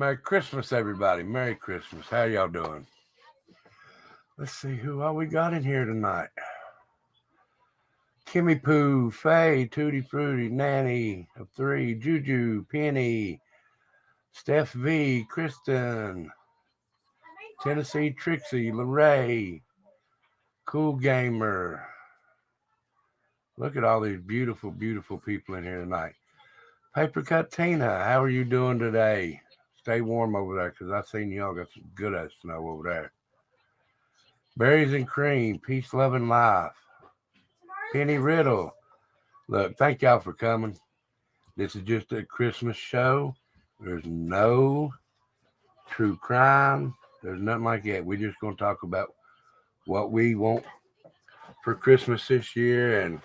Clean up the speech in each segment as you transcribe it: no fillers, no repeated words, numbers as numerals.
Merry Christmas, everybody. Merry Christmas. How y'all doing? Let's see who all we got in here tonight. Kimmy Pooh, Faye, Tutti Frutti, Nanny of three, Juju, Penny, Steph V, Kristen, Tennessee Trixie, Lorray, Cool Gamer. Look at all these beautiful, beautiful people in here tonight. Paper Cut Tina, how are you doing today? Stay warm over there because I seen y'all got some good ass snow over there. Berries and Cream, Peace, Love, and Life. Penny Riddle. Look, thank y'all for coming. This is just a Christmas show. There's no true crime. There's nothing like that. We're just going to talk about what we want for Christmas this year and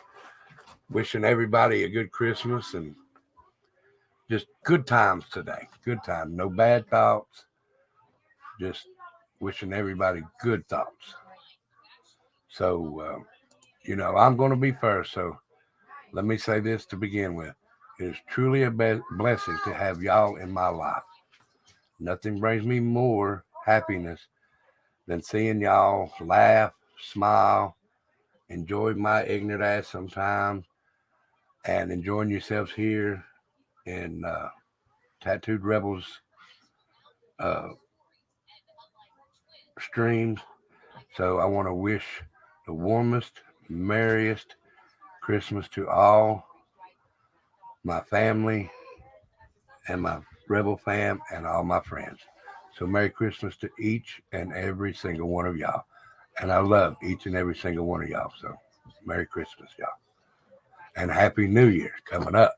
wishing everybody a good Christmas and just good times today. Good times. No bad thoughts. Just wishing everybody good thoughts. So, I'm going to be first. So let me say this to begin with. It is truly a blessing to have y'all in my life. Nothing brings me more happiness than seeing y'all laugh, smile, enjoy my ignorant ass sometimes, and enjoying yourselves here in Tattooed Rebels uh, streams. So I want to wish the warmest, merriest Christmas to all my family and my Rebel fam and all my friends. So Merry Christmas to each and every single one of y'all. And I love each and every single one of y'all. So Merry Christmas, y'all. And Happy New Year coming up.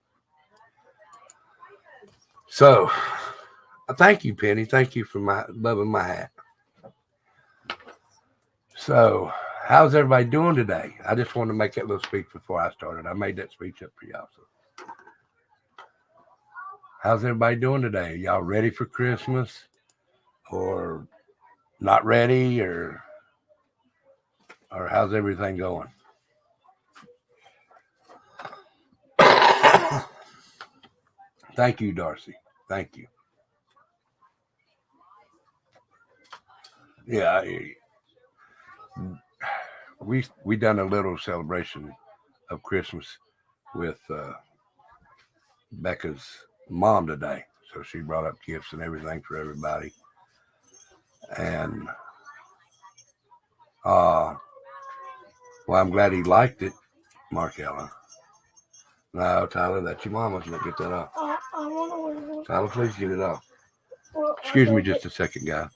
So thank you, Penny. Thank you for loving my hat. So how's everybody doing today? I just wanted to make that little speech before I started. I made that speech up for y'all. So how's everybody doing today? Y'all ready for Christmas? Or not ready? Or how's everything going? Thank you, Darcy. Thank you. Yeah, we done a little celebration of Christmas with Becca's mom today. So she brought up gifts and everything for everybody. And well, I'm glad he liked it, Markella. No, Tyler, that's your mama's. Not get that off. I want to. Tyler, please get it off. Well, excuse me just a second, guy.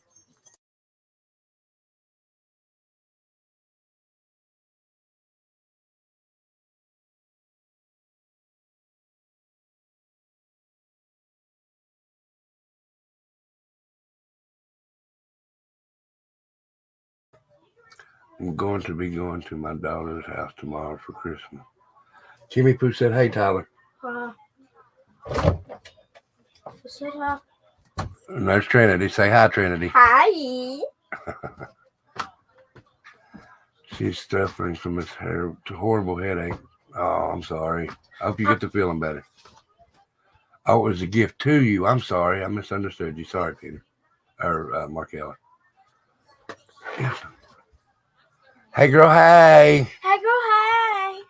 I'm going to be going to my daughter's house tomorrow for Christmas. Jimmy Pooh said, "Hey, Tyler." Said hi. And there's Trinity. Say hi, Trinity. Hi. She's suffering from this horrible headache. Oh, I'm sorry. I hope you get to feeling better. Oh, it was a gift to you. I'm sorry. I misunderstood you. Sorry, Peter. Or Markella. Yes. Hey, girl. Hey. Hey, girl. Hey.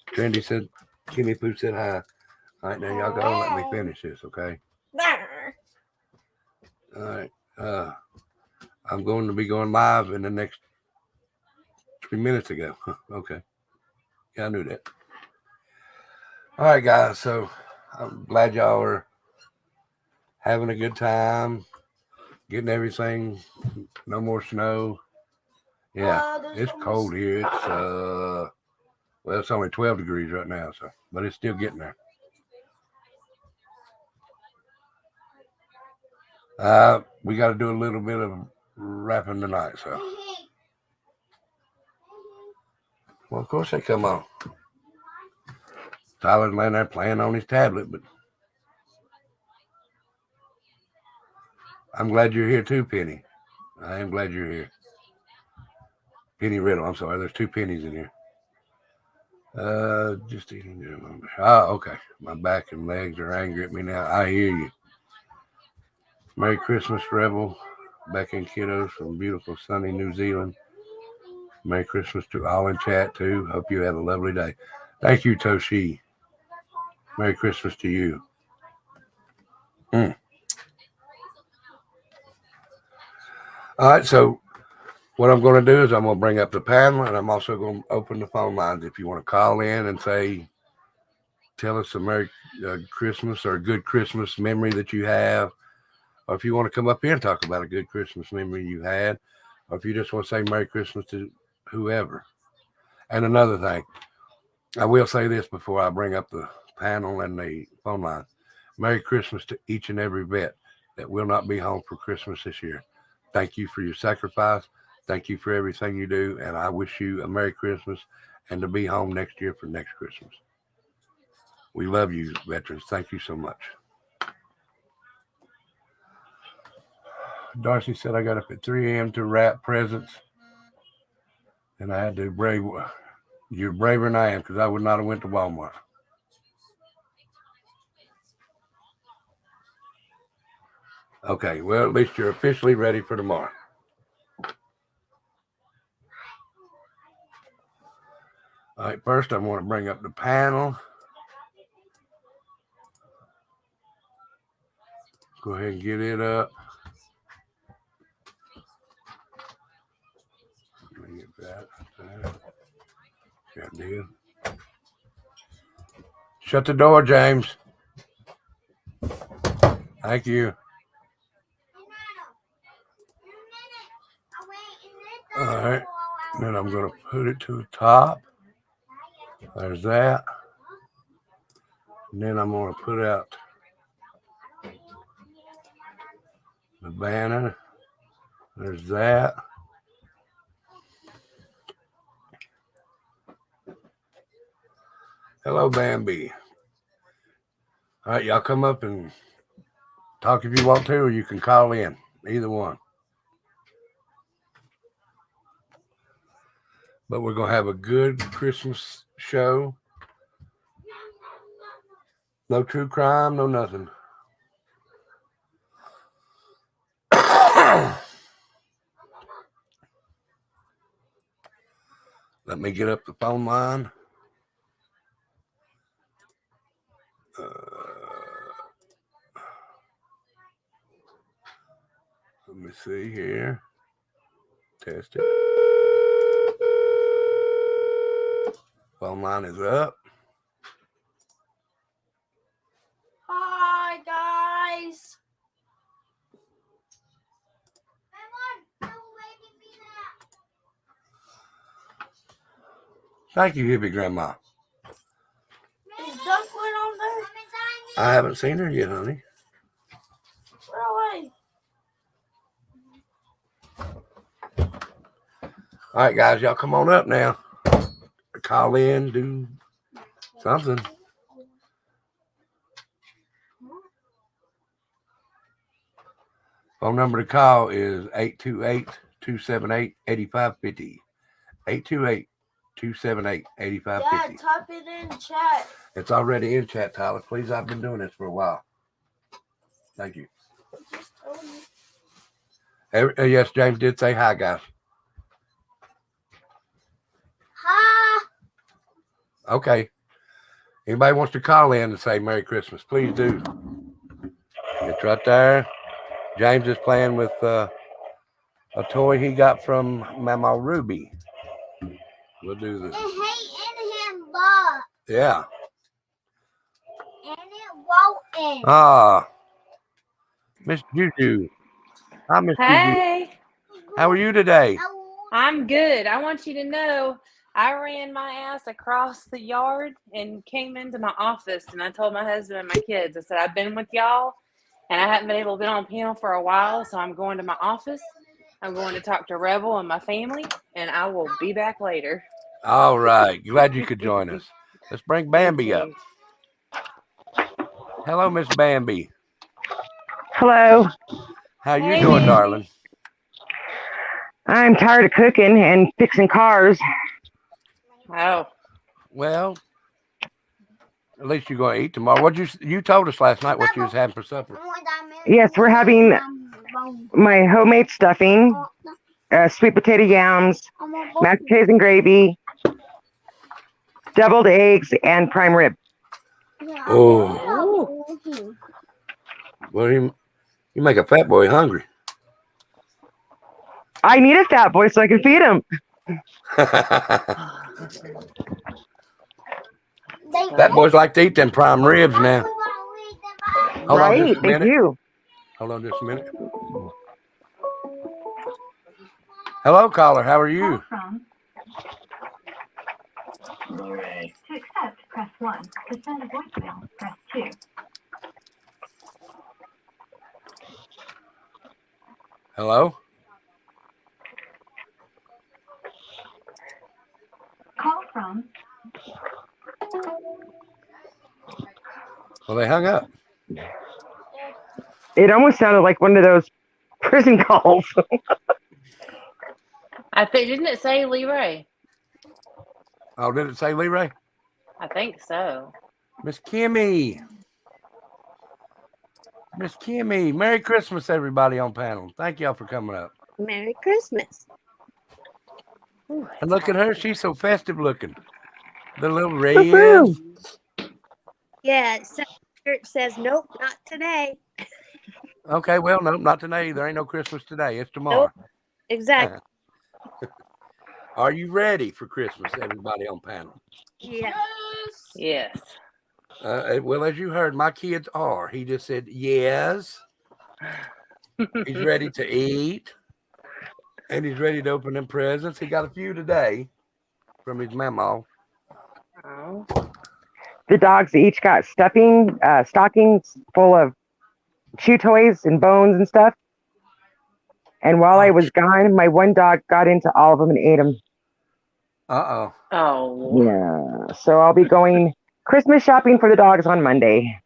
Trinity said, Kimmy Pooh said hi. All right, now y'all go and let me finish this, okay? All right. I'm going to be going live in the next 3 minutes ago. Okay. Yeah, I knew that. All right, guys. So I'm glad y'all are having a good time, getting everything. No more snow. Yeah, it's cold here. It's well, it's only 12 degrees right now, so but it's still getting there. We got to do a little bit of rapping tonight, so. Well, of course they come on. Tyler's laying there playing on his tablet, but I'm glad you're here too, Penny. I am glad you're here. Penny Riddle, I'm sorry. There's two pennies in here. Just eating. Oh, okay. My back and legs are angry at me now. I hear you. Merry Christmas, Rebel. Becky and kiddos from beautiful sunny New Zealand. Merry Christmas to all in chat too. Hope you have a lovely day. Thank you, Toshi. Merry Christmas to you. All right, so what I'm going to do is I'm going to bring up the panel, and I'm also going to open the phone lines. If you want to call in and tell us a Merry Christmas or a good Christmas memory that you have, or if you want to come up here and talk about a good Christmas memory you had, or if you just want to say Merry Christmas to whoever. And another thing, I will say this before I bring up the panel and the phone line. Merry Christmas to each and every vet that will not be home for Christmas this year. Thank you for your sacrifice. Thank you for everything you do. And I wish you a Merry Christmas and to be home next year for next Christmas. We love you, veterans. Thank you so much. Darcy said I got up at 3 a.m. to wrap presents. And I had to brave. You're braver than I am because I would not have went to Walmart. Okay, well, at least you're officially ready for tomorrow. All right, first I want to bring up the panel. Go ahead and get it up. Let me get that. Yeah, I did. Shut the door, James. Thank you. All right. Then I'm going to put it to the top. There's that. And then I'm going to put out the banner. There's that. Hello, Bambi. All right, y'all come up and talk if you want to, or you can call in. Either one. But we're going to have a good Christmas show. No true crime, no nothing. Let me get up the phone line. Let me see here. Test it. Phone line is up. Hi, guys. Thank you, hippie grandma. Is Duckling on there? I haven't seen her yet, honey. Really? All right, guys, y'all come on up now. Call in, do something. Phone number to call is 828-278-8550. 828-278-8550. Yeah, type it in chat. It's already in chat, Tyler. Please, I've been doing this for a while. Thank you. Just told me. Yes, James did say hi, guys. Hi. Okay. Anybody wants to call in and say Merry Christmas, please do. It's right there. James is playing with a toy he got from Mama Ruby. We'll do this. It hating him, but. Yeah. And it won't. Ah. Miss Juju. Hi, Miss Juju. Hey, How are you today? I'm good. I want you to know I ran my ass across the yard and came into my office, and I told my husband and my kids, I said, I've been with y'all and I haven't been able to be on panel for a while, so I'm going to my office. I'm going to talk to Rebel and my family, and I will be back later. All right. Glad you could join us. Let's bring Bambi up. Hello, Miss Bambi. Hello. How you Hey, doing, Bambi. darling? I'm tired of cooking and fixing cars. Oh, Well, at least you're going to eat tomorrow. You told us last night what you was having for supper. Yes, we're having my homemade stuffing, sweet potato yams, mashed potatoes and gravy, deviled eggs, and prime rib. Oh. Well, you make a fat boy hungry. I need a fat boy so I can feed him. Fat boys like to eat them prime ribs now. Hold on Right, just a they minute. do. Hold on just a minute. Hello, caller. How are you? To accept, press 1. To send a voicemail, press 2. Hello? Call from Well, they hung up. It almost sounded like one of those prison calls. I think, didn't it say Lee Ray? Oh, did it say Lee Ray? I think so. Miss Kimmy. Miss Kimmy. Merry Christmas, everybody on panel. Thank y'all for coming up. Merry Christmas. Ooh, And look at her. She's so festive looking. The little red. Woohoo. Yeah, so church says, nope, not today. Okay, well, no, not today. There ain't no Christmas today. It's tomorrow. Exactly. Are you ready for Christmas, everybody on panel? Yeah. yes. Well, as you heard, my kids are. He just said yes. He's ready to eat. And he's ready to open them presents. He got a few today from his mama. Oh. The dogs each got stuffing, stockings full of chew toys and bones and stuff. And while I was gone, my one dog got into all of them and ate them. Uh-oh. Oh. Yeah. So I'll be going Christmas shopping for the dogs on Monday.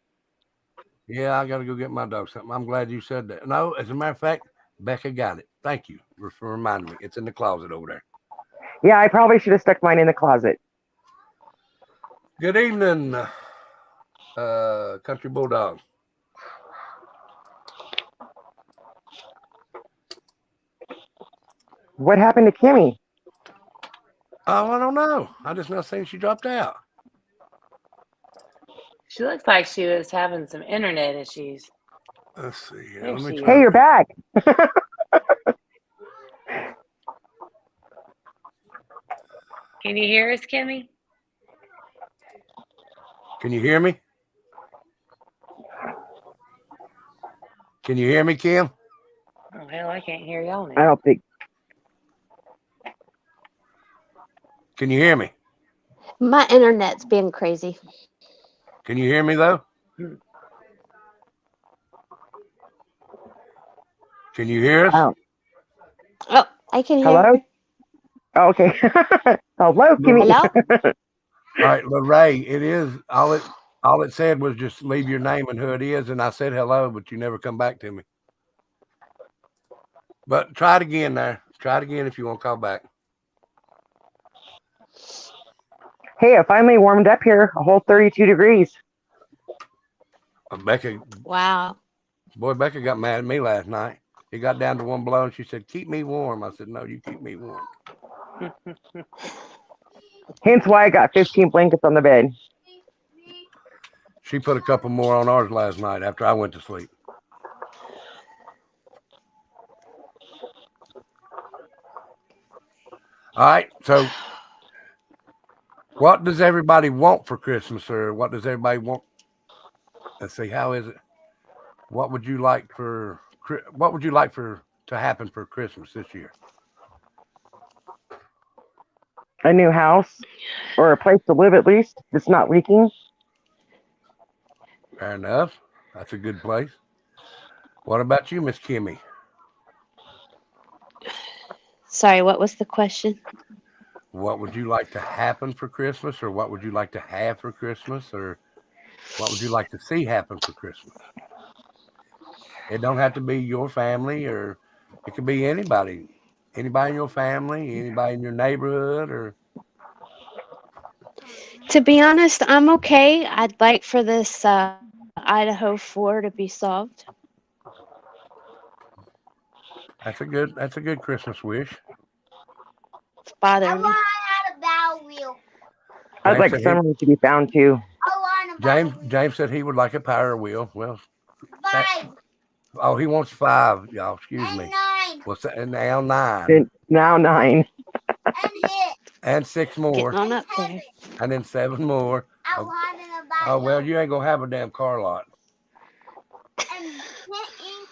Yeah, I got to go get my dog something. I'm glad you said that. No, as a matter of fact, Becca got it. Thank you for reminding me. It's in the closet over there. Yeah, I probably should have stuck mine in the closet. Good evening, Country Bulldog. What happened to Kimmy? Oh, I don't know. I just now seen she dropped out. She looks like she was having some internet issues. Let's see here. There Let me she try. Hey, you're back. Can you hear us, Kimmy? Can you hear me? Can you hear me, Kim? Oh, hell, I can't hear y'all I now. don't think. Can you hear me? My internet's being crazy. Can you hear me, though? Can you hear us? Oh, Oh, I can hear. hello? Oh, okay. Hello, Kimmy. Hello? All right, Lorraine, it is all it said was just leave your name and who it is, and I said hello, but you never come back to me. But try it again there. Try it again if you want to call back. Hey, it finally warmed up here, a whole 32 degrees. Becca Wow. Becca got mad at me last night. It got down to one below, and she said, "Keep me warm." I said, "No, you keep me warm." Hence why I got 15 blankets on the bed. She put a couple more on ours last night after I went to sleep. All right, so what does everybody want for Christmas, or what does everybody want? Let's see, how is it? What would you like for to happen for Christmas this year? A new house or a place to live at least that's not leaking. Fair enough. That's a good place. What about you, Miss Kimmy? Sorry, what was the question? What would you like to happen for Christmas, or what would you like to have for Christmas, or what would you like to see happen for Christmas? It don't have to be your family, or it could be anybody. Anybody in your family, anybody in your neighborhood, or To be honest, I'm okay. I'd like for this Idaho 4 to be solved. That's a good Christmas wish. It's I bothering me. want a bow wheel. I'd James like said he- someone to be found too. I want a bow wheel. James said he would like a power wheel. Well, 5 oh, he wants 5, y'all. Excuse and me. 9 What's that? And now 9 Then now 9. and hit. and 6 more, Getting on up there. 7. and then 7 more. I Oh, want a bow oh well, wheel. you ain't gonna have a damn car lot. And hitting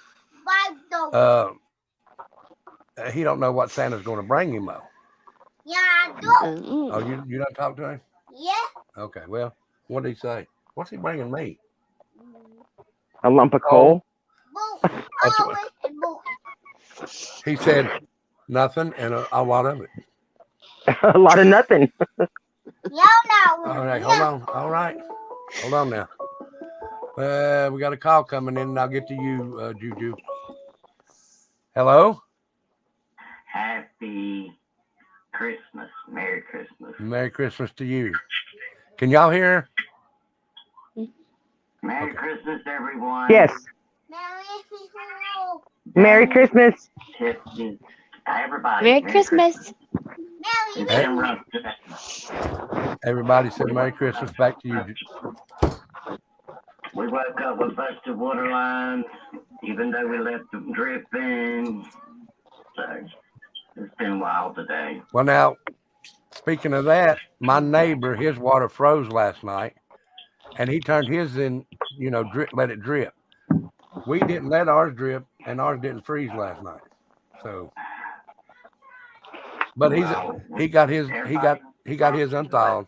$5. He don't know what Santa's gonna bring him though. Yeah, I do. Oh, you don't talk to him? Yeah. Okay. Well, what did he say? What's he bringing me? A lump of coal. Boom. That's Always what and boom. he said. Nothing and a lot of it. A lot of nothing. Y'all know. All right, hold on. All right, hold on now. We got a call coming in, and I'll get to you, Juju. Hello. Happy Christmas. Merry Christmas. Merry Christmas to you. Can y'all hear? Merry Okay. Christmas, everyone. Yes. Merry Christmas. Tiffany, everybody. Merry Christmas. It's Hey. been rough today. Everybody said Merry Christmas. Back to you. We woke up with busted water lines, even though we left them dripping. So it's been wild today. Well, now, speaking of that, my neighbor, his water froze last night, and he turned his in, let it drip. We didn't let ours drip, and ours didn't freeze last night. So, but he got his unthawed.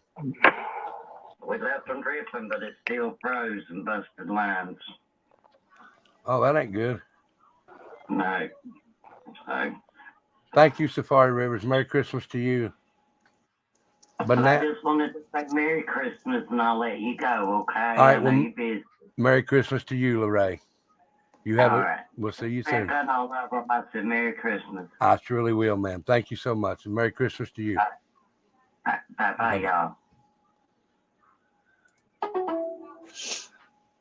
We left them dripping, but it still froze and busted lines. Oh, that ain't good. No. So Thank you, Safari Rivers. Merry Christmas to you. But I now, just wanted to say Merry Christmas, and I'll let you go, okay? right, I know well, you're busy. Merry Christmas to you, Lorraine. You have All a. right. We'll see you Said soon. that all over. I said Merry Christmas. I surely will, ma'am. Thank you so much, and Merry Christmas to you. Bye, y'all.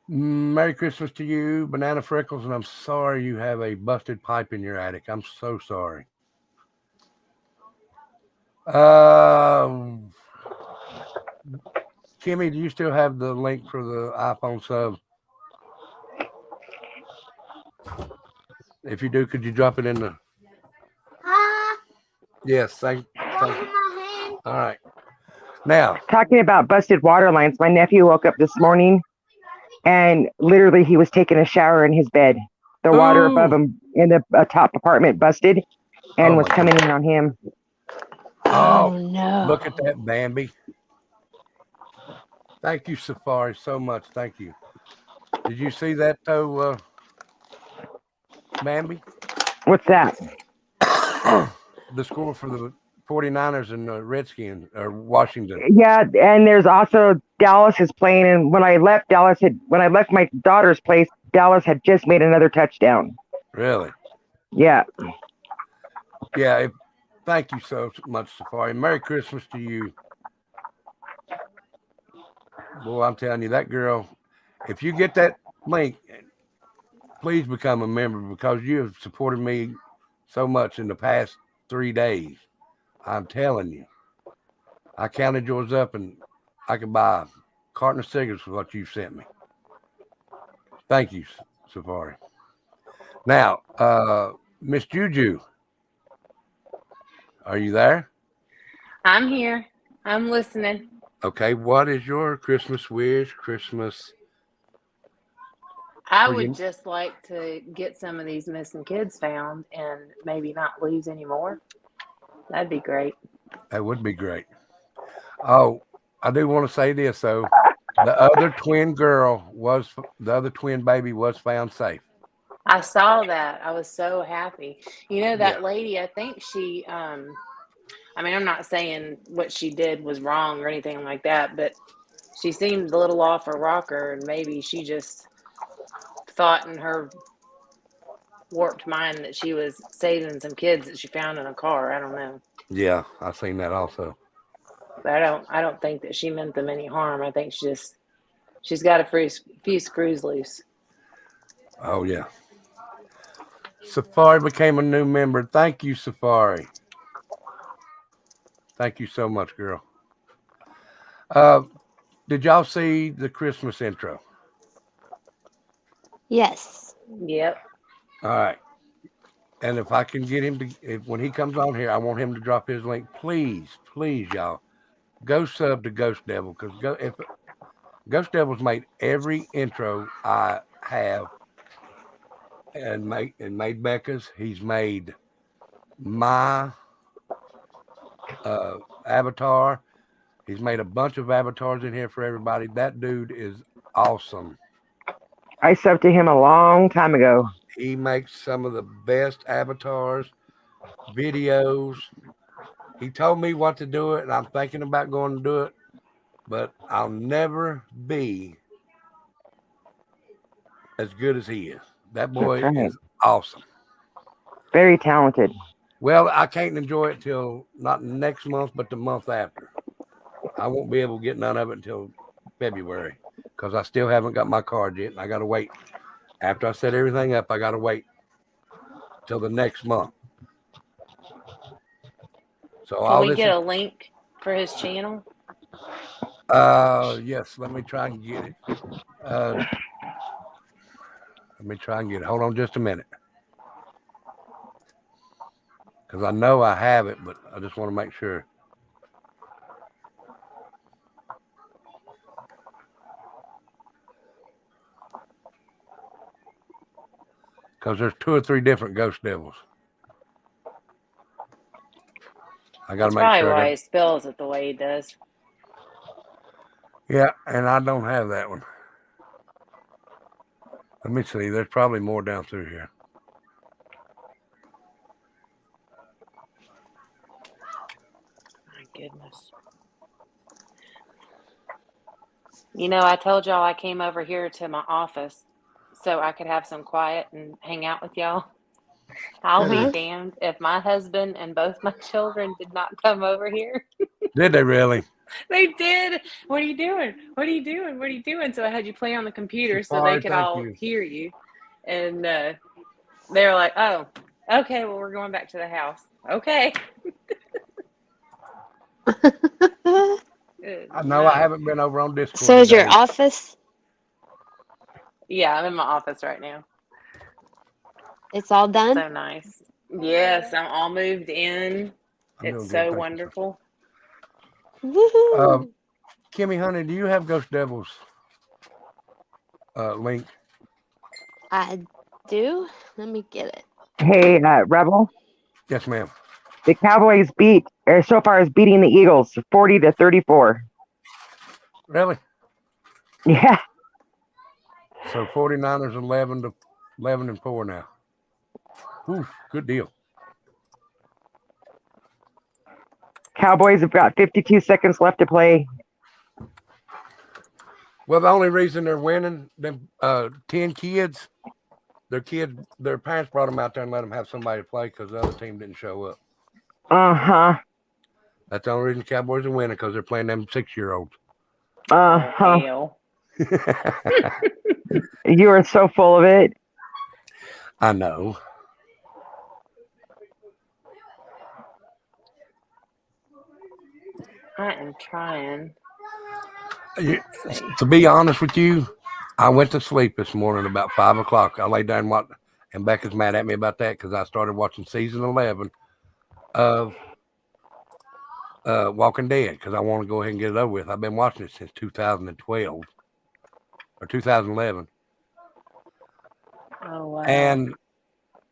Merry Christmas to you, Banana Freckles, and I'm sorry you have a busted pipe in your attic. I'm so sorry. Kimmy, do you still have the link for the iPhone sub? If you do, could you drop it in the? Yes, thank you. All right. Now, Talking about busted water lines, my nephew woke up this morning and literally he was taking a shower in his bed. The water Ooh. above him in the top apartment busted and Oh was my coming in on him. oh, no. look at that, Bambi. Thank you, Safari, so much. Thank you. Did you see that, though, Bambi? What's that? The score for the 49ers and the Redskins, or Washington. Yeah, and there's also Dallas is playing, and when I left my daughter's place, Dallas had just made another touchdown. Really? Yeah. Yeah. Thank you so much, Safari. Merry Christmas to you. Boy, I'm telling you, that girl, if you get that link, please become a member because you have supported me so much in the past 3 days. I'm telling you. I counted yours up and I could buy a carton of cigarettes for what you sent me. Thank you, Safari. Now, Miss Juju, are you there? I'm here. I'm listening. Okay, what is your Christmas wish? I Well, would you- just like to get some of these missing kids found and maybe not lose any more. That'd be great. That would be great. Oh, I do want to say this though. The other twin baby was found safe. I saw that. I was so happy. You know, that Yeah. lady, I think she, I mean, I'm not saying what she did was wrong or anything like that, but she seemed a little off her rocker, and maybe she just thought in her warped mind that she was saving some kids that she found in a car. I don't know. Yeah, I've seen that also. But I don't think that she meant them any harm. I think she's got a few screws loose. Oh yeah. Safari became a new member. Thank you, Safari. Thank you so much, girl. Did y'all see the Christmas intro? Yes. Yep. All right. And if I can get him to, when he comes on here, I want him to drop his link. Please, y'all, go sub to Ghost Devil, because if Ghost Devil's made every intro I have, and made Becca's. He's made my avatar. He's made a bunch of avatars in here for everybody. That dude is awesome. I subbed to him a long time ago. He makes some of the best avatars, videos. He told me what to do it, and I'm thinking about going to do it, but I'll never be as good as he is. That boy is awesome. Very talented. Well, I can't enjoy it till not next month, but the month after. I won't be able to get none of it until February, because I still haven't got my card yet, and I got to wait. After I set everything up, I got to wait till the next month. So Can we get a link for his channel? Yes, let me try and get it. Hold on just a minute. Because I know I have it, but I just want to make sure. Because there's 2 or 3 different Ghost Devils. I got to make probably sure. Why he spells it the way he does. Yeah, and I don't have that one. Let me see. There's probably more down through here. My goodness. You know, I told y'all I came over here to my office so I could have some quiet and hang out with y'all. I'll be damned if my husband and both my children did not come over here. Did they really? They did. What are you doing? What are you doing? What are you doing? So I had you play on the computer so Sorry, they could thank all you. hear you. And they were like, oh, okay, well, we're going back to the house. Okay. No, I haven't been over on Discord. So is your today. office? Yeah, I'm in my office right now. It's all done? So nice. Yes, I'm all moved in. I'm doing It's good, so thank you. wonderful. Woohoo! Kimmy, honey, do you have Ghost Devil's link? I do. Let me get it. Hey, Rebel. Yes, ma'am. The Cowboys so far is beating the Eagles 40-34. Really? Yeah. So 49ers 11-4 now. Oof, good deal. Cowboys have got 52 seconds left to play. Well, the only reason they're winning, them 10 kids, their parents brought them out there and let them have somebody to play because the other team didn't show up. Uh-huh. That's the only reason the Cowboys are winning, because they're playing them 6-year-olds. Uh-huh. Hell. You are so full of it. I know. I am trying. To be honest with you, I went to sleep this morning about 5 o'clock. I laid down and Becca's mad at me about that because I started watching season 11 of Walking Dead because I want to go ahead and get it over with. I've been watching it since 2012 or 2011. Oh, wow. And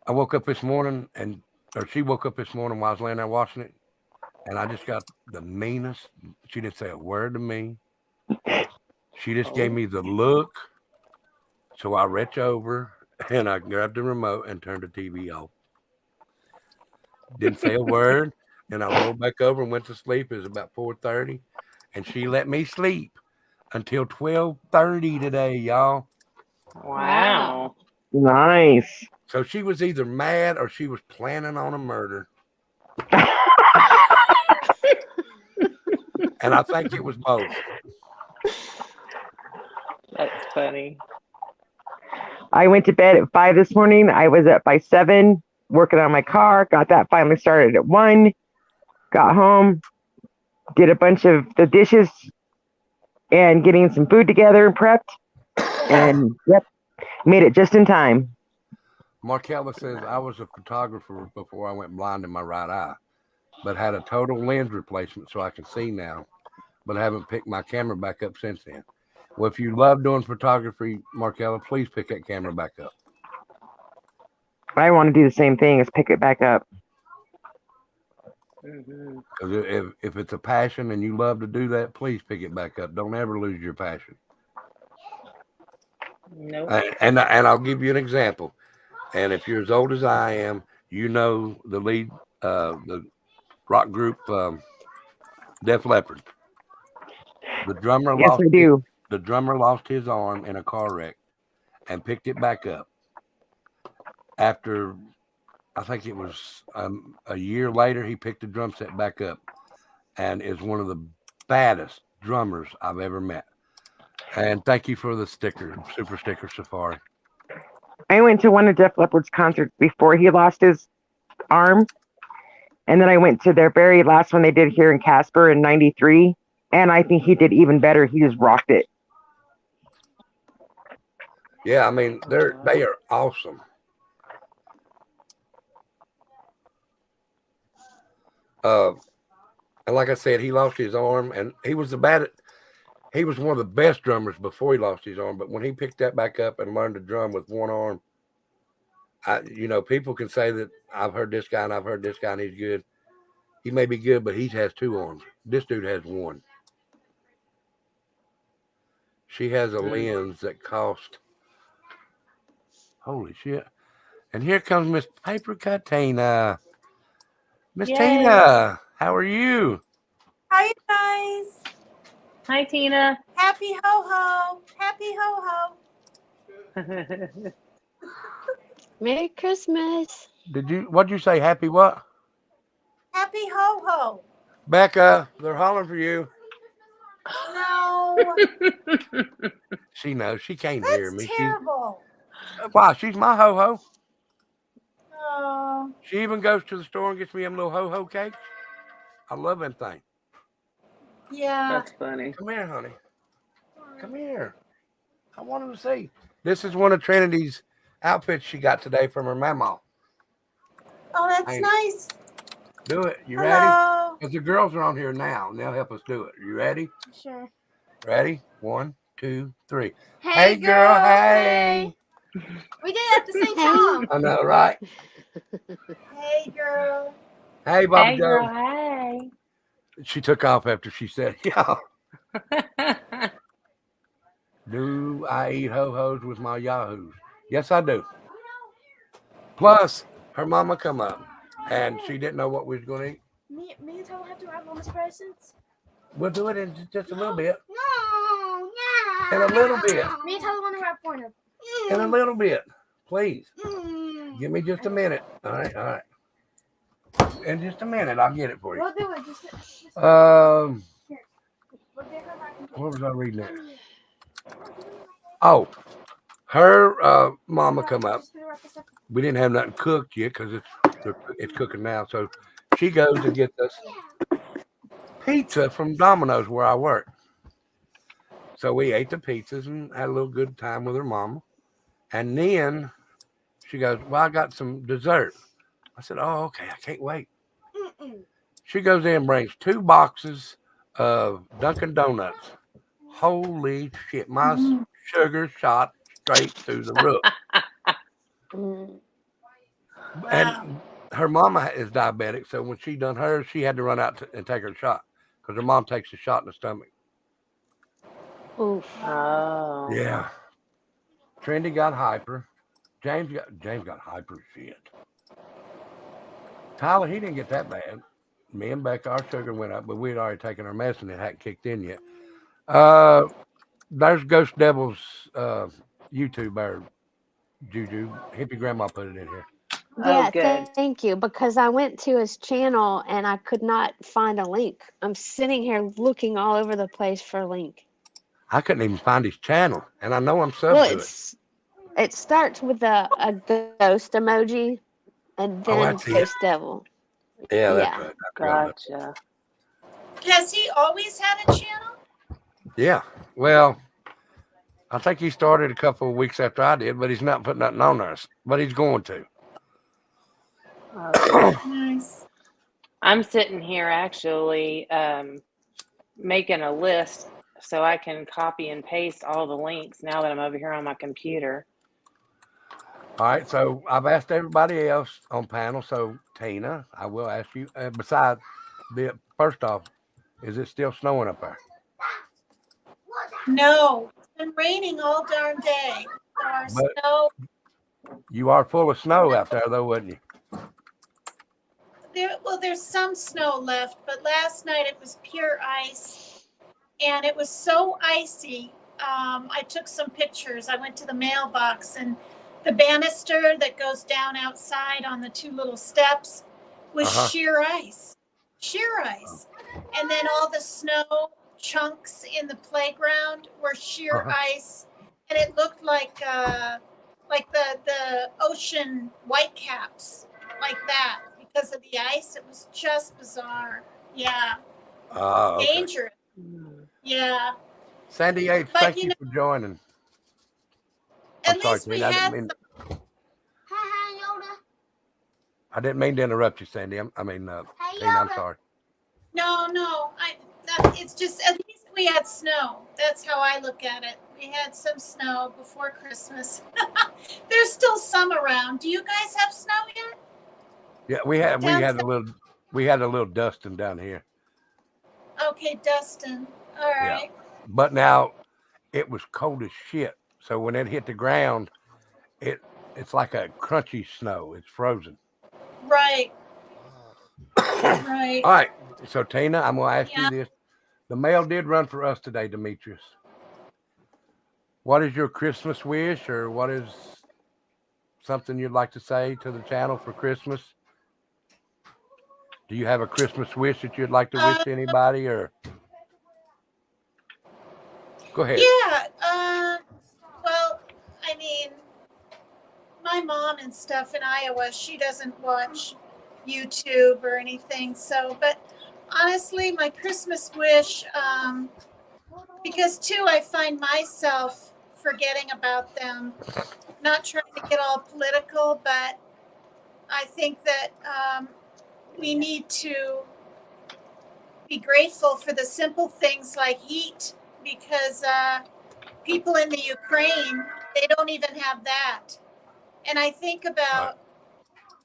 I woke up this morning, or she woke up this morning while I was laying there watching it, and I just got the meanest. She didn't say a word to me. She just gave me the look. So I reached over and I grabbed the remote and turned the TV off. Didn't say a word. And I rolled back over and went to sleep. It was about 4:30. And she let me sleep until 12:30 today, y'all. Wow. Nice. So she was either mad or she was planning on a murder. And I think it was both. That's funny. I went to bed at 5 this morning. I was up by 7 working on my car. Got that finally started at 1. Got home, did a bunch of the dishes and getting some food together and prepped. And yep, made it just in time. Markella says, I was a photographer before I went blind in my right eye, but had a total lens replacement so I can see now, but haven't picked my camera back up since then. Well, if you love doing photography, Markella, please pick that camera back up. I want to do the same thing as pick it back up. Because if it's a passion and you love to do that, please pick it back up. Don't ever lose your passion. Nope. And I'll give you an example. And if you're as old as I am, you know the lead, the rock group, Def Leppard. The drummer Yes, I do. The drummer lost his arm in a car wreck and picked it back up. After, I think it was a year later, he picked the drum set back up and is one of the baddest drummers I've ever met. And thank you for the sticker, Super Sticker Safari. I went to one of Def Leppard's concerts before he lost his arm. And then I went to their very last one they did here in Casper in 93. And I think he did even better. He just rocked it. Yeah, I mean, they are awesome. And like I said, he lost his arm, and he was he was one of the best drummers before he lost his arm. But when he picked that back up and learned to drum with one arm, people can say that I've heard this guy and I've heard this guy and he's good. He may be good, but he has 2 arms. This dude has 1. She has a lens that cost, holy shit. And here comes Miss Papercut Tina. Miss Yay. Tina, how are you? Hi, you guys. Hi, Tina. Happy ho-ho. Happy ho-ho. Merry Christmas. What'd you say? Happy what? Happy ho-ho. Becca, they're hollering for you. No, She knows. She can't hear me. that's terrible. Why? She's my ho-ho. Oh, She even goes to the store and gets me them little ho-ho cakes. I love them things. yeah. That's funny. Come here, honey. Come here. I want them to see. This is one of Trinity's outfits she got today from her mama. Oh, that's Hey. nice. Do it. You ready? Hello. Because the girls are on here now, and they'll help us do it. You ready? Sure. Ready? 1, 2, 3. Hey, Hey, girl. Hey. We did it at the same time. I know, right? Hey, girl. Hey, Bobby Hey, Joe. girl. Hey. She took off after she said, yeah. Do I eat ho-hos with my yahoos? Yes, I do. Plus, her mama come up, and she didn't know what we was going to eat. Me and Tyler have to wrap Mama's presents. We'll do it in just a little bit. No, In a little bit. Me and Tyler want to wrap one of In a little bit. Please. them. Give me just a minute. All right. In just a minute, I'll get it for you. We'll do it. Just What we'll get her wrapping paper. was I reading there? Oh, her mama come up. Just gonna wrap this up. We didn't have nothing cooked yet because it's cooking now. So she goes and gets us pizza from Domino's where I work. So we ate the pizzas and had a little good time with her mama. And then she goes, well, I got some dessert. I said, oh, okay. I can't wait. She goes in and brings 2 boxes of Dunkin' Donuts. Holy shit. My sugar shot straight through the roof. And her mama is diabetic. So when she done hers, she had to run out and take her shot because her mom takes a shot in the stomach. Oof. Oh. Yeah. Trendy got hyper. James got hyper shit. Tyler, he didn't get that bad. Me and Becca, our sugar went up, but we had already taken our medicine. It hadn't kicked in yet. There's Ghost Devil's YouTube, or Juju. Hippie Grandma put it in here. Yeah, good. thank you. Because I went to his channel and I could not find a link. I'm sitting here looking all over the place for a link. I couldn't even find his channel, and I know I'm subbed Well, to it. it's It starts with a ghost emoji and Oh, then that's it. Space Devil. Yeah, that's Yeah. right. I forgot about Gotcha. Has he always had a channel? it. Yeah. Well, I think he started a couple of weeks after I did, but he's not putting nothing on there. But he's going to. Okay. Nice. I'm sitting here actually making a list so I can copy and paste all the links now that I'm over here on my computer. All right. So I've asked everybody else on panel. So Tina, I will ask you. Besides, first off, is it still snowing up there? No, it's been raining all darn day. So our But- snow, You are full of snow out there, though, wasn't you? there's some snow left, but last night it was pure ice. And it was so icy. I took some pictures. I went to the mailbox, and the banister that goes down outside on the two little steps was Uh-huh. sheer ice. Sheer ice. And then all the snow chunks in the playground were sheer Uh-huh. ice. And it looked like the ocean whitecaps, like that, because of the ice. It was just bizarre. Yeah. Okay. Dangerous. Yeah. Sandy H, But, thank you you know, for joining. At I'm sorry, least we Tina. had Hi, Yoda. I didn't mean to interrupt you, Sandy. Tina, I'm sorry. No. It's just at least we had snow. That's how I look at it. We had some snow before Christmas. There's still some around. Do you guys have snow yet? Yeah, we had a little dusting down here, Okay, Dustin. All right. but now it was cold as shit. So when it hit the ground, it's like a crunchy snow. It's frozen. Right. Right. All right. So Tina, I'm gonna ask Yeah. you this. The mail did run for us today, Demetrius. What is your Christmas wish, or what is something you'd like to say to the channel for Christmas? Do you have a Christmas wish that you'd like to wish anybody, or go ahead? Yeah. Well, I mean, my mom and stuff in Iowa, she doesn't watch YouTube or anything. So, but honestly, my Christmas wish, because too, I find myself forgetting about them. Not trying to get all political, but I think that we need to be grateful for the simple things like heat, because people in the Ukraine, they don't even have that. And I think about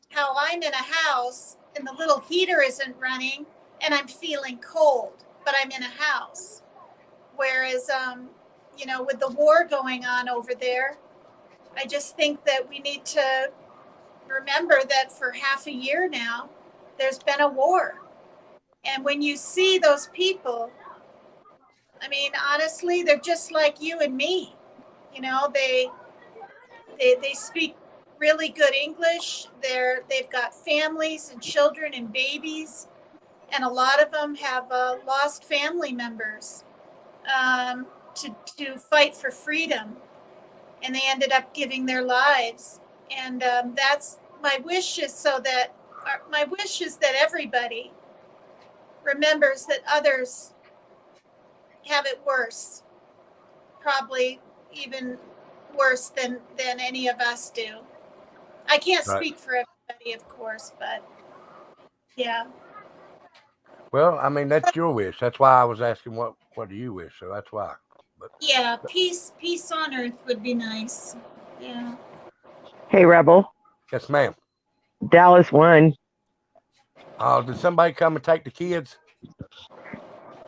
how I'm in a house and the little heater isn't running and I'm feeling cold, but I'm in a house. Whereas, with the war going on over there, I just think that we need to remember that for half a year now, there's been a war. And when you see those people, I mean, honestly, they're just like you and me. They speak really good English. They've got families and children and babies, and a lot of them have lost family members to fight for freedom, and they ended up giving their lives. And that's my wish is that everybody remembers that others have it worse, probably even worse than any of us do. I can't Right. speak for everybody, of course, but yeah. Well, I mean, that's your wish. That's why I was asking what do you wish? So that's why. But Yeah, peace on earth would be nice. Yeah. Hey, Rebel. yes, ma'am. Dallas won. Oh, did somebody come and take the kids?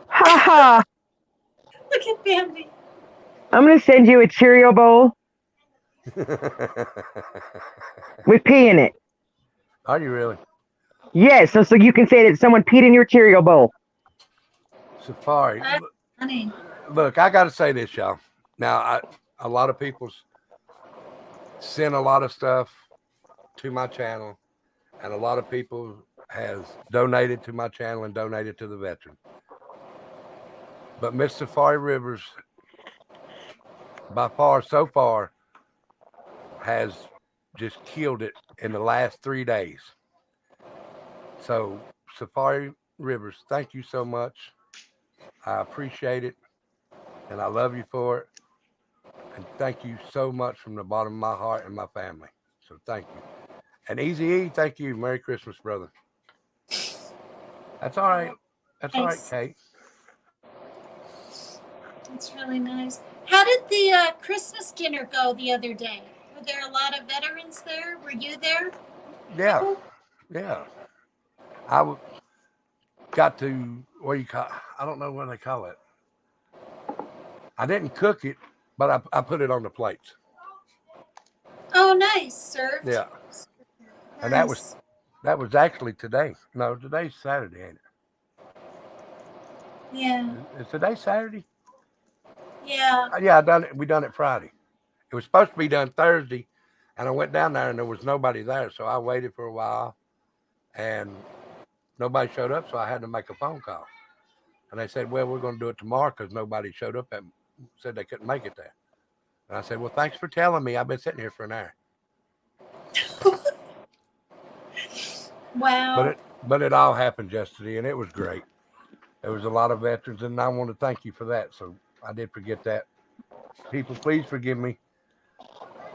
Ha ha! Look at Bambi. I'm going to send you a Cheerio bowl with pee in it. Are you really? Yes, so you can say that someone peed in your Cheerio bowl. Safari. That's funny. Look, I got to say this, y'all. Now, a lot of people send a lot of stuff to my channel, and a lot of people has donated to my channel and donated to the veteran. But Miss Safari Rivers, by far, so far, has just killed it in the last 3 days. So, Safari Rivers, thank you so much. I appreciate it, and I love you for it. And thank you so much from the bottom of my heart and my family. So, thank you. And Easy E, thank you. Merry Christmas, brother. That's all right. That's all right, Thanks. Kate. That's really nice. How did the Christmas dinner go the other day? Were there a lot of veterans there? Were you there? Yeah, yeah. I got to, what do you call, I don't know what they call it. I didn't cook it, but I put it on the plates. Oh, nice. Served. Yeah. Nice. And that was actually today. No, today's Saturday, ain't it? Yeah. Is today Saturday? Yeah. Yeah, we done it Friday. It was supposed to be done Thursday, and I went down there and there was nobody there, so I waited for a while, and nobody showed up, so I had to make a phone call. And they said, well, we're going to do it tomorrow because nobody showed up and said they couldn't make it there. And I said, well, thanks for telling me. I've been sitting here for an hour. Wow. But it all happened yesterday, and it was great. There was a lot of veterans, and I want to thank you for that. So I did forget that. People, please forgive me.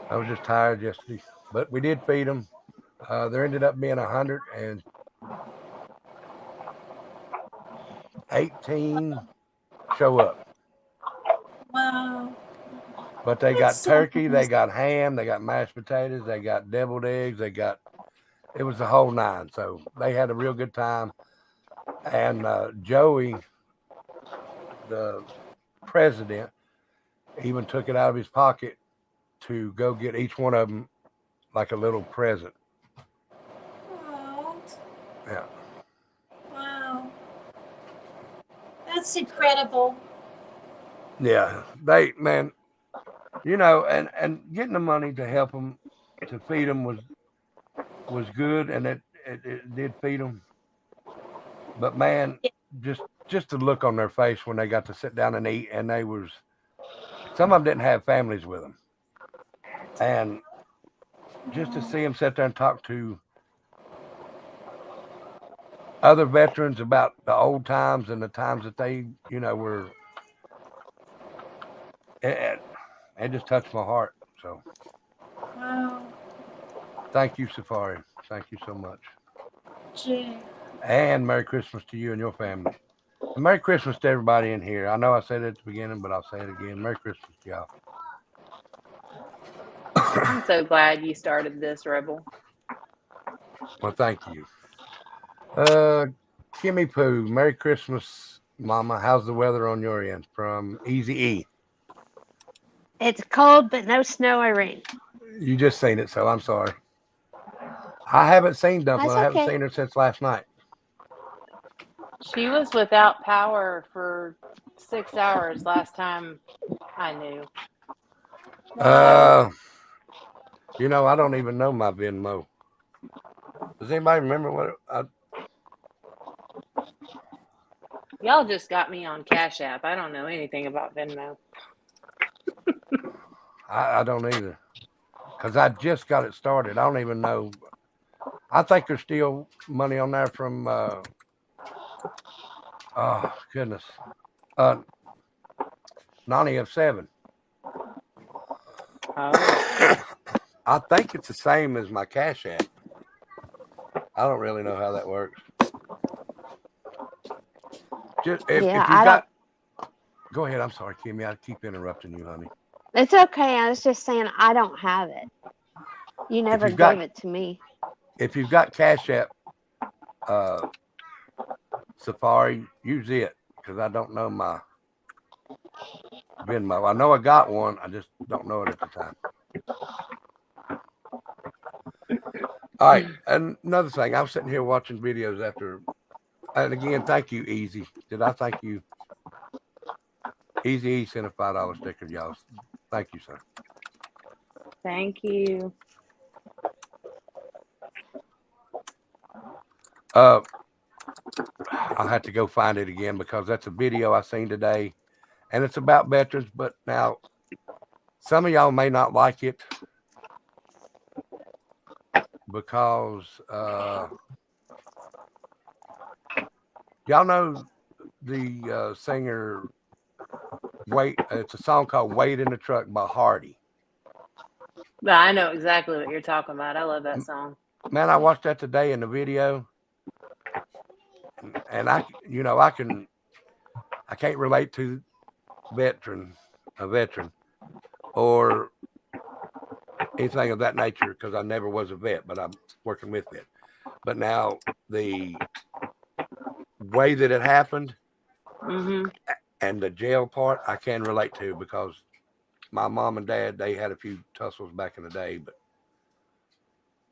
I was just tired yesterday, but we did feed them. There ended up being 118 show up. Wow. But they got That's so turkey, they nice. got ham, they got mashed potatoes, they got deviled eggs, it was the whole nine. So they had a real good time. And Joey, the president, even took it out of his pocket to go get each one of them like a little present. Oh, Yeah. wow. That's incredible. Yeah. Man, and getting the money to help them, to feed them was good, and it did feed them. But man, just the look on their face when they got to sit down and eat, and some of them didn't have families with them. And just to see them sit there and talk to other veterans about the old times and the times that they, were, it just touched my heart. So Wow. thank you, Safari. Thank you so much. Gee. And Merry Christmas to you and your family. And Merry Christmas to everybody in here. I know I said it at the beginning, but I'll say it again. Merry Christmas to y'all. I'm so glad you started this, Rebel. Well, thank you. Kimmy Pooh, Merry Christmas, Mama. How's the weather on your end? From Easy E. It's cold, but no snow or rain. You just seen it, so I'm sorry. I haven't seen Dumpling. That's I haven't okay. seen her since last night. She was without power for 6 hours last time I knew. I don't even know my Venmo. Does anybody remember what Y'all just got me on Cash App. I don't know anything about Venmo. I don't either. Because I just got it started. I don't even know. I think there's still money on there from oh goodness. Nani of 7. Oh. I think it's the same as my Cash App. I don't really know how that works. Just if you got, go ahead. I'm sorry, Kimmy. I keep interrupting you, honey. It's okay. I was just saying I don't have it. You never gave it to me. If you've got Cash App, Safari, use it, because I don't know my Venmo. I know I got one. I just don't know it at the time. All right. And another thing, I was sitting here watching videos after, and again, thank you, Easy. Did I thank you? Easy sent a $5 sticker, y'all. Thank you, sir. Thank you. I'll have to go find it again because that's a video I seen today, and it's about veterans. But now, some of y'all may not like it, because y'all know the singer Wait. It's a song called "Wait in the Truck" by Hardy. But I know exactly what you're talking about. I love that song. Man, I watched that today in the video, and I can't relate to a veteran or anything of that nature because I never was a vet, but I'm working with it. But now the way that it happened and the jail part, I can relate to because my mom and dad, they had a few tussles back in the day. But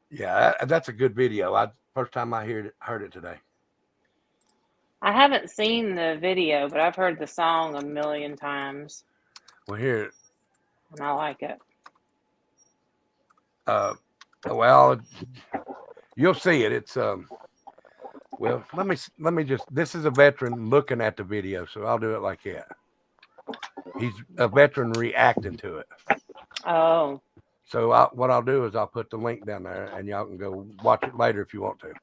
yeah, that's a good video. First time I heard it today. I haven't seen the video, but I've heard the song a million times. Well, here, and I like it. Well, you'll see it. It's well, let me just. This is a veteran looking at the video, so I'll do it like that. He's a veteran reacting to it. Oh. So what I'll do is I'll put the link down there, and y'all can go watch it later if you want to.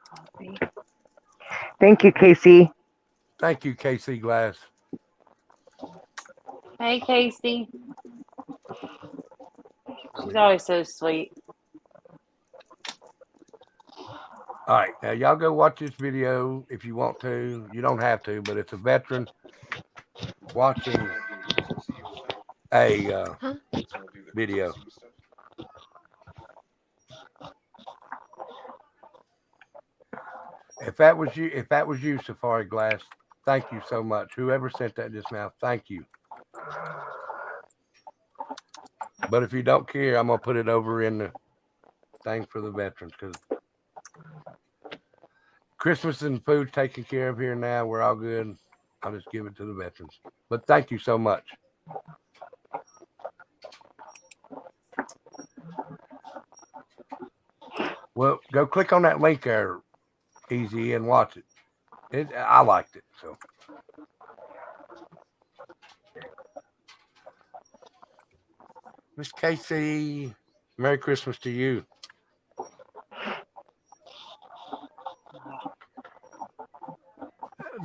Coffee. Thank you, Casey. Thank you, KC Glass. Hey, Casey. She's always so sweet. All right, now y'all go watch this video if you want to. You don't have to, but it's a veteran watching a video. If that was you, Safari Glass, thank you so much. Whoever sent that just now, thank you. But if you don't care, I'm gonna put it over in the thing for the veterans because Christmas and food's taken care of here now. We're all good. I'll just give it to the veterans. But thank you so much. Well, go click on that link there, Easy, and watch it. I liked it. So. Miss Casey, Merry Christmas to you.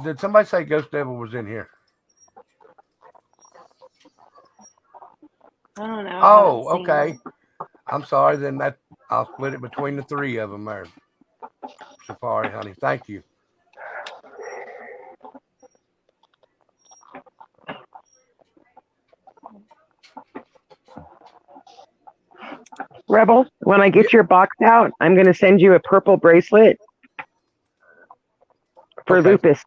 Did somebody say Ghost Devil was in here? I don't know. Oh, okay. I'm sorry. Then I'll split it between the three of them there. Safari, honey. Thank you. Rebel, when I get your box out, I'm going to send you a purple bracelet for Okay. lupus.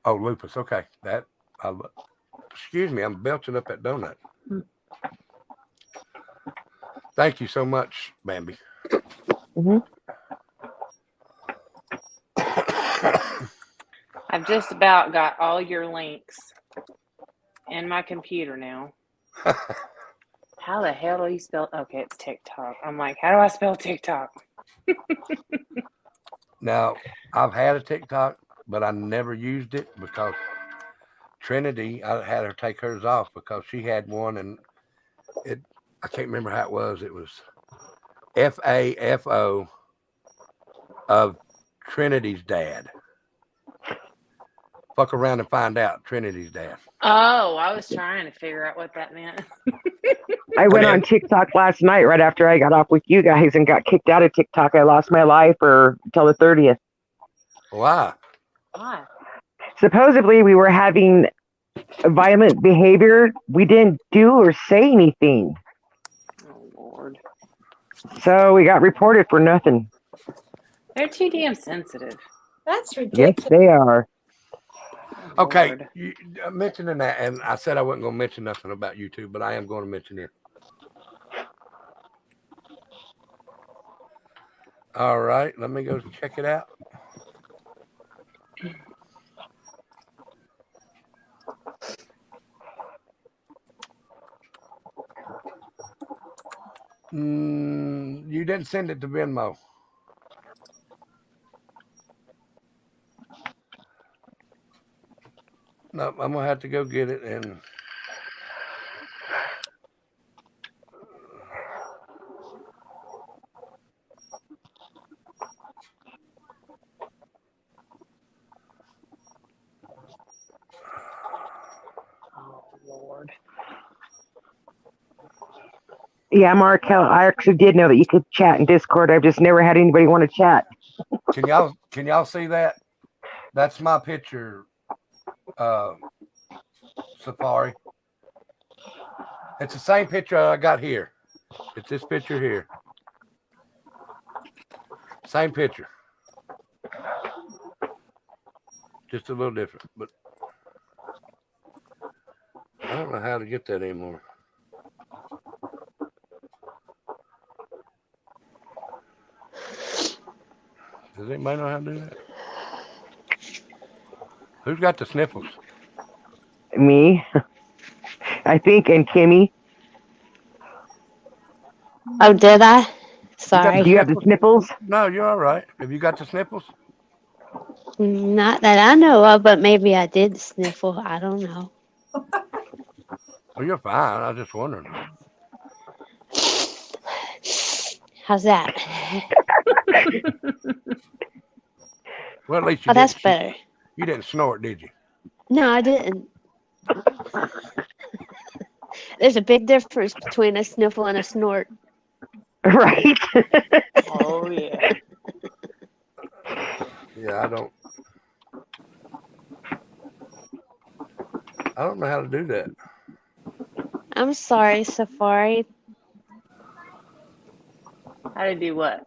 Oh, lupus. Okay. Excuse me. I'm belching up that donut. Thank you so much, Bambi. Mm-hmm. I've just about got all your links in my computer now. How the hell do you spell? Okay, it's TikTok. I'm like, how do I spell TikTok? Now, I've had a TikTok, but I never used it because Trinity, I had her take hers off because she had one and I can't remember how it was. It was FAFO of Trinity's dad. Fuck around and find out Trinity's dad. Oh, I was trying to figure out what that meant. I went on TikTok last night right after I got off with you guys and got kicked out of TikTok. I lost my life until the 30th. Why? Why? Supposedly we were having violent behavior. We didn't do or say anything. Oh, Lord. So we got reported for nothing. They're too damn sensitive. That's Yes, ridiculous. they are. Okay, Lord. you mentioning that, and I said I wasn't going to mention nothing about YouTube, but I am going to mention it. All right, let me go check it out. You didn't send it to Venmo. No, I'm gonna have to go get it. And Oh Lord. Yeah, Markel, I actually did know that you could chat in Discord. I've just never had anybody want to chat. can y'all see that? That's my picture, Safari. It's the same picture I got here. It's this picture here. Same picture. Just a little different, but I don't know how to get that anymore. Does anybody know how to do that? Who's got the sniffles? Me, I think, and Kimmy. Oh, did I? You got Sorry. Do you have the sniffles? No, you're all right. Have you got the sniffles? Not that I know of, but maybe I did sniffle. I don't know. Oh, you're fine. I was just wondering. How's that? Well, at least you Oh, that's didn't. better. You didn't snort, did you? No, I didn't. There's a big difference between a sniffle and a snort. Right. Oh yeah. Yeah, I don't know how to do that. I'm sorry, Safari. How to do what?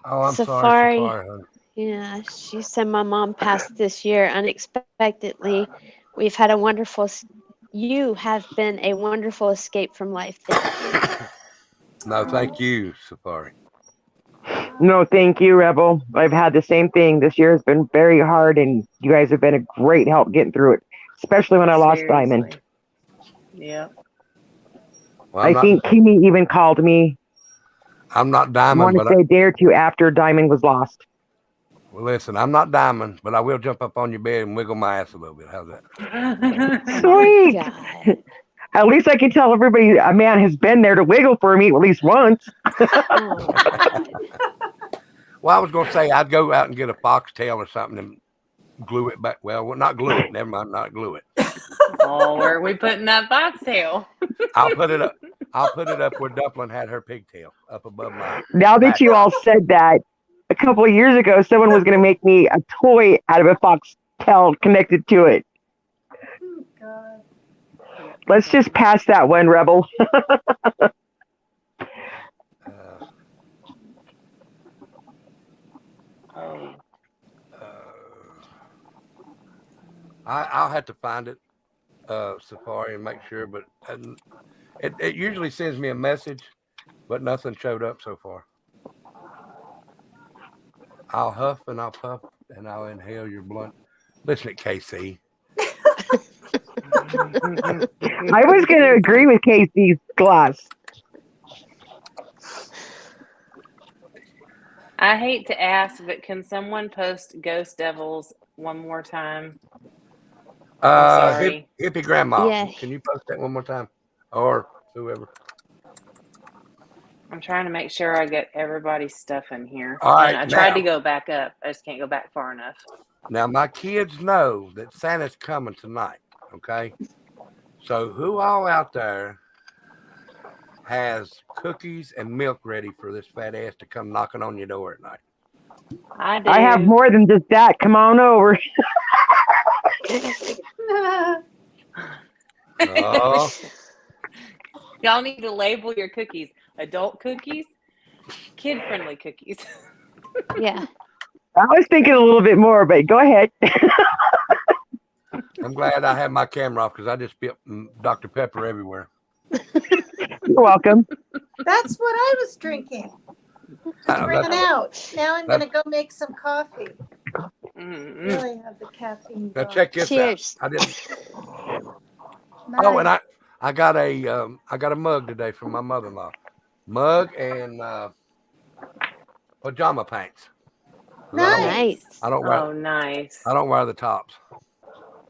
Oh, I'm Safari. sorry, honey. Yeah, she said my mom passed this year unexpectedly. We've had a wonderful. You have been a wonderful escape from life. Thank you. No, thank you, Safari. No, thank you, Rebel. I've had the same thing. This year has been very hard, and you guys have been a great help getting through it, especially when I lost Diamond. Seriously. Yep. Well, I think Kimmy even called me, I'm not I Diamond, want to but say a day or two after Diamond was lost. well, listen, I'm not Diamond, but I will jump up on your bed and wiggle my ass a little bit. How's that? Sweet. God. At least I can tell everybody a man has been there to wiggle for me at least once. Oh, God. Well, I was going to say I'd go out and get a foxtail or something and glue it back. Well, not glue it. Never mind, not glue it. Oh, where are we putting that foxtail? I'll put it up. I'll put it up where Dumpling had her pigtail, up above my Now that back. you all said that, a couple of years ago, someone was going to make me a toy out of a foxtail connected to it. Oh, God. Let's just pass that one, Rebel. Oh. I'll have to find it, Safari, and make sure. But it usually sends me a message, but nothing showed up so far. I'll huff and I'll puff and I'll inhale your blunt. Listen at KC. I was going to agree with Casey's glass. I hate to ask, but can someone post Ghost Devils one more time? I'm sorry. Hippie Grandma. Yeah. Can you post that one more time? Or whoever. I'm trying to make sure I get everybody's stuff in here. All right, And I tried now- to go back up. I just can't go back far enough. Now, my kids know that Santa's coming tonight, okay? So who all out there has cookies and milk ready for this fat ass to come knocking on your door at night? I do. I have more than just that. Come on over. Oh, Y'all need to label your cookies. Adult cookies, kid-friendly cookies. Yeah. I was thinking a little bit more, but go ahead. I'm glad I have my camera off because I just spit Dr. Pepper everywhere. You're welcome. That's what I was drinking. I know, Ran that's- out. Now I'm going to go make some coffee. Mm-mm. Really have the caffeine. Now going. check this Cheers. out. I didn't. Nice. Oh, and I got a mug today from my mother-in-law. Mug and pajama pants. Nice. Nice. I don't wear Oh, nice. I don't wear the tops.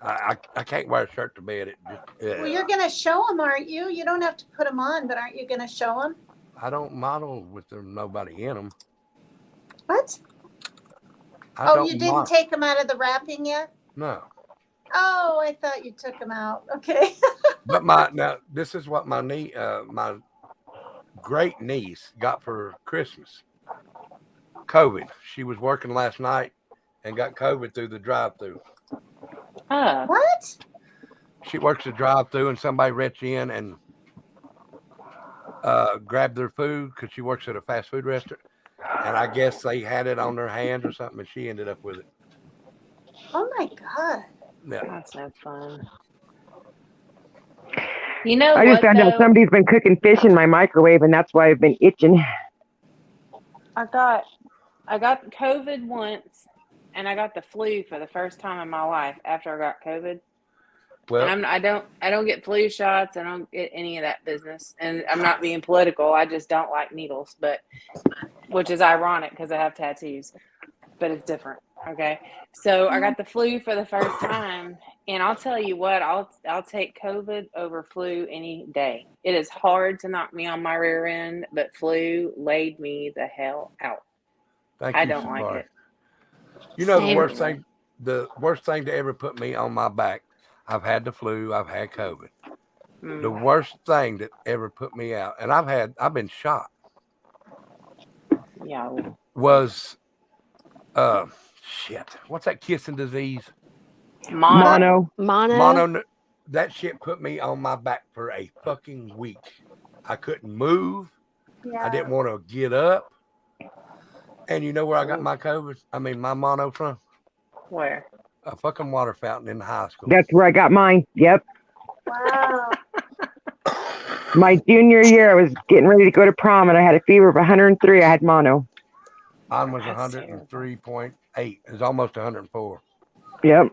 I can't wear a shirt to bed. It just, Well, you're gonna show them, aren't you? You don't have to put them on, but aren't you gonna show them? I don't model with nobody in them. What? I Oh, don't you didn't model. take them out of the wrapping yet? No. Oh, I thought you took them out. Okay. But now this is what my my great niece got for Christmas. COVID. She was working last night and got COVID through the drive-through. Oh, What? She works the drive-through, and somebody reached in and grabbed their food because she works at a fast food restaurant. And I guess they had it on their hands or something, and she ended up with it. Oh my God. Yeah. that's no fun. You know I just what, found out though? somebody's been cooking fish in my microwave, and that's why I've been itching. I got COVID once, and I got the flu for the first time in my life after I got COVID. Well, And I don't get flu shots. I don't get any of that business. And I'm not being political. I just don't like needles, which is ironic because I have tattoos, but it's different. Okay. So I got the flu for the first time, and I'll tell you what, I'll take COVID over flu any day. It is hard to knock me on my rear end, but flu laid me the hell out. thank I you, don't like Sabari. it. You know Same. the worst thing to ever put me on my back. I've had the flu. I've had COVID. The worst thing that ever put me out, and I've been shot, Yeah. was shit. What's that kissing disease? Mono. Mono. That shit put me on my back for a fucking week. I couldn't move. Yeah. I didn't want to get up. And you know where I got my mono from? Where? A fucking water fountain in high school. That's where I got mine. Yep. Wow. My junior year, I was getting ready to go to prom, and I had a fever of 103. I had mono. Mine was That's 103.8. It was almost 104. Yep.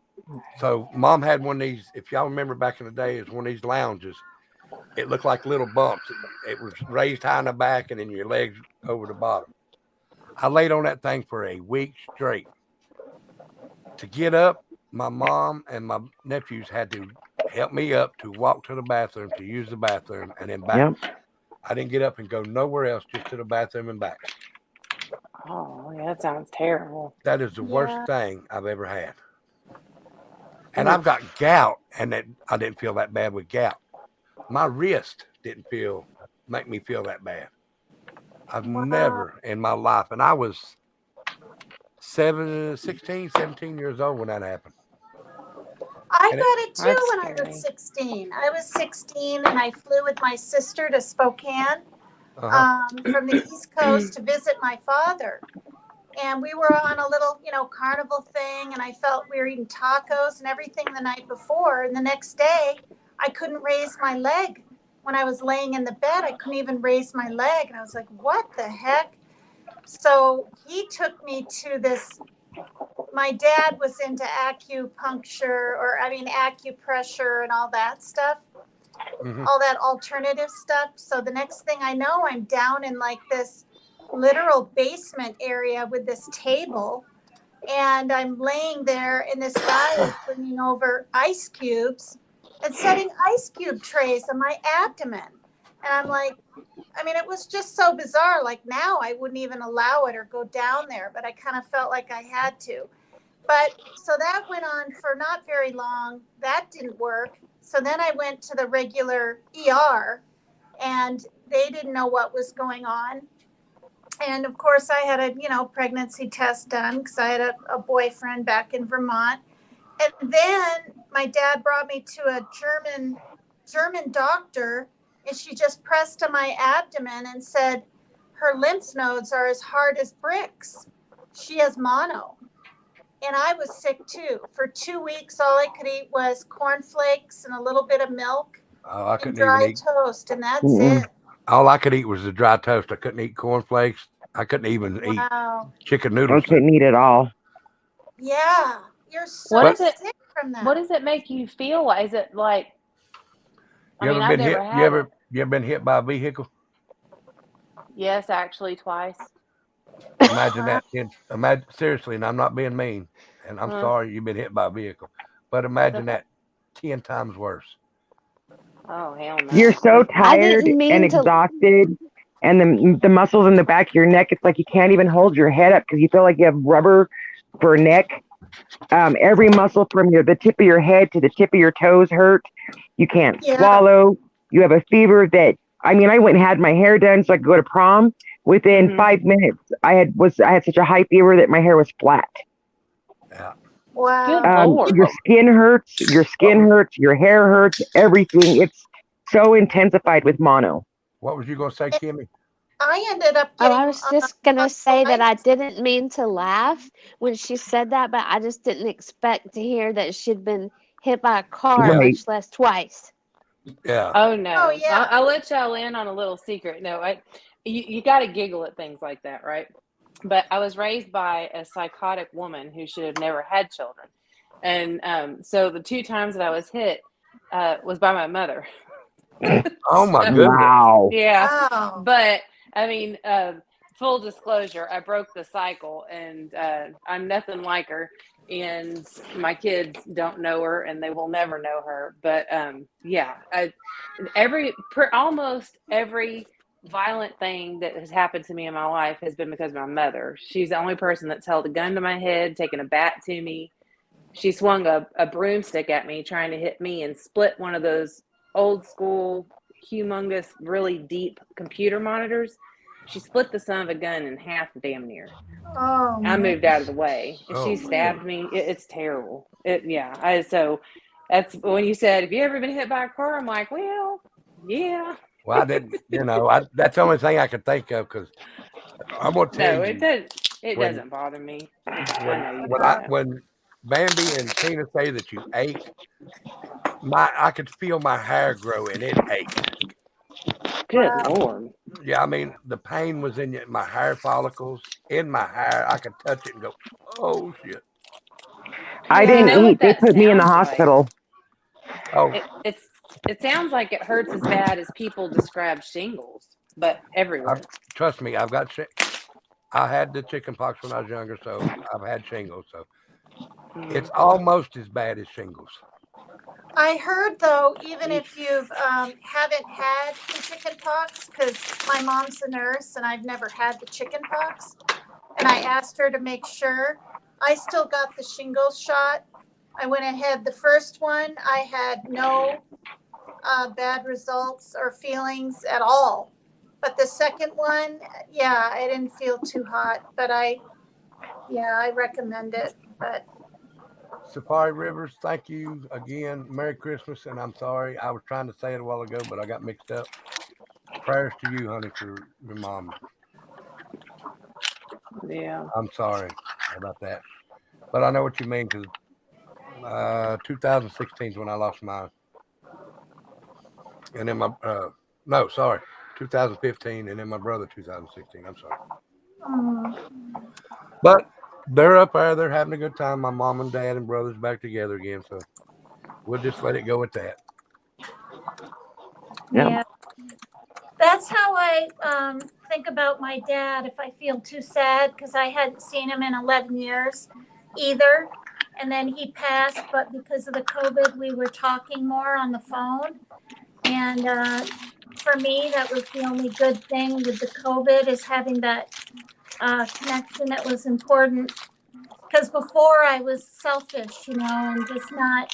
So Mom had one of these, if y'all remember back in the day, it was one of these lounges. It looked like little bumps. It was raised high in the back and then your legs over the bottom. I laid on that thing for a week straight. To get up, my mom and my nephews had to help me up to walk to the bathroom, to use the bathroom, and then back. Yep. I didn't get up and go nowhere else, just to the bathroom and back. Oh, yeah, that sounds terrible. That is the worst Yeah. thing I've ever had. And I've got gout, and I didn't feel that bad with gout. My wrist didn't make me feel that bad. I've never in my life, and I was 16, 17 years old when that happened. I And got it too That's when I scary. was 16. I was 16 and I flew with my sister to Spokane from the East Coast to visit my father. And we were on a little, carnival thing, and I felt we were eating tacos and everything the night before. And the next day, I couldn't raise my leg. When I was laying in the bed, I couldn't even raise my leg. And I was like, what the heck? So he took me to this. My dad was into acupuncture, acupressure and all that stuff, all that alternative stuff. So the next thing I know, I'm down in like this literal basement area with this table, and I'm laying there, and this guy is bringing over ice cubes and setting ice cube trays on my abdomen. And I'm like, it was just so bizarre. Like now I wouldn't even allow it or go down there, but I kind of felt like I had to. But so that went on for not very long. That didn't work. So then I went to the regular ER, and they didn't know what was going on. And of course I had a, pregnancy test done because I had a boyfriend back in Vermont. And then my dad brought me to a German doctor, and she just pressed on my abdomen and said her lymph nodes are as hard as bricks. She has mono. And I was sick too. For 2 weeks, all I could eat was cornflakes and a little bit of milk I and couldn't dry even eat. toast, and that's it. All I could eat was the dry toast. I couldn't eat cornflakes. I couldn't even eat Wow. chicken I noodles. couldn't eat it all. Yeah. You're so What is it? sick from that. What does it make you feel like? Is it like? You ever I've been hit? never had You ever it. been hit by a vehicle? Yes, actually, twice. Imagine that. Imagine seriously, and I'm not being mean, and I'm Huh. sorry you've been hit by a vehicle. but imagine that 10 times worse. Oh hell no. You're so tired didn't mean and to- exhausted, and the muscles in the back of your neck, it's like you can't even hold your head up because you feel like you have rubber for a neck. Every muscle from the tip of your head to the tip of your toes hurt. You can't Yeah. swallow. You have a fever that, I mean, I went and had my hair done so I could go to prom. Within Mhm. 5 minutes, I had such a high fever that my hair was flat. Yeah. Wow. Good Lord. Your skin hurts. Your hair hurts. Everything. It's so intensified with mono. What was you going to say, Kimmy? I ended up Oh, getting. I was just gonna say that I tonsillitis. didn't mean to laugh when she said that, but I just didn't expect to hear that she'd been hit by a car, Right. much less twice. Yeah. Oh no. Oh, yeah. I'll let y'all in on a little secret. No, you got to giggle at things like that, right? But I was raised by a psychotic woman who should have never had children, and so the 2 times that I was hit was by my mother. Oh my So- goodness. Wow. Yeah, Wow. but I mean, full disclosure, I broke the cycle, and I'm nothing like her. And my kids don't know her, and they will never know her. But yeah, almost every violent thing that has happened to me in my life has been because of my mother. She's the only person that's held a gun to my head, taken a bat to me. She swung a broomstick at me, trying to hit me, and split one of those old school, humongous, really deep computer monitors. She split the son of a gun in half, damn near. Oh. I moved out of the way. Oh, She stabbed me. It's terrible. So that's when you said, "Have you ever been hit by a car?" I'm like, well, yeah. Well, I didn't, that's the only thing I could think of because I'm going to tell No, you. it does. It when- doesn't bother me. I know you do When, that. when Bambi and Tina say that you ache, I could feel my hair grow and it ached. Good Wow. Lord. Yeah, I mean, the pain was in my hair follicles, in my hair. I could touch it and go, oh, shit. I Yeah. didn't You know what eat. They that put me in the sounds like? hospital. Oh, It sounds like it hurts as bad as people describe shingles, but everywhere. trust me, I had the chicken pox when I was younger, so I've had shingles. So it's almost as bad as shingles. I heard though, even if you've haven't had the chicken pox, because my mom's a nurse and I've never had the chicken pox, and I asked her to make sure, I still got the shingles shot. I went ahead. The first one, I had no bad results or feelings at all. But the second one, yeah, I didn't feel too hot, but I recommend it. But Safari Rivers, thank you again. Merry Christmas, and I'm sorry. I was trying to say it a while ago, but I got mixed up. Prayers to you, honey, for your mom. Yeah. I'm sorry about that. But I know what you mean because 2016 is when I lost mine. And then 2015, and then my brother 2016. I'm sorry. But they're up there. They're having a good time. My mom and dad and brothers back together again. So we'll just let it go at that. Yeah. Yeah. That's how I think about my dad if I feel too sad because I hadn't seen him in 11 years either. And then he passed, but because of the COVID, we were talking more on the phone. And for me, that was the only good thing with the COVID is having that connection that was important. Because before I was selfish, and just not,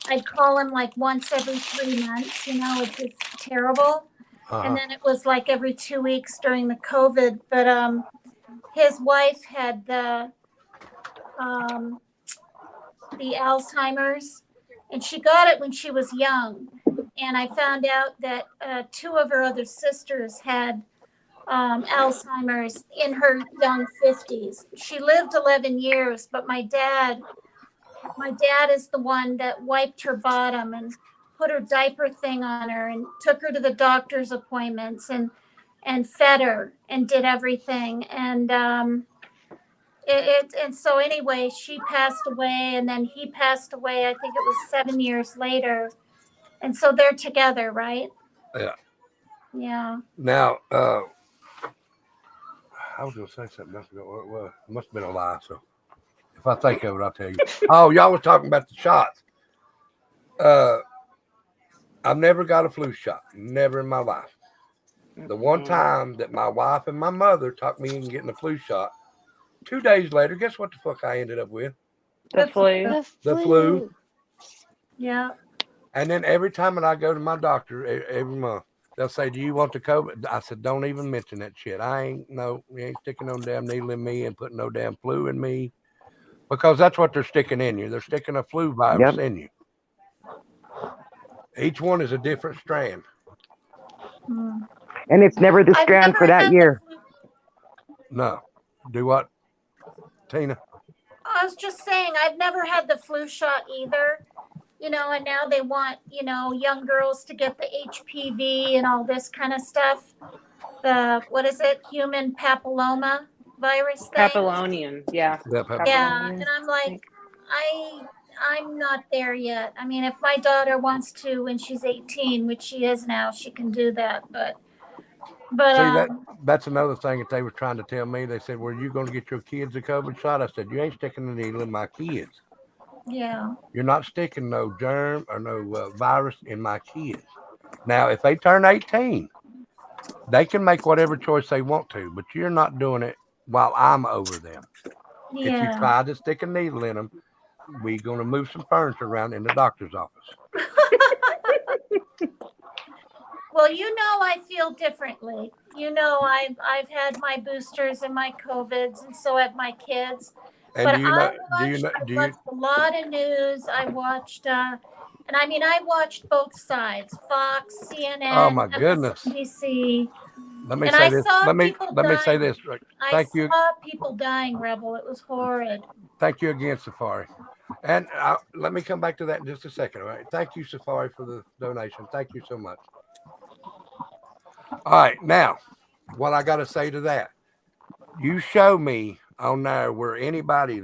I'd call him like once every 3 months, it's just terrible. And then it was like every 2 weeks during the COVID. But his wife had the Alzheimer's, and she got it when she was young. And I found out that 2 of her other sisters had Alzheimer's in her young 50s. She lived 11 years, but my dad is the one that wiped her bottom and put her diaper thing on her and took her to the doctor's appointments and fed her and did everything. And and so anyway, she passed away, and then he passed away. I think it was 7 years later. And so they're together, right? Yeah. Yeah. Now, I was going to say something. I forgot what it was. It must have been a lie. So if I think of it, I'll tell you. Oh, y'all was talking about the shots. I've never got a flu shot. Never in my life. The one time that my wife and my mother talked me into getting a flu shot, 2 days later, guess what the fuck I ended up with? The flu. The flu. Yeah. And then every time that I go to my doctor every month, they'll say, "Do you want the COVID?" I said, "Don't even mention that shit. You ain't sticking no damn needle in me and putting no damn flu in me." Because that's what they're sticking in you. They're sticking a flu virus in you. Each one is a different strand. And it's never the I've strand never for that had the year. flu- No. Do what, Tina? I was just saying, I've never had the flu shot either. You know, and now they want, you know, young girls to get the HPV and all this kind of stuff. The, what is it? Human papilloma virus thing. Papillonian. Yeah. Yeah, Yeah, Papillonian. and I'm like, I'm not there yet. I mean, if my daughter wants to when she's 18, which she is now, she can do that. But See, that's another thing that they were trying to tell me. They said, "Were you going to get your kids a COVID shot?" I said, "You ain't sticking the needle in my kids. yeah, You're not sticking no germ or no virus in my kids." Now, if they turn 18, they can make whatever choice they want to, but you're not doing it while I'm over them. If you yeah. try to stick a needle in them, we're going to move some furniture around in the doctor's office. Well, you know, I feel differently. You know, I've had my boosters and my COVIDs, and so have my kids. And But do you know? I watched a lot of news. I watched, and I mean, I watched both sides: Fox, CNN, Oh my goodness! MSNBC. Let me And say I this. saw Let me people say dying. this. I saw people dying, Rebel. It was horrid. Thank you again, Safari. And let me come back to that in just a second. All right. Thank you, Safari, for the donation. Thank you so much. All right. Now, what I got to say to that, you show me on there where anybody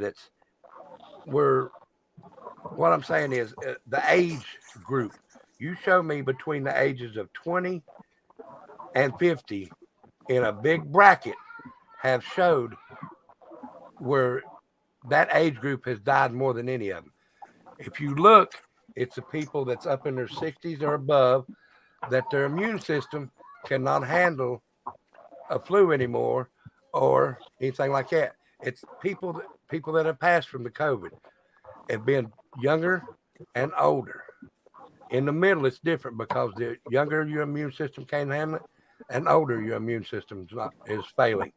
what I'm saying is the age group. You show me between the ages of 20 and 50 in a big bracket have showed where that age group has died more than any of them. If you look, it's the people that's up in their 60s or above that their immune system cannot handle a flu anymore or anything like that. It's people that have passed from the COVID have been younger and older. In the middle, it's different because the younger your immune system can't handle it, and older your immune system is failing.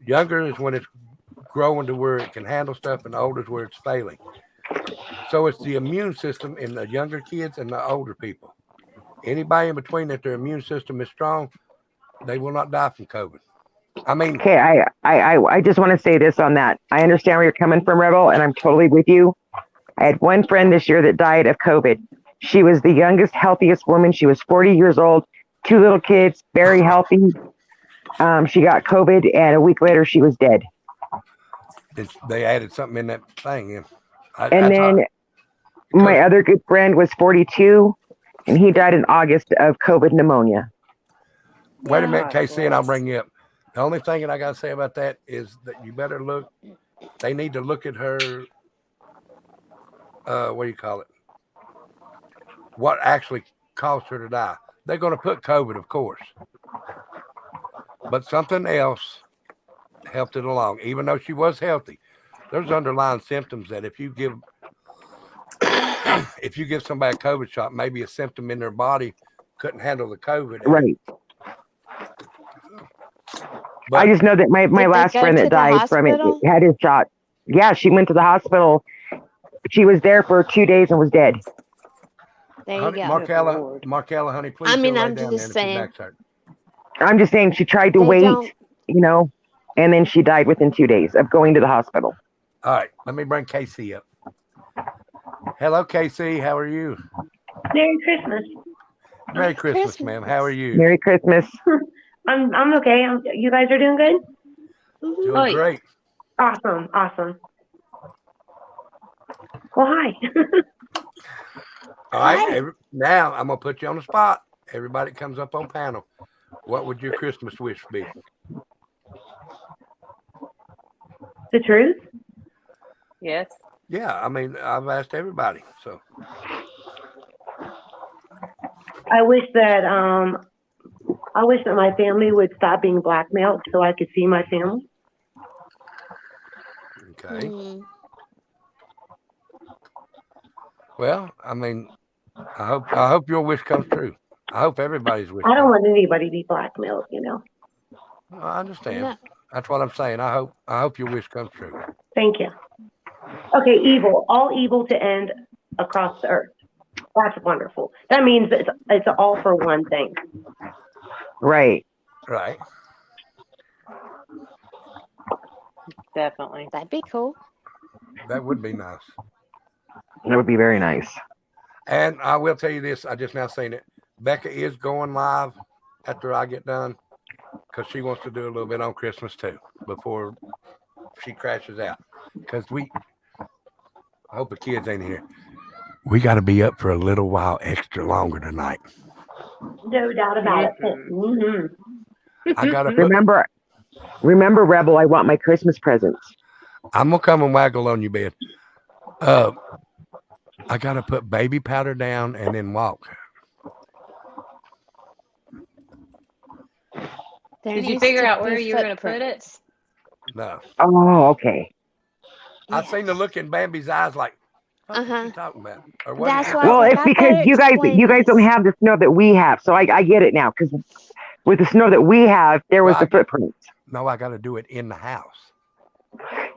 Younger is when it's growing to where it can handle stuff, and older is where it's failing. So it's the immune system in the younger kids and the older people. Anybody in between that their immune system is strong, they will not die from COVID. I mean, Okay, I just want to say this on that. I understand where you're coming from, Rebel, and I'm totally with you. I had one friend this year that died of COVID. She was the youngest, healthiest woman. She was 40 years old, 2 little kids, very healthy. She got COVID, and a week later, she was dead. They added something in that thing. And then my other good friend was 42, and he died in August of COVID pneumonia. Wait a minute, KC, and I'll bring you up. The only thing that I got to say about that is that you better look. They need to look at her. What do you call it? What actually caused her to die? They're going to put COVID, of course, but something else helped it along. Even though she was healthy, there's underlying symptoms that if you give somebody a COVID shot, maybe a symptom in their body couldn't handle the COVID. Right. But I just know that my last friend that died from it had his shot. Yeah, she went to the hospital. She was there for 2 days and was dead. There you honey, go. Markella, honey, please. I mean, go I'm down just there if your saying. back's hurt. I'm just saying she tried to They wait, don't- and then she died within 2 days of going to the hospital. All right, let me bring Casey up. Hello, Casey. How are you? Merry Christmas. Merry Christmas, ma'am. How are you? Merry Christmas. I'm okay. You guys are doing good? Doing great. Awesome. Well, hi. All right. Now I'm gonna put you on the spot. Everybody comes up on panel. What would your Christmas wish be? The truth? Yes. Yeah, I mean, I've asked everybody. So I wish that my family would stop being blackmailed so I could see my family. Okay. Mm. Well, I mean, I hope your wish comes true. I hope everybody's wish. I don't comes want anybody to be blackmailed, you know. true. I understand. No. That's what I'm saying. I hope your wish comes true. Thank you. Okay, evil. All evil to end across the earth. That's wonderful. That means it's all for one thing. Right. Right. Definitely. That'd be cool. That would be nice. That would be very nice. And I will tell you this, I just now seen it. Becca is going live after I get done because she wants to do a little bit on Christmas too before she crashes out. Because I hope the kids ain't here. We got to be up for a little while extra longer tonight. No doubt about it. Mm-hmm. I got to Remember, Rebel, I want my Christmas presents. I'm going to come and waggle on your bed. I got to put baby powder down and then walk. There Did you needs figure to out where be you were going to put it? footprints. No. Oh, okay. I seen the look in Bambi's eyes like, what Uh-huh. are you talking about? Or what That's is it? why- Well, I it's thought because that you guys explains. don't have the snow that we have. So I get it now. Because with the snow that we have, there was Well, the footprints. No, I got to do it in the house.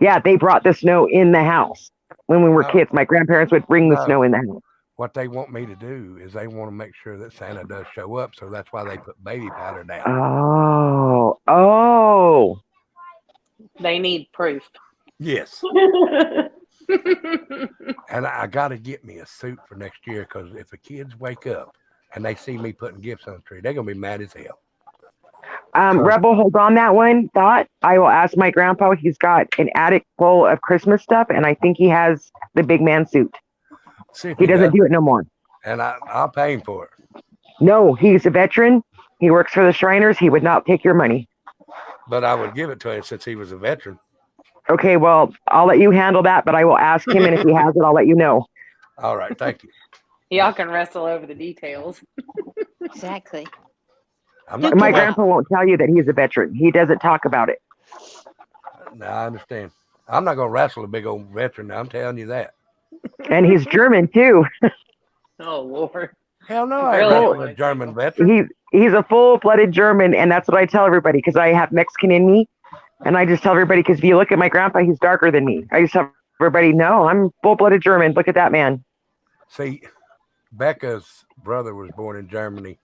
Yeah, they brought the snow in the house when we were No. kids. My grandparents would bring the No. snow in the house. What they want me to do is they want to make sure that Santa does show up. So that's why they put baby powder down. Oh. They need proof. Yes. And I got to get me a suit for next year because if the kids wake up and they see me putting gifts on the tree, they're going to be mad as hell. Rebel, hold on that one thought. I will ask my grandpa. He's got an attic full of Christmas stuff, and I think he has the big man suit. See if He doesn't does. do it no more. And I'll pay him for it. No, he's a veteran. He works for the Shriners. He would not take your money. But I would give it to him since he was a veteran. Okay, well, I'll let you handle that, but I will ask him, and if he has it, I'll let you know. All right. Thank you. Y'all can wrestle over the details. Exactly. I'm You not My can- grandpa won't tell you that he's a veteran. He doesn't talk about it. No, I understand. I'm not going to wrestle a big old veteran. I'm telling you that. And he's German, too. Oh, Lord. Hell no, I ain't Really? wrestling a German veteran. He's a full-blooded German, and that's what I tell everybody because I have Mexican in me. And I just tell everybody, because if you look at my grandpa, he's darker than me. I just tell everybody, no, I'm full-blooded German. Look at that man. See, Becca's brother was born in Germany.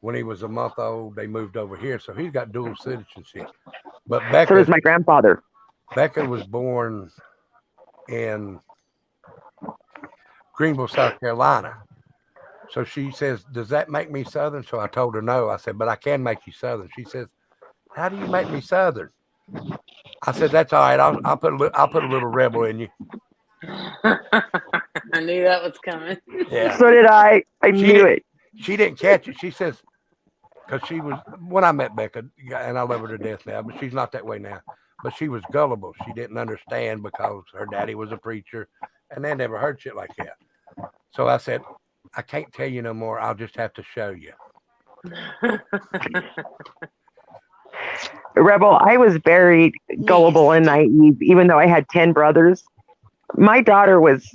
When he was a month old, they moved over here, so he's got dual citizenship. But So does my grandfather. Becca was born in Greenville, South Carolina. So she says, does that make me Southern? So I told her no. I said, but I can make you Southern. She says, how do you make me Southern? I said, that's all right. I'll put a little rebel in you. I knew that was coming. Yeah. So did I. I knew it. She didn't catch it. She says, because she was, when I met Becca, and I love her to death now, but she's not that way now. But she was gullible. She didn't understand because her daddy was a preacher and they never heard shit like that. So I said, I can't tell you no more. I'll just have to show you. Rebel, I was very gullible and naive, even though I had 10 brothers. My daughter was,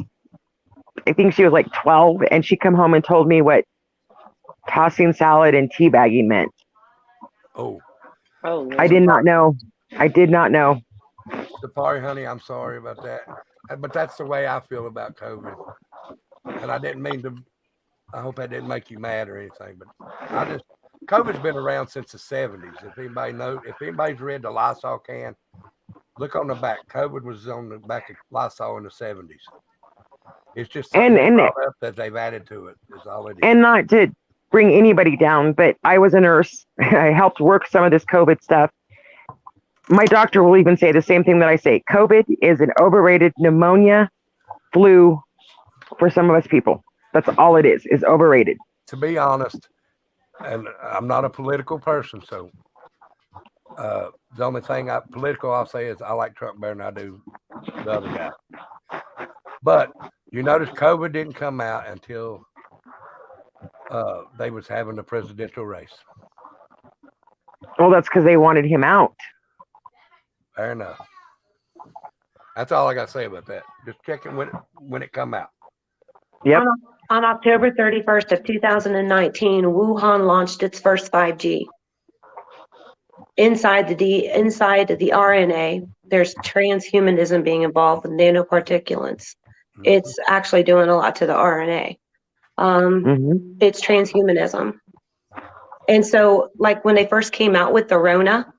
I think she was like 12, and she come home and told me what tossing salad and teabagging meant. Oh, I did not know. I did not know. Safari, honey, I'm sorry about that. But that's the way I feel about COVID. And I didn't mean to, I hope I didn't make you mad or anything, but COVID's been around since the 70s. If anybody's read the Lysol can, look on the back. COVID was on the back of Lysol in the 70s. It's just something brought up that they've added to it. Is all it is. And not to bring anybody down, but I was a nurse. I helped work some of this COVID stuff. My doctor will even say the same thing that I say. COVID is an overrated pneumonia flu for some of us people. That's all it is overrated. To be honest, and I'm not a political person, so the only thing political I'll say is I like Trump better than I do the other guy. But you notice COVID didn't come out until they was having a presidential race. Well, that's because they wanted him out. Fair enough. That's all I got to say about that. Just checking when it come out. Yep. On October 31st of 2019, Wuhan launched its first 5G. Inside the RNA, there's transhumanism being involved with nanoparticulates. It's actually doing a lot to the RNA. It's transhumanism. And so, like when they first came out with the Rona,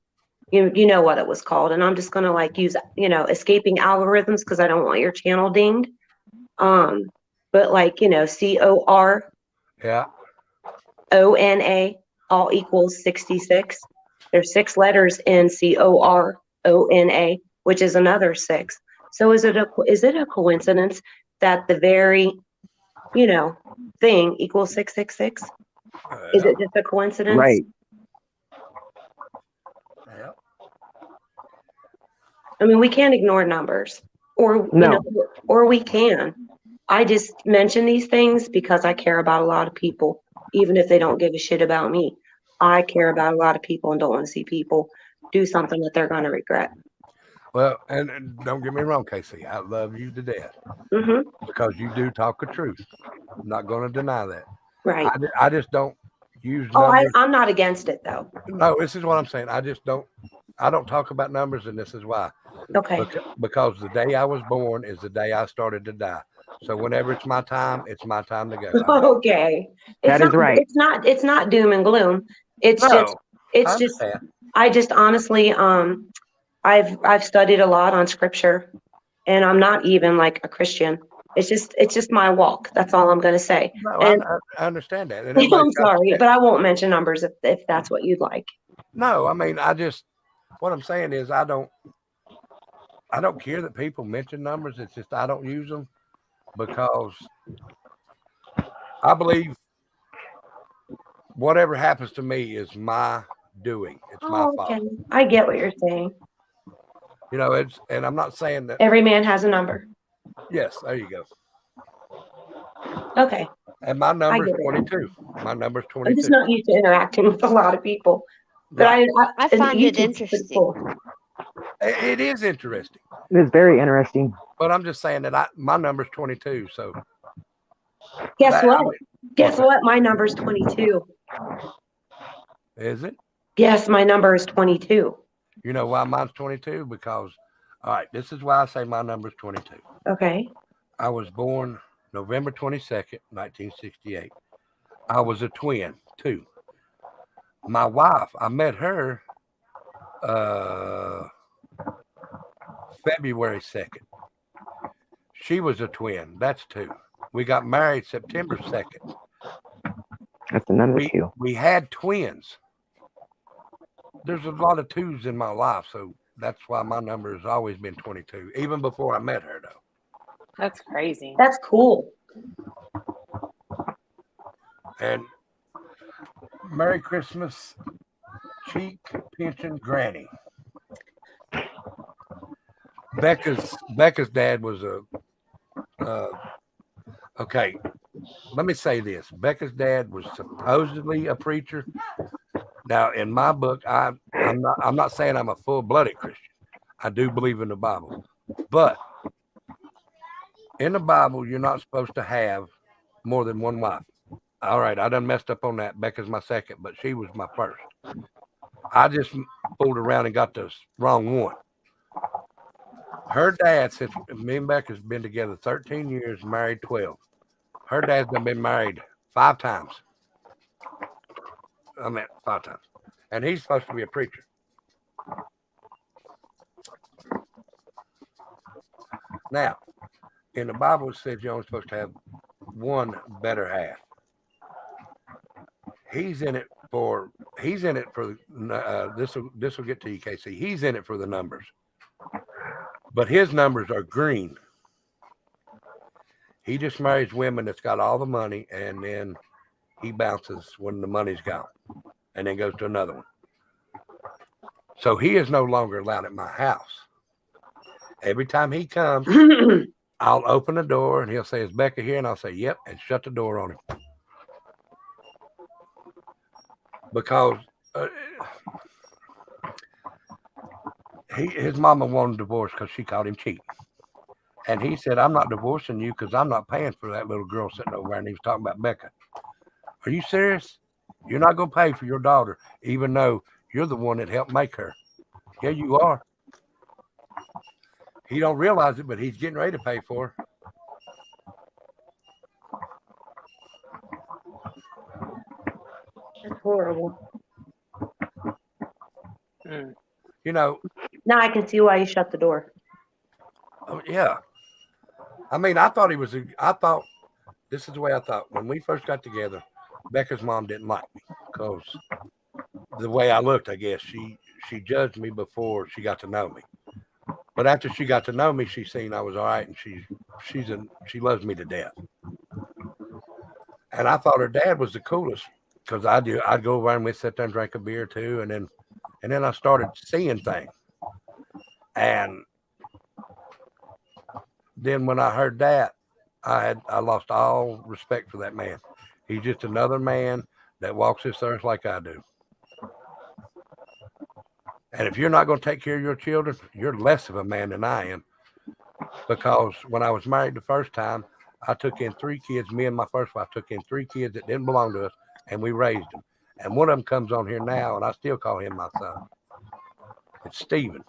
you know what it was called, and I'm just gonna like use escaping algorithms because I don't want your channel dinged. But like CORONA all equals 66. There's 6 letters in CORONA, which is another 6. So is it a coincidence that the very thing equals 666? Is it just a coincidence? Right. Yeah. I mean, we can't ignore numbers, or or we can. I just mention these things because I care about a lot of people, even if they don't give a shit about me. I care about a lot of people and don't want to see people do something that they're going to regret. Well, and don't get me wrong, Casey. I love you to death because you do talk the truth. I'm not going to deny that. Right. I just don't use numbers. I'm not against it though. No, this is what I'm saying. I don't talk about numbers, and this is why. Okay. Because the day I was born is the day I started to die. So whenever it's my time to go. Okay. That is right. It's not doom and gloom. I just honestly, I've studied a lot on scripture, and I'm not even like a Christian. It's just my walk. That's all I'm going to say. No, and I understand that. And I'm sorry, but I won't mention numbers if that's what you'd like. No, I mean, what I'm saying is I don't care that people mention numbers. It's just I don't use them because I believe whatever happens to me is my doing. It's my fault. I get what you're saying. And I'm not saying that every man has a number. Yes, there you go. Okay. And my number is 22. My number is 22. I'm just not used to interacting with a lot of people. But right. I find it interesting. Cool. It is interesting. It is very interesting. But I'm just saying that my number is 22. So guess what? My number is 22. Is it? Yes, my number is 22. You know why mine's 22? Because, all right, this is why I say my number is 22. Okay. I was born November 22nd, 1968. I was a twin, too. My wife, I met her February 2nd. She was a twin. That's 2. We got married September 2nd. That's another 2. We had twins. There's a lot of 2s in my life, so that's why my number has always been 22, even before I met her, though. That's crazy. That's cool. And Merry Christmas, Cheek Pension Granny. Becca's dad was okay. Let me say this. Becca's dad was supposedly a preacher. Now, in my book, I'm not saying I'm a full-blooded Christian. I do believe in the Bible. But in the Bible, you're not supposed to have more than one wife. All right, I done messed up on that. Becca's my second, but she was my first. I just fooled around and got the wrong one. Her dad, since me and Becca's been together 13 years, married 12. Her dad's been married 5 times. 5 times. And he's supposed to be a preacher. Now, in the Bible, it says you're only supposed to have one better half. He's in it for this will get to you, Casey. He's in it for the numbers. But his numbers are green. He just marries women that's got all the money, and then he bounces when the money's gone and then goes to another one. So he is no longer allowed at my house. Every time he comes, I'll open the door and he'll say, "Is Becca here?" And I'll say, "Yep," and shut the door on him. because his mama wanted a divorce because she caught him cheating. And he said, I'm not divorcing you because I'm not paying for that little girl sitting over there. And he was talking about Becca. Are you serious? You're not going to pay for your daughter, even though you're the one that helped make her. Yeah, you are. He don't realize it, but he's getting ready to pay for her. That's horrible. You know. Now I can see why you shut the door. Oh, yeah. I mean, I thought this is the way I thought. When we first got together, Becca's mom didn't like me because the way I looked, I guess. She judged me before she got to know me. But after she got to know me, she seen I was all right, and she loves me to death. And I thought her dad was the coolest because I'd go over and we'd sit there and drink a beer too, and then I started seeing things. And then when I heard that, I lost all respect for that man. He's just another man that walks this earth like I do. And if you're not going to take care of your children, you're less of a man than I am. Because when I was married the first time, I took in 3 kids. Me and my first wife took in 3 kids that didn't belong to us, and we raised them. And one of them comes on here now, and I still call him my son. It's Stephen.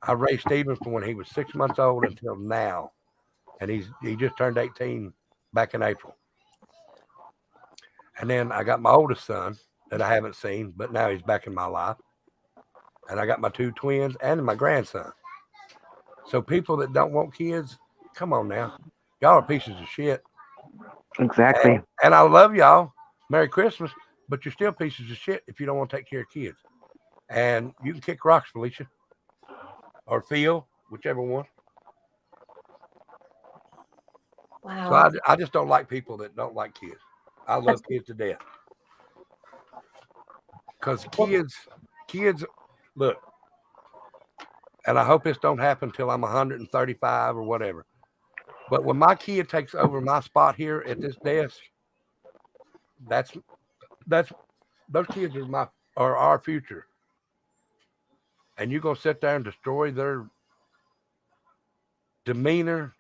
I raised Stephen from when he was 6 months old until now. And he just turned 18 back in April. And then I got my oldest son that I haven't seen, but now he's back in my life. And I got my 2 twins and my grandson. So people that don't want kids, come on now. Y'all are pieces of shit. Exactly. And I love y'all. Merry Christmas. But you're still pieces of shit if you don't want to take care of kids. And you can kick rocks, Felicia. Or Phil, whichever one. Wow. So I just don't like people that don't like kids. I love kids to death. Because kids, look, and I hope this don't happen till I'm 135 or whatever. But when my kid takes over my spot here at this desk, that's those kids are our future. And you're gonna sit there and destroy their demeanor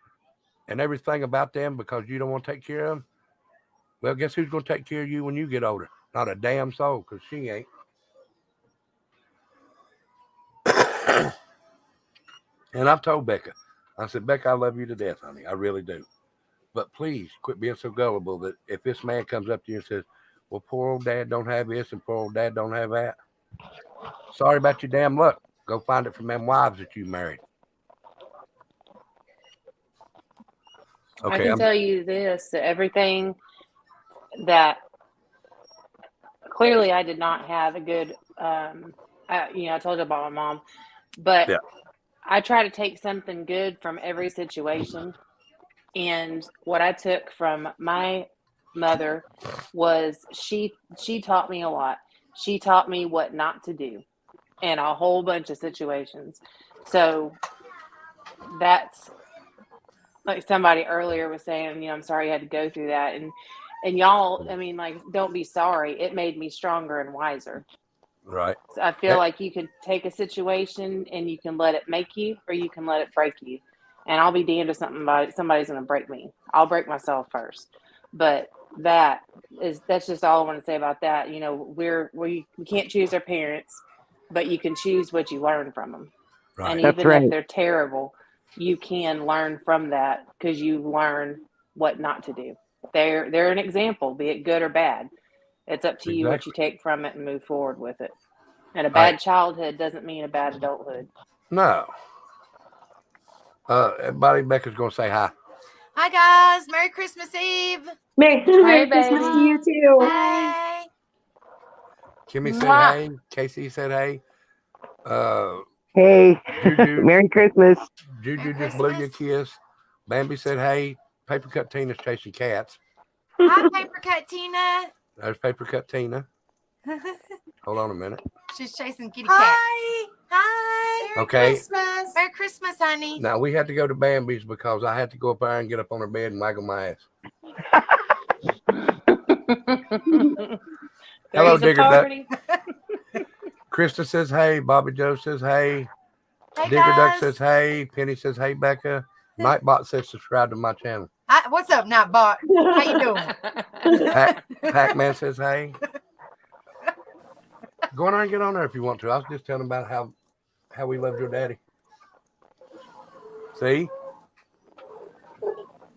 and everything about them because you don't want to take care of them. Well, guess who's gonna take care of you when you get older? Not a damn soul, because she ain't. And I've told Becca, I said, Becca, I love you to death, honey. I really do. But please quit being so gullible that if this man comes up to you and says, well, poor old dad don't have this and poor old dad don't have that. Sorry about your damn luck. Go find it from them wives that you married. Okay, I can tell you this, that everything that clearly I did not have a good, I told you about my mom, but yeah. I try to take something good from every situation. And what I took from my mother was she taught me a lot. She taught me what not to do in a whole bunch of situations. So that's like somebody earlier was saying, I'm sorry you had to go through that. And y'all, I mean, like, don't be sorry. It made me stronger and wiser. Right. So I feel like you can take a situation and you can let it make you, or you can let it break you. And I'll be damned if somebody's going to break me. I'll break myself first. But that's just all I want to say about that. We can't choose our parents, but you can choose what you learn from them. Right. And even if they're terrible, you can learn from that because you learn what not to do. They're an example, be it good or bad. It's up to you what you take from it and move forward with it. And a bad childhood doesn't mean a bad adulthood. No. Everybody, Becca's going to say hi. Hi, guys. Merry Christmas Eve. Merry Christmas to you, too. Hi. Kimmy said hey. Casey said hey. Hey. Juju, Merry Christmas. Juju just blew you a kiss. Bambi said hey. Paper Cut Tina's chasing cats. Hi, Paper Cut Tina. There's Paper Cut Tina. Hold on a minute. She's chasing kitty cat. Hi. Merry Christmas. Merry Christmas, honey. Now, we had to go to Bambi's because I had to go up there and get up on her bed and waggle my ass. Hello, Three's a Digger Duck. party. Krista says hey. Bobby Joe says hey. Hey, Digger Duck guys. says hey. Penny says hey, Becca. Nightbot says subscribe to my channel. Hi, what's up, Nightbot? How you doing? Pac-Man says hey. Go on there and get on there if you want to. I was just telling about how we loved your daddy. See?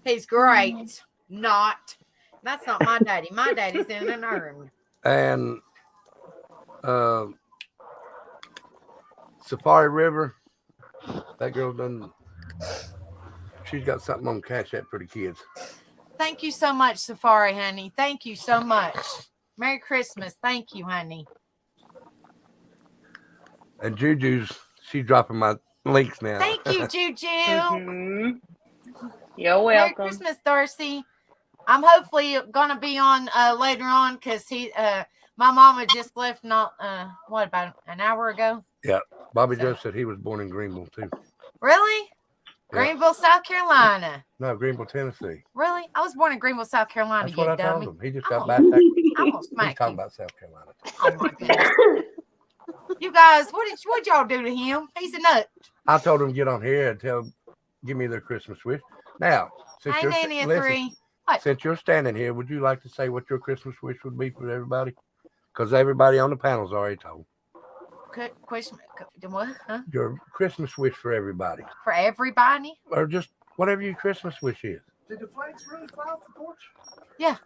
He's great. That's not my daddy. My daddy's in an urn. And Safari River, that girl done. She's got something on Cash App for the kids. Thank you so much, Safari, honey. Thank you so much. Merry Christmas. Thank you, honey. And Juju's, she's dropping my links now. Thank you, Juju. You're welcome. Merry Christmas, Darcy. I'm hopefully gonna be on later on because my mama just left not about an hour ago. Yeah, Bobby Joe said he was born in Greenville too. Really? Yeah. Greenville, South Carolina. No, Greenville, Tennessee. Really? I was born in Greenville, South Carolina. That's You what I dummy. told him. He just got back. He's I'm gonna smack talking you. about South Carolina. Oh my goodness. You guys, what y'all do to him? He's a nut. I told him to get on here and give me their Christmas wish. Now, since Hey, Nanny listen, 3. What? since you're standing here, would you like to say what your Christmas wish would be for everybody? Because everybody on the panel's already told. Question. What? Huh? Your Christmas wish for everybody. For everybody? Or just whatever your Christmas wish is. Did the flags really fly off the porch? Yeah.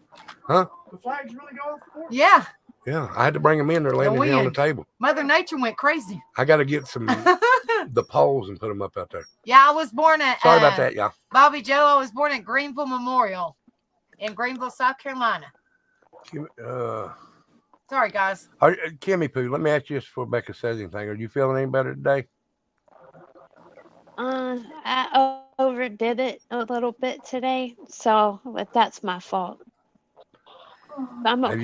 Huh? The flags really go off the porch? Yeah. Yeah, I had to bring them in. They're landing here on the wind. table. Mother Nature went crazy. I got to get some the poles and put them up out there. Yeah, I was born at. Sorry about that, y'all. Bobby Joe, I was born at Greenville Memorial in Greenville, South Carolina. Sorry, guys. Kimmy Poo, let me ask you this before Becca says anything. Are you feeling any better today? I overdid it a little bit today, but that's my fault. I'm okay. Have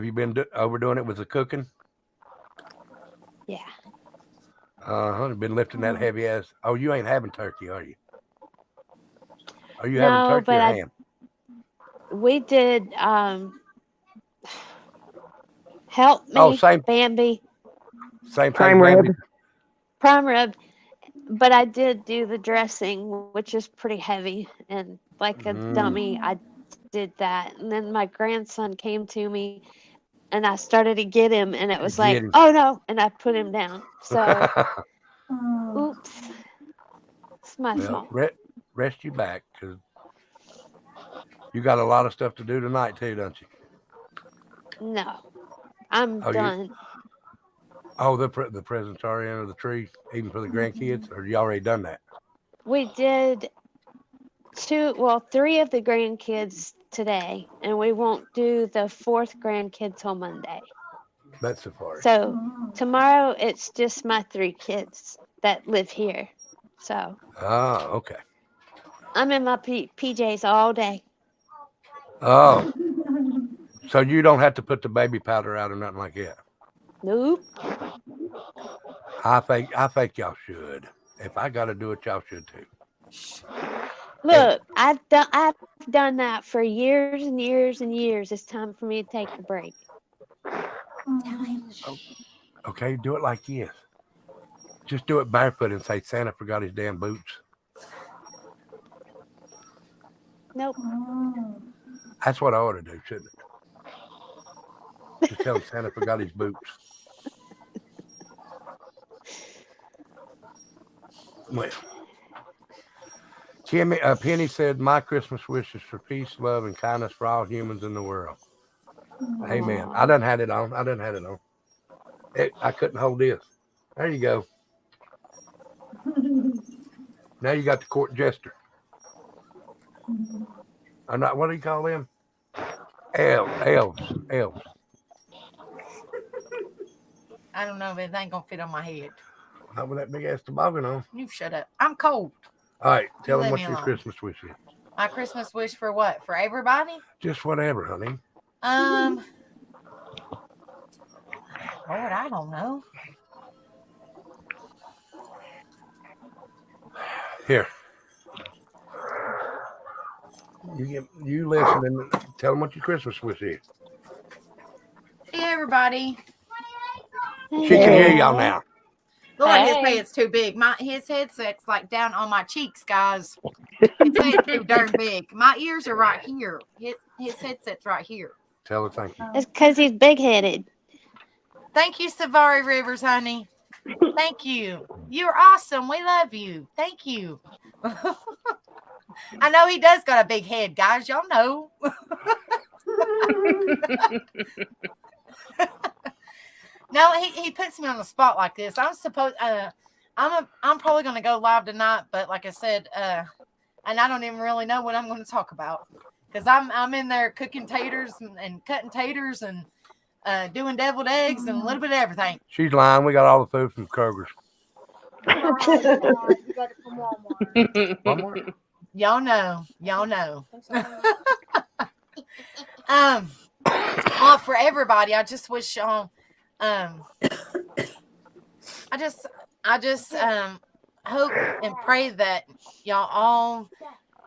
you been overdoing it with the cooking? Yeah. Been lifting that heavy ass. Oh, you ain't having turkey, are you? Are you No, having turkey but or ham? We did help me, same. Bambi. Same Prime thing. rib. Prime rib. But I did do the dressing, which is pretty heavy, and like a dummy, I did that. And then my grandson came to me, and I started to get him, and it was like, oh no, and I put him down. So, oops, it's my fault. Rest you back, because you got a lot of stuff to do tonight too, don't you? No, I'm done. The presents are under the tree, even for the grandkids, or you already done that? We did 3 of the grandkids today, and we won't do the 4th grandkid till Monday. That's Safari. So tomorrow it's just my 3 kids that live here. So. Okay. I'm in my PJs all day. Oh. So you don't have to put the baby powder out or nothing like that? Nope. I think y'all should. If I got to do it, y'all should too. Look, I've done that for years and years and years. It's time for me to take a break. Okay, do it like this. Just do it barefoot and say Santa forgot his damn boots. Nope. That's what I ought to do, shouldn't it? Just tell him Santa forgot his boots. Well, Penny said, my Christmas wish is for peace, love, and kindness for all humans in the world. Amen. I done had it on. I couldn't hold this. There you go. Now you got the court jester. I'm not, what do you call them? Elves. I don't know, but it ain't gonna fit on my head. Not with that big ass toboggan on. You shut up. I'm cold. All right, tell them Leave what me your alone. Christmas wish is. My Christmas wish for what? For everybody? Just whatever, honey. Lord, I don't know. Here. You listen and tell them what your Christmas wish is. See, everybody. She can hear y'all now. Lord, his Hey. head's too big. His headset's like down on my cheeks, guys. His head's too darn big. My ears are right here. His headset's right here. Tell her thank you. It's because he's big headed. Thank you, Savari Rivers, honey. Thank you. You're awesome. We love you. Thank you. I know he does got a big head, guys. Y'all know. No, he puts me on the spot like this. I'm probably gonna go live tonight, but like I said, and I don't even really know what I'm going to talk about because I'm in there cooking taters and cutting taters and doing deviled eggs and a little bit of everything. She's lying. We got all the food from Kroger's. Walmart? Y'all know. Well, for everybody, I just wish y'all. I just hope and pray that y'all all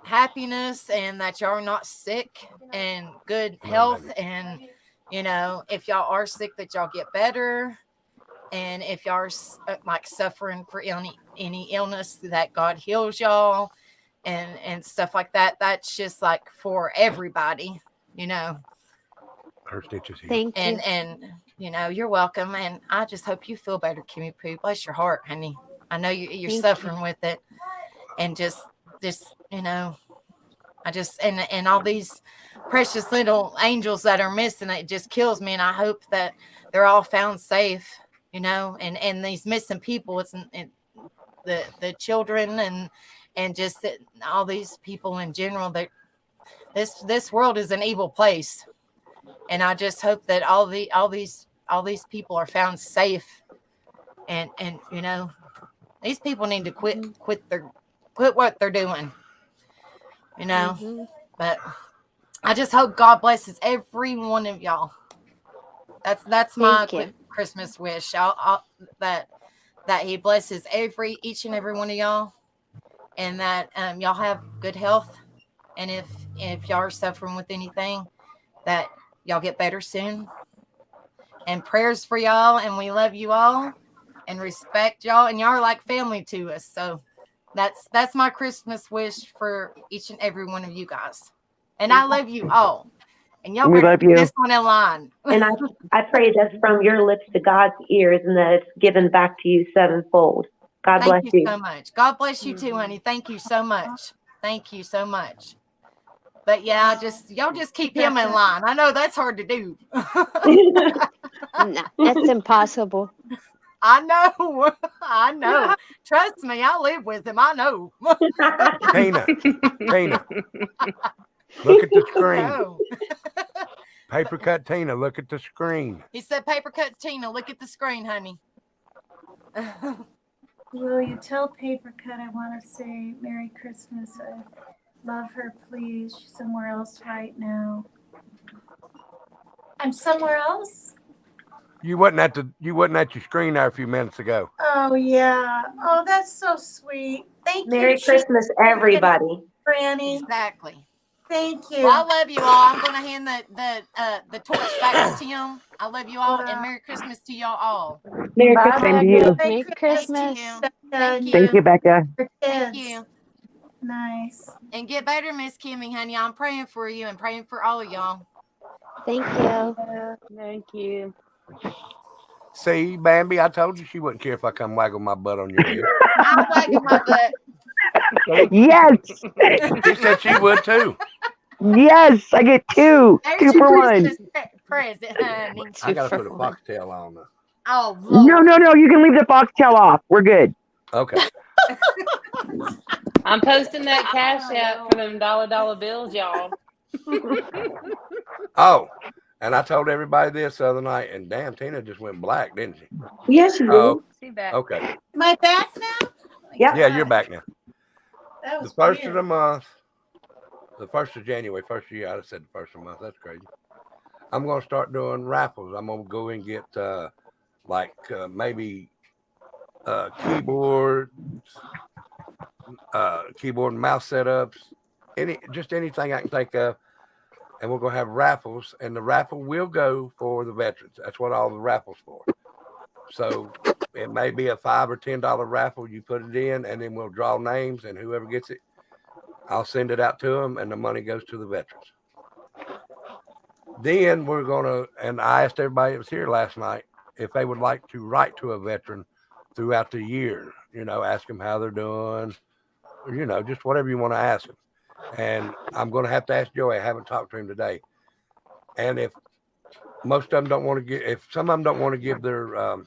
happiness and that y'all are not sick and good health, and if y'all are sick, that y'all get better, and if y'all are like suffering for any illness, that God heals y'all and stuff like that. That's just like for everybody, Her stitches here. Thank you. and you're welcome. And I just hope you feel better, Kimmy Poo. Bless your heart, honey. I know you're Thank suffering with it, and just I just and all these precious little angels that are missing, it just kills me. And I hope that they're all found safe, and these missing people, it's the children and just all these people in general. That this world is an evil place. And I just hope that all these people are found safe, and these people need to quit what they're doing, But I just hope God blesses every one of y'all. That's my Christmas wish. That He blesses each and every one of y'all, and that y'all have good health, and if y'all are suffering with anything, that y'all get better soon. And prayers for y'all, and we love you all and respect y'all, and y'all are like family to us. So that's my Christmas wish for each and every one of you guys. And I love you all. And y'all better keep this one in line. And I pray that's from your lips to God's ears, and that it's given back to you sevenfold. God bless you. Thank you so much. God bless you too, honey. Thank you so much. Thank you so much. But yeah, y'all just keep him in line. I know that's hard to do. No, that's impossible. I know. Trust me, I live with him. I know. Tina, look at the screen. Paper cut Tina, look at the screen. He said, paper cut Tina, look at the screen, honey. Will you tell Paper Cut I want to say Merry Christmas? I love her, please. She's somewhere else right now. I'm somewhere else? You wasn't at your screen there a few minutes ago. Oh, yeah. Oh, that's so sweet. Thank you. Merry Christmas, everybody. Granny. Exactly. Thank you. Well, I love you all. I'm going to hand the torch back to Tim. I love you all, and Merry Christmas to y'all all. Merry Christmas to you. Merry Christmas. Thank you. Thank you, Becca. Thank you. Nice. And get better, Miss Kimmy, honey. I'm praying for you and praying for all of y'all. Thank you. Thank you. See, Bambi, I told you she wouldn't care if I come waggle my butt on your head. I'm wagging my butt. Yes. She said she would too. Yes, I get two. There's Two your for one. Christmas present, honey. I gotta put a foxtail on her. Oh, Lord. No. You can leave the foxtail off. We're good. Okay. I'm posting that cash app for them dollar bills, y'all. Oh, and I told everybody this the other night, and damn, Tina just went black, didn't she? Yes, you Oh, See back. okay. Am I back now? Yeah, you're back now. That The was first weird. of the month, the 1st of January, first year, I'd have said the 1st of the month. That's crazy. I'm going to start doing raffles. I'm going to go and get maybe keyboard and mouse setups, anything I can think of. and we're going to have raffles, and the raffle will go for the veterans. That's what all the raffles for. So it may be a $5 or $10 raffle. You put it in, and then we'll draw names, and whoever gets it, I'll send it out to them, and the money goes to the veterans. Then we're going to, and I asked everybody that was here last night if they would like to write to a veteran throughout the year, ask them how they're doing, or, just whatever you want to ask them. And I'm going to have to ask Joey. I haven't talked to him today. And if most of them don't want to give, if some of them don't want to give their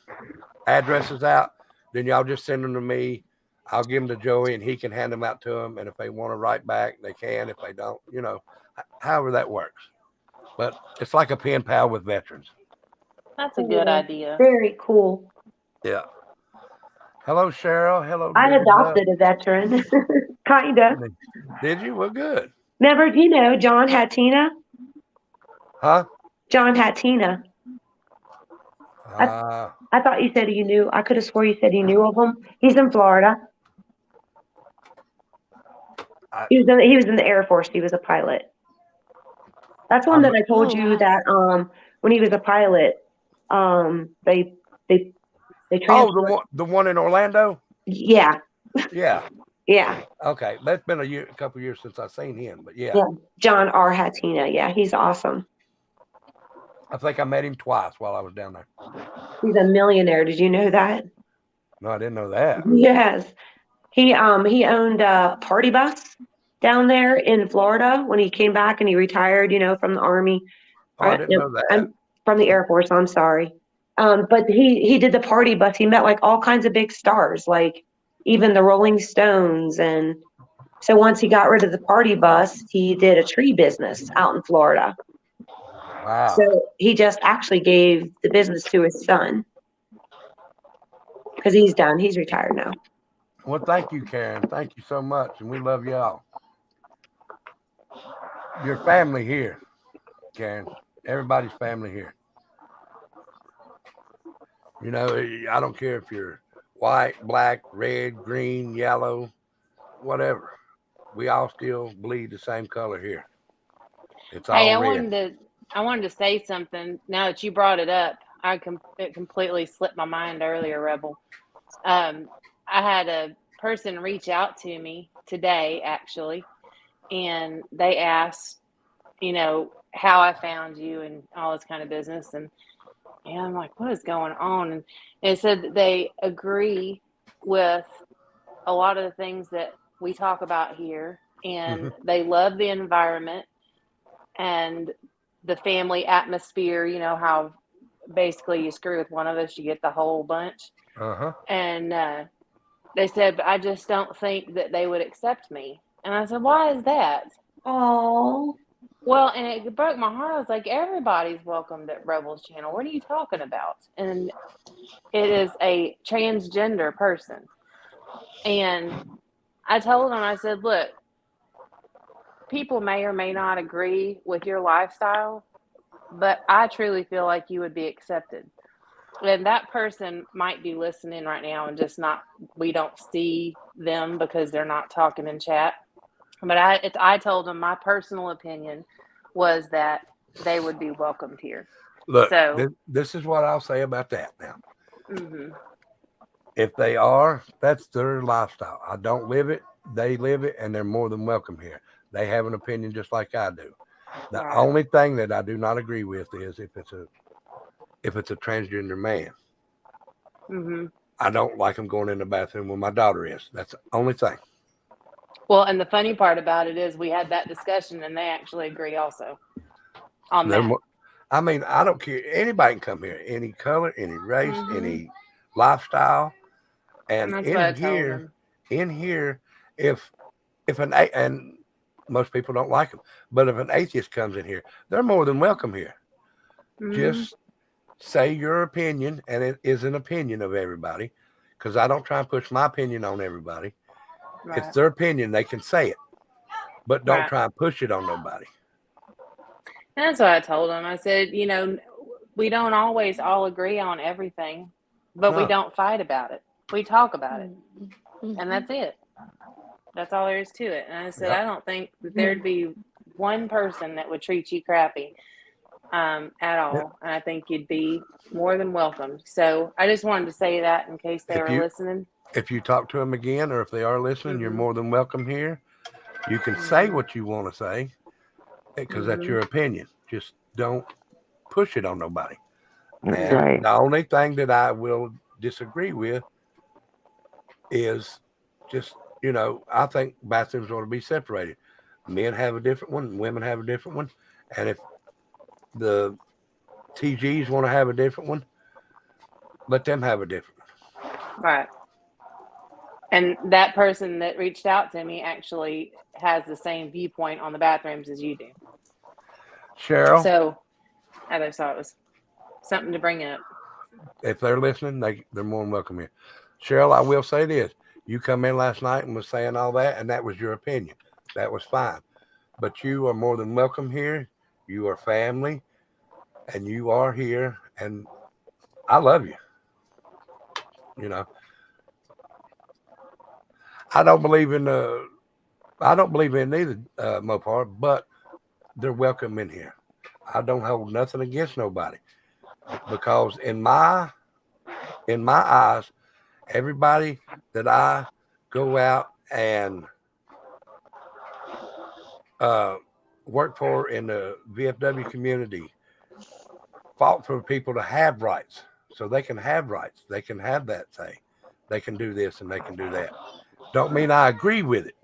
addresses out, then y'all just send them to me. I'll give them to Joey, and he can hand them out to them. And if they want to write back, they can. If they don't, however that works. But it's like a pen pal with veterans. That's a good idea. Very cool. Yeah. Hello, Cheryl. Hello. I adopted a veteran, kind of. Did you? Well, good. Remember, John Hattina? Huh? John Hattina. I thought you said you knew. I could have swore you said you knew of him. He's in Florida. He was in the Air Force. He was a pilot. That's one that I told you that when he was a pilot, they transferred. The one in Orlando? Yeah. Yeah. Yeah. Okay. That's been a couple years since I've seen him, but yeah. John R. Hattina. Yeah, he's awesome. I think I met him twice while I was down there. He's a millionaire. Did you know that? No, I didn't know that. Yes. He owned a party bus down there in Florida when he came back and he retired, from the Army. I didn't know that. From the Air Force, I'm sorry. But he did the party bus. He met like all kinds of big stars, like even the Rolling Stones. And so once he got rid of the party bus, he did a tree business out in Florida. Wow. So he just actually gave the business to his son because he's done. He's retired now. Well, thank you, Karen. Thank you so much. And we love y'all. Your family here, Karen. Everybody's family here. I don't care if you're white, black, red, green, yellow, whatever. We all still bleed the same color here. It's all red. I wanted to say something. Now that you brought it up, it completely slipped my mind earlier, Rebel. I had a person reach out to me today, actually, and they asked, how I found you and all this kind of business. And I'm like, what is going on? And it said that they agree with a lot of the things that we talk about here, and they love the environment and the family atmosphere, how basically you screw with one of us, you get the whole bunch. And they said, but I just don't think that they would accept me. And I said, why is that? Oh. Well, and it broke my heart. I was like, everybody's welcomed at Rebels Channel. What are you talking about? And it is a transgender person. And I told him, I said, look, people may or may not agree with your lifestyle, but I truly feel like you would be accepted. And that person might be listening right now and just we don't see them because they're not talking in chat. But I told them my personal opinion was that they would be welcomed here. Look, this is what I'll say about that now. If they are, that's their lifestyle. I don't live it. They live it, and they're more than welcome here. They have an opinion just like I do. The only thing that I do not agree with is if it's a transgender man. I don't like them going in the bathroom when my daughter is. That's the only thing. Well, and the funny part about it is we had that discussion, and they actually agree also on that. I mean, I don't care. Anybody can come here. Any color, any race, any lifestyle. And in here, if and most people don't like them, but if an atheist comes in here, they're more than welcome here. Just say your opinion, and it is an opinion of everybody, because I don't try and push my opinion on everybody. It's their opinion. They can say it, but don't try and push it on nobody. And that's what I told them. I said, we don't always all agree on everything, but we don't fight about it. We talk about it, and that's it. That's all there is to it. And I said, I don't think that there'd be one person that would treat you crappy at all. Yep. And I think you'd be more than welcome. So I just wanted to say that in case they were listening. If you talk to them again, or if they are listening, you're more than welcome here. You can say what you want to say, because that's your opinion. Just don't push it on nobody. That's And right. the only thing that I will disagree with is just, I think bathrooms ought to be separated. Men have a different one, women have a different one. And if the TGs want to have a different one, let them have a different one. Right. And that person that reached out to me actually has the same viewpoint on the bathrooms as you do. Cheryl? So I just thought it was something to bring up. If they're listening, they're more than welcome here. Cheryl, I will say this. You come in last night and was saying all that, and that was your opinion. That was fine. But you are more than welcome here. You are family, and you are here, and I love you. I don't believe in either Mopar, but they're welcome in here. I don't hold nothing against nobody, because in my eyes, everybody that I go out and work for in the VFW community fought for people to have rights, so they can have rights. They can have that say. They can do this and they can do that. Don't mean I agree with it,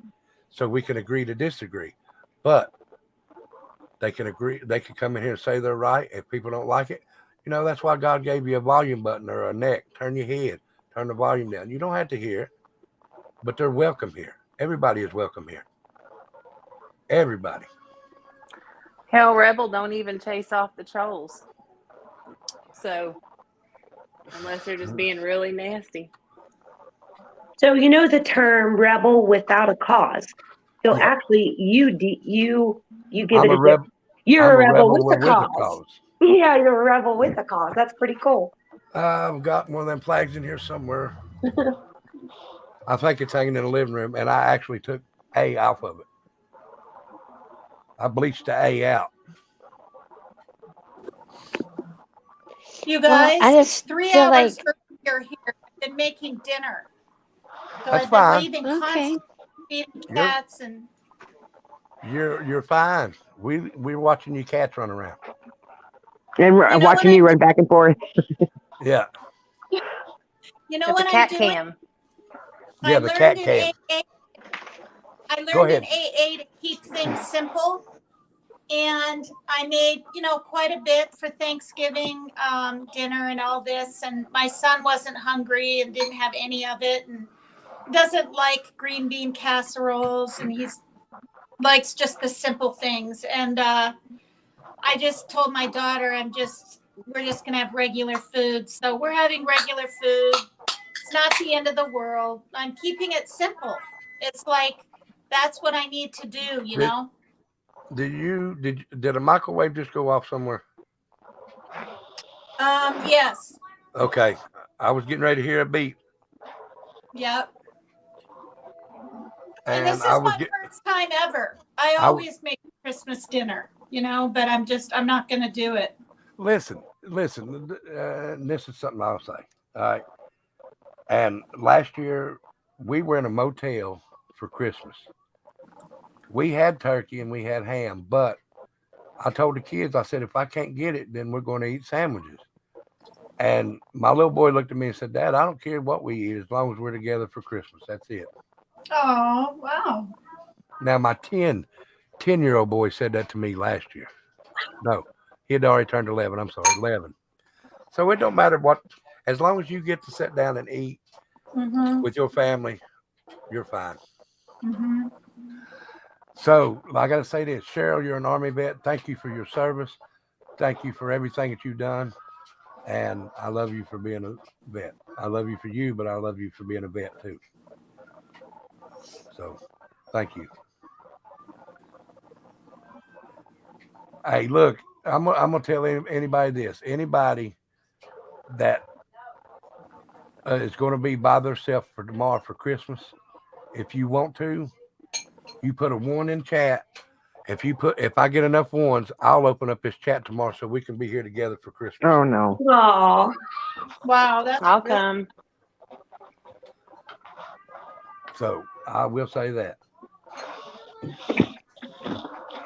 so we can agree to disagree. But they can agree. They can come in here and say they're right. If people don't like it, that's why God gave you a volume button or a neck. Turn your head, turn the volume down. You don't have to hear it, but they're welcome here. Everybody is welcome here. Everybody. Hell, Rebel don't even chase off the trolls. So unless they're just being really nasty. So the term rebel without a cause. So actually, you give I'm it a rebel. You're I'm a rebel with a cause. cause. Yeah, you're a rebel with a cause. That's pretty cool. I've got one of them flags in here somewhere. I think it's hanging in the living room, and I actually took A off of it. I bleached the A out. You guys, I it's just 3 feel hours like earlier here. I've been making dinner. So That's I've fine. been leaving Okay. constantly feeding cats and You're fine. We're watching you cats run around. And we're watching you run back and forth. Yeah. you know It's what a cat I'm doing? cam. Yeah, the cat in cam. AA, I Go learned ahead. in AA to keep things simple. And I made, quite a bit for Thanksgiving dinner and all this. And my son wasn't hungry and didn't have any of it, and doesn't like green bean casseroles, and he likes just the simple things. And I just told my daughter, we're just gonna have regular food. So we're having regular food. It's not the end of the world. I'm keeping it simple. It's like that's what I need to do, Did a microwave just go off somewhere? Yes. Okay. I was getting ready to hear a beep. Yep. And this is my first time ever. I always make Christmas dinner, but I'm not going to do it. Listen. This is something I'll say. All right. And last year we were in a motel for Christmas. We had turkey and we had ham, but I told the kids, I said, if I can't get it, then we're going to eat sandwiches. And my little boy looked at me and said, Dad, I don't care what we eat as long as we're together for Christmas. That's it. Oh, wow. Now, my 10-year-old boy said that to me last year. No, he had already turned 11. I'm sorry, 11. So it don't matter what, as long as you get to sit down and eat with your family, you're fine. Mm-hmm. So I got to say this, Cheryl, you're an Army vet. Thank you for your service. Thank you for everything that you've done. And I love you for being a vet. I love you for you, but I love you for being a vet too. So thank you. Hey, look, I'm gonna tell anybody this. Anybody that is going to be by themselves for tomorrow for Christmas, if you want to, you put a 1 in chat If I get enough ones, I'll open up this chat tomorrow so we can be here together for Christmas. Oh no. Aw. Wow, that's I'll really- come. So I will say that.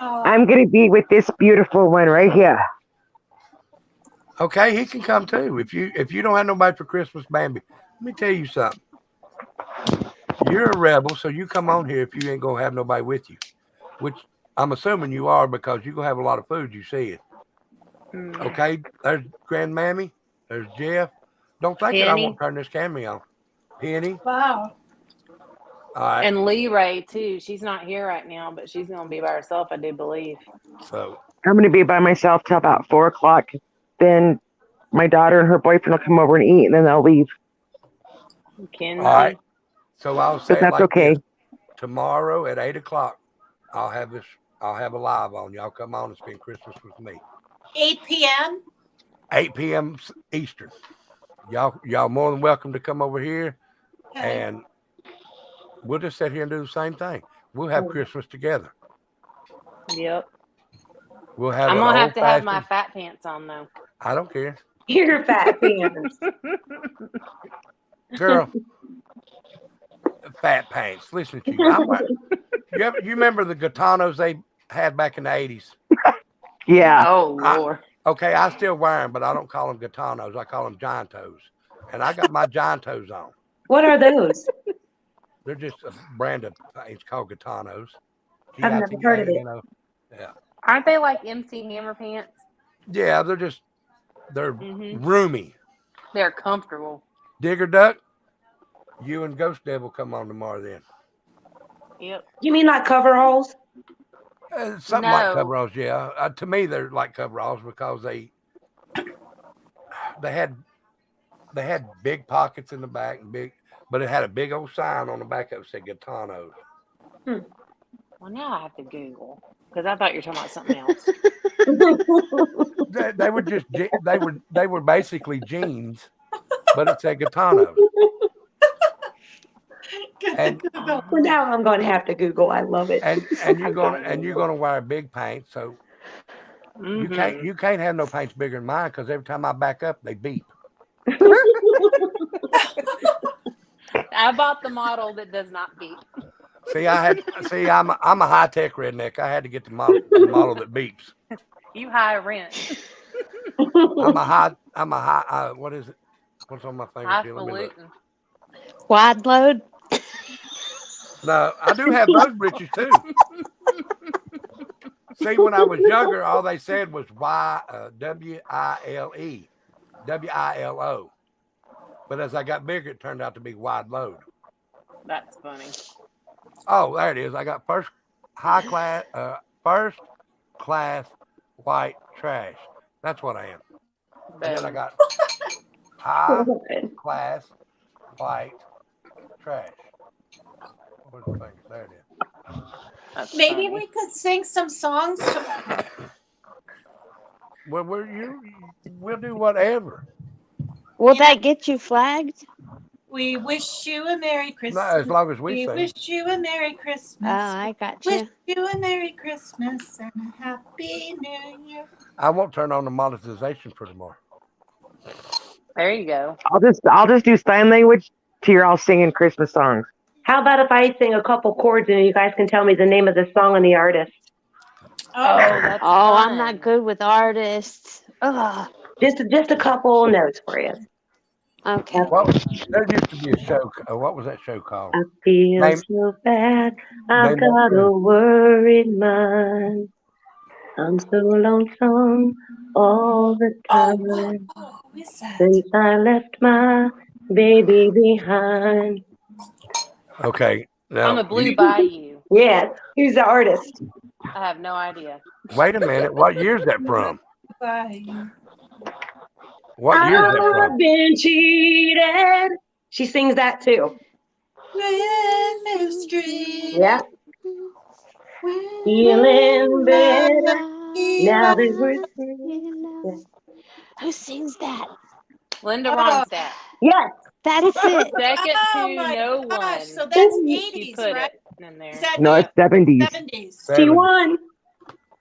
Oh, I'm gonna be with this beautiful one right here. Okay, he can come too. If you don't have nobody for Christmas, Bambi, let me tell you something. You're a rebel, so you come on here if you ain't gonna have nobody with you. Which I'm assuming you are because you're gonna have a lot of food, you see it. Okay, there's Grandmammy, there's Jeff. Don't think that I Penny. won't turn this camera on. Penny. wow. All right. And Lee Ray too. She's not here right now, but she's gonna be by herself, I do believe. So I'm gonna be by myself till about 4:00. Then my daughter and her boyfriend will come over and eat, and then they'll leave. Kenzie. all right. So I'll say But it that's like okay. this. Tomorrow at 8:00, I'll have a live on. Y'all come on and spend Christmas with me. 8 p.m. 8 p.m. Eastern. Y'all more than welcome to come over here, Okay. and we'll just sit here and do the same thing. We'll have Christmas together. Yep. We'll have. I'm an gonna have to have my old-fashioned- fat pants on though. I don't care, Your fat pants. girl. Fat pants. Listen to you. You remember the Gitanos they had back in the 80s? Yeah. Oh Lord. Okay, I still wear them, but I don't call them Gitanos. I call them giant toes. And I got my giant toes on. What are those? They're just a brand of things called Gitanos. I've never heard of it. You know. Yeah. Aren't they like MC Hammer pants? Yeah, they're Mhm. roomy. They're comfortable. Digger Duck, you and Ghost Devil come on tomorrow then. Yep. You mean like coveralls? Something like No. coveralls, yeah. To me, they're like coveralls because they had big pockets in the back and but it had a big old sign on the back that said Gitanos. Well, now I have to Google because I thought you were talking about something else. They were just they were basically jeans, but it said Gitanos. And Well, now I'm going to have to Google. I love it. and you're gonna wear big pants, so Mhm. you can't have no pants bigger than mine because every time I back up they beep. I bought the model that does not beep. I'm a high tech redneck. I had to get the model that beeps. You high rent. I'm a high what is it? What's on my finger? Let me look. Highfalutin. Wide load. No, I do have those britches too. See, when I was younger, all they said was WILO. But as I got bigger, it turned out to be wide load. That's funny. Oh, there it is. I got first class white trash. That's what I am. And then I got high class white trash. Where's the finger? There it is. That's Maybe funny. we could sing some songs tomorrow. Well, we'll do whatever. Will that get you flagged? We wish you a Merry Christmas. No, as long as we We sing. wish you a Merry Christmas. Oh, I got Wish you. you a Merry Christmas and a Happy New Year. I won't turn on the monetization for tomorrow. There you go. I'll just do sign language till you're all singing Christmas songs. How about if I sing a couple chords and you guys can tell me the name of the song and the artist? Oh, that's Oh, fun. I'm not good with artists. Ugh. Just a couple notes for you. Okay. Well, there used to be a show. What was that show called? I feel Name- so bad. I've name that got a tune. worried mind. I'm so lonesome all the time. Who is that? Since I left my baby behind. Okay. Now, On the Blue Bayou. Yes. Who's the artist? I have no idea. wait a minute. What year's that from? Bye. What year's that I've from? been cheated. She sings that too. Windmill Street. Yeah. Feeling better now that we're. Who sings that? Linda Oh. Ronstadt. Yes. That's it. Second Oh to my no gosh, one. so that's She 80s, put right? it in there. Is that No, it's 70s. 70s? She won.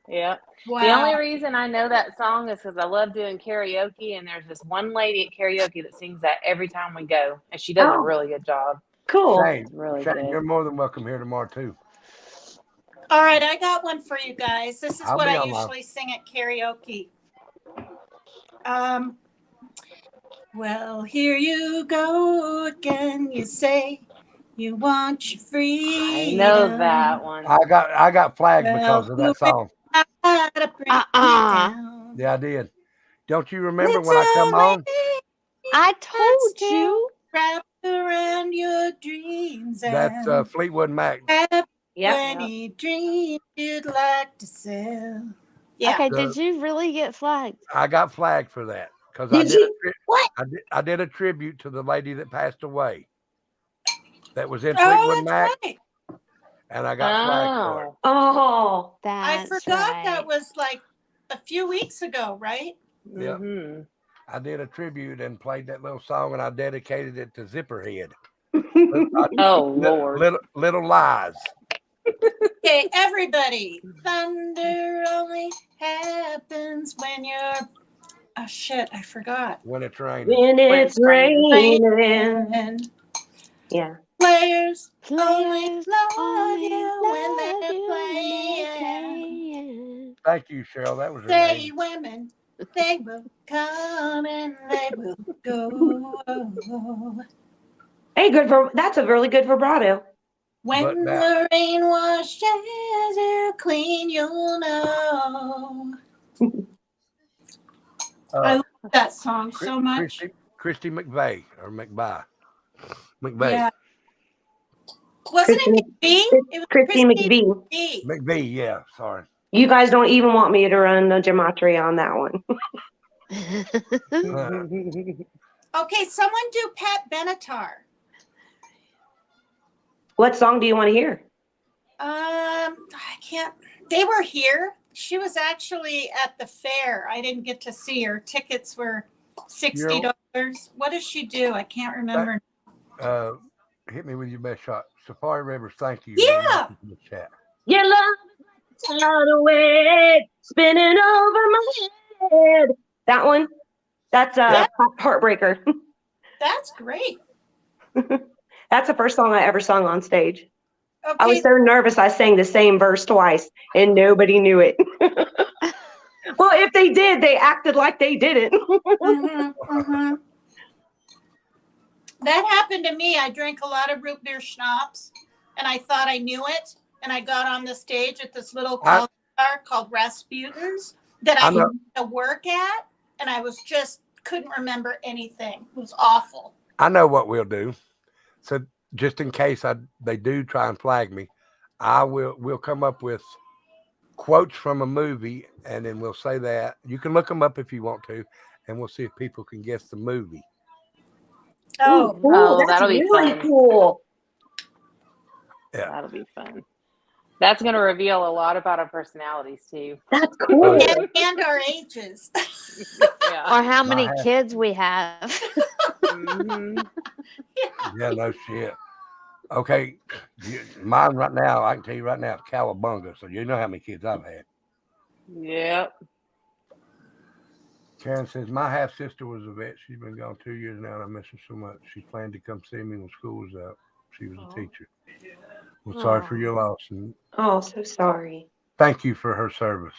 Yeah. Wow. The only reason I know that song is because I love doing karaoke, and there's this one lady at karaoke that sings that every time we go, and she does a really good job. Cool. Shane, It's really Shane, good. you're more than welcome here tomorrow too. All right, I got one for you guys. This is I'll what be I online. usually sing at karaoke. Well, here you go again. You say you want your I freedom. know that one. I got flagged because of that song. Gotta bring it down. Yeah, I did. Don't you remember It's when I come on? I told you. Wrap around your dreams. That's Fleetwood Mac. Have Yep. any dreams you'd like to sell? Yeah. Okay, did you really get flagged? I got flagged for that because I did a tribute to the lady that passed away. That was in Fleetwood Mac, right. and I got flagged for it. Oh, I forgot that was like a few weeks ago, right? Yep. I did a tribute and played that little song, and I dedicated it to Zipperhead. Oh, Lord. Little Lies. Okay, everybody. Thunder only happens when you're. Oh shit! I forgot. When it's raining. when it's raining. Yeah. Players only Players love only you when love they're you when playing. Thank you, Cheryl. That was Say amazing. women, they will come and they will go. Hey, that's a really good vibrato. When the rain washes you clean, you'll know. I love that song so much. Christy McVeigh or McVeigh. McVeigh. Yeah. Wasn't it McVie? It was Christy McVie. McVeigh, yeah. Sorry. You guys don't even want me to run the gematria on that one. Okay, someone do Pat Benatar. What song do you want to hear? I can't. They were here. She was actually at the fair. I didn't get to see her. Tickets were $60. What does she do? I can't remember. Hit me with your best shot. Safari Rivers, thank you. Yeah. In the chat. Your love is out away, spinning over my head. That one? That's Heartbreaker. That's great. That's the first song I ever sung on stage. Okay. I was so nervous I sang the same verse twice and nobody knew it. Well, if they did, they acted like they didn't. That happened to me. I drank a lot of root beer schnapps and I thought I knew it. And I got on the stage at this little bar called Rasputin's that I used to work at. And I was just couldn't remember anything. It was awful. I know what we'll do. So just in case they do try and flag me, we'll come up with quotes from a movie and then we'll say that. You can look them up if you want to, and we'll see if people can guess the movie. Oh, that'll be really fun. Cool. Yeah. That'll be fun. That's going to reveal a lot about our personalities too. That's cool. And our ages. Or how many kids we have. Yeah, no shit. Okay, mine right now, I can tell you right now, Cowabunga. So you know how many kids I've had. Yep. Karen says, my half-sister was a vet. She's been gone 2 years now, and I miss her so much. She planned to come see me when school was out. She was a teacher. Well, sorry for your loss. And Oh, so sorry. thank you for her service.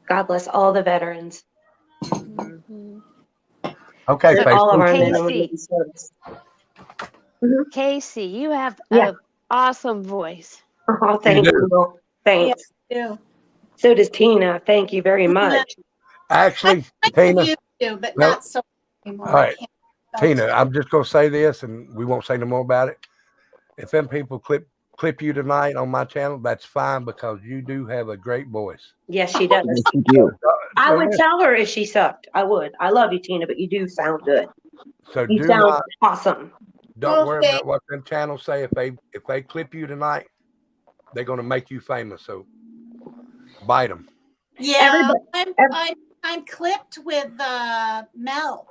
God bless all the veterans. Okay, And all of our Casey. men and women in service. Casey, you have an awesome voice. Oh, thank you. Thanks. Yeah. So does Tina. Thank you very much. Actually, Tina. You do, but No. not so anymore. All right, Tina, I'm just going to say this, and we won't say no more about it. If them people clip you tonight on my channel, that's fine because you do have a great voice. Yes, she does. You do. I would tell her if she sucked. I would. I love you, Tina, but you do sound good. So You do sound not, awesome. don't worry about what them channels say. If they clip you tonight, they're going to make you famous. So bite them. Yeah, I'm clipped with Mel.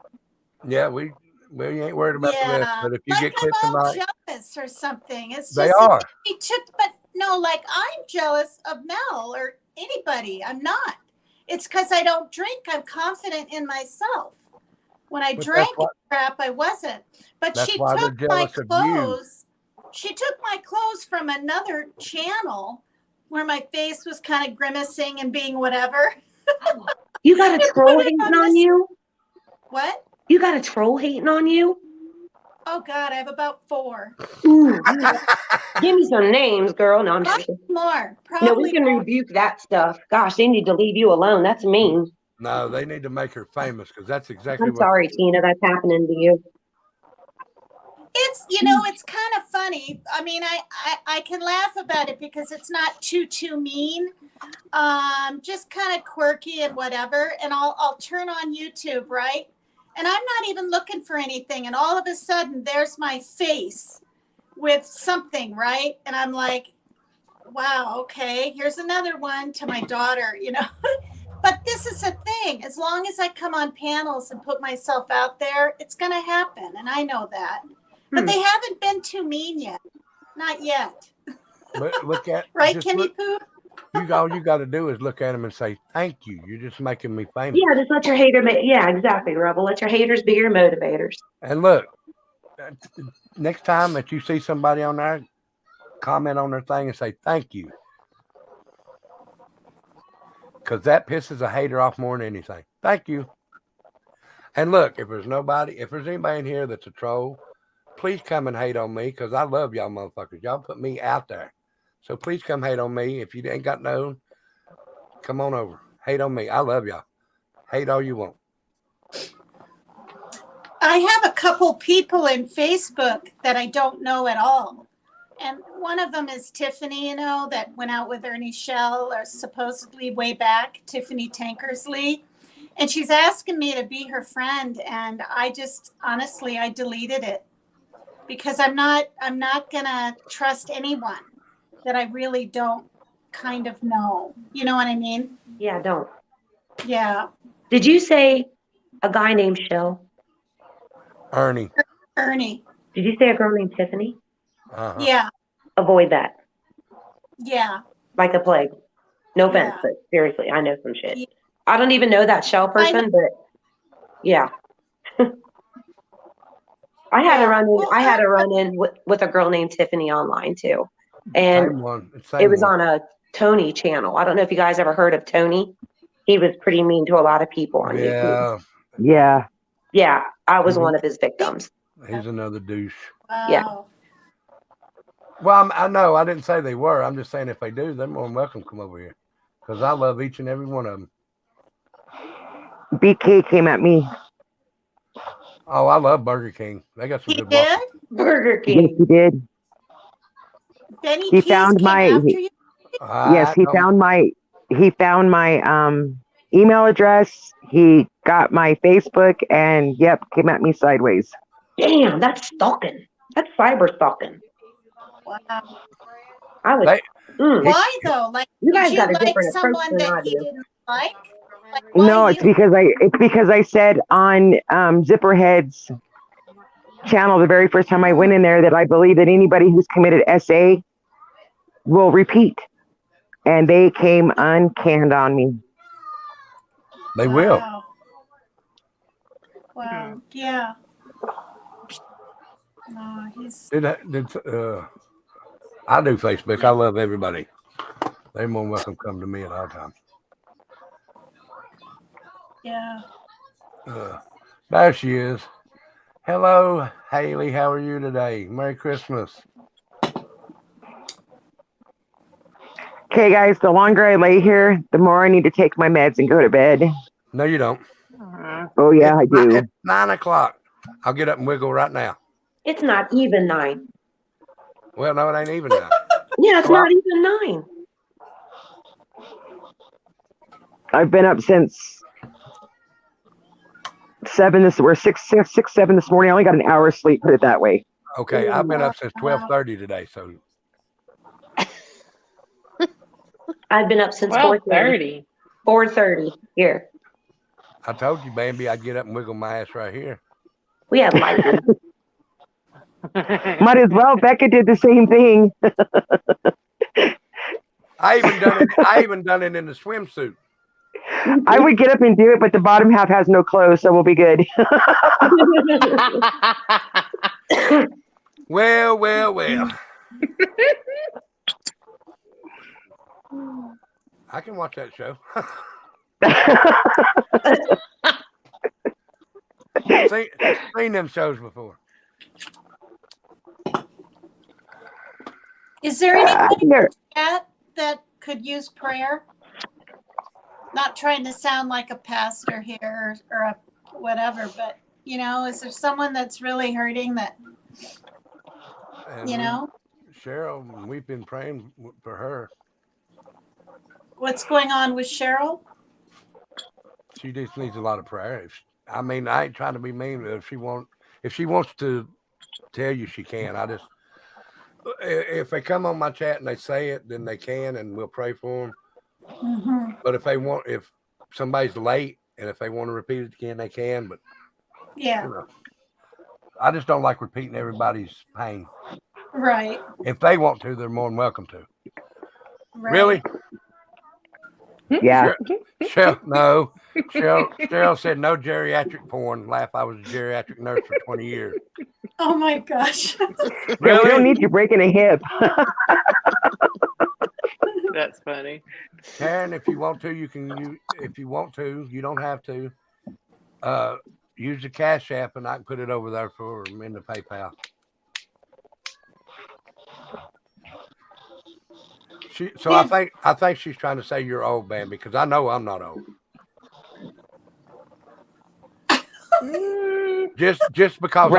Yeah, we ain't worried about the rest. But if you like get clipped I'm all tonight, jealous or something. It's they just are. He took, but no, like I'm jealous of Mel or anybody. I'm not. It's because I don't drink. I'm confident in myself. When I drank crap, I wasn't. But she took my clothes. She took my clothes from another channel where my face was kind of grimacing and being whatever. You got a troll hating on you? What? You got a troll hating on you? Oh God, I have about 4. Ooh, give me some names, girl. No, I'm just kidding. More. No, we can rebuke that stuff. Gosh, they need to leave you alone. That's mean. No, they need to make her famous because that's exactly I'm sorry, Tina, that's happening to you. It's, you know, it's kind of funny. I mean, I can laugh about it because it's not too mean. Just kind of quirky and whatever. And I'll turn on YouTube, right? And I'm not even looking for anything. And all of a sudden, there's my face with something, right? And I'm like, wow, okay, here's another one to my daughter, you know. But this is a thing. As long as I come on panels and put myself out there, it's going to happen. And I know that. But they haven't been too mean yet. Not yet. But look at right, Kenny Poo? All you got to do is look at them and say, thank you. You're just making me famous. Yeah, just let your hater yeah, exactly, Rebel. Let your haters be your motivators. And look, next time that you see somebody on there, comment on their thing and say, thank you. Because that pisses a hater off more than anything. Thank you. And look, if there's anybody in here that's a troll, please come and hate on me because I love y'all motherfuckers. Y'all put me out there. So please come hate on me. If you ain't got no, come on over. Hate on me. I love y'all. Hate all you want. I have a couple people in Facebook that I don't know at all. And one of them is Tiffany, you know, that went out with Ernie Shell or supposedly way back, Tiffany Tankersley. And she's asking me to be her friend. And I just, honestly, I deleted it because I'm not going to trust anyone that I really don't kind of know. You know what I mean? Yeah, don't. Yeah. Did you say a guy named Shell? Ernie. Did you say a girl named Tiffany? Uh-huh. Yeah. Avoid that. Yeah. Like the plague. No offense, but seriously, I know some shit. Yeah. I don't even know that Shell person, but yeah. I had a run in with a girl named Tiffany online too. And it was on a Tony channel. I don't know if you guys ever heard of Tony. He was pretty mean to a lot of people on YouTube. Yeah. Yeah, I was one of his victims. He's another douche. Yeah. Well, I know. I didn't say they were. I'm just saying if they do, they're more than welcome to come over here. Because I love each and every one of them. BK came at me. Oh, I love Burger King. They got some good waffles. Burger King. Yes, he did. Benny he found my yes, he found my email address. He got my Facebook and came at me sideways. Damn, that's stalking. That's cyber stalking. Wow. Why though? Like, you guys got a like different someone approach than that I he do. didn't like? No, it's because I said on Zipperhead's channel the very first time I went in there that I believe that anybody who's committed SA will repeat, and they came uncanned on me. They will. Wow. Yeah. No, he's. I do Facebook. I love everybody. They're more welcome to come to me at all times. Yeah. There she is. Hello, Haley. How are you today? Merry Christmas. Okay, guys, the longer I lay here, the more I need to take my meds and go to bed. No, you don't. Oh, yeah, I do. It's 9 o'clock. I'll get up and wiggle right now. It's not even 9. Well, no, it ain't even 9. Yeah, it's not even 9. I've been up since 7 this morning. I only got an hour of sleep, put it that way. Okay, I've been up since 12:30 today, so I've been up since 4:30. 4:30 here. I told you, Bambi, I'd get up and wiggle my ass right here. We have lighting. Might as well. Becca did the same thing. I even done it in the swimsuit. I would get up and do it, but the bottom half has no clothes, so we'll be good. Well. I can watch that show. Seen them shows before. Is there anybody in the chat that could use prayer? Not trying to sound like a pastor here or a whatever, but is there someone that's really hurting that, Cheryl, we've been praying for her. What's going on with Cheryl? She just needs a lot of prayer. I ain't trying to be mean. If she wants to tell you, she can. If they come on my chat and they say it, then they can, and we'll pray for them. Mm-hmm. But if somebody's late and if they want to repeat it again, they can. But yeah, I just don't like repeating everybody's pain. Right. If they want to, they're more than welcome to. Right. Really? Yeah. Cheryl said no geriatric porn. Laugh. I was a geriatric nurse for 20 years. Oh my gosh. Really? Yeah, we don't need you breaking a hip. That's funny. Karen, if you want to, you can. If you want to, you don't have to. Use the Cash App, and I can put it over there for them in the PayPal. I think she's trying to say you're old, man, because I know I'm not old. just because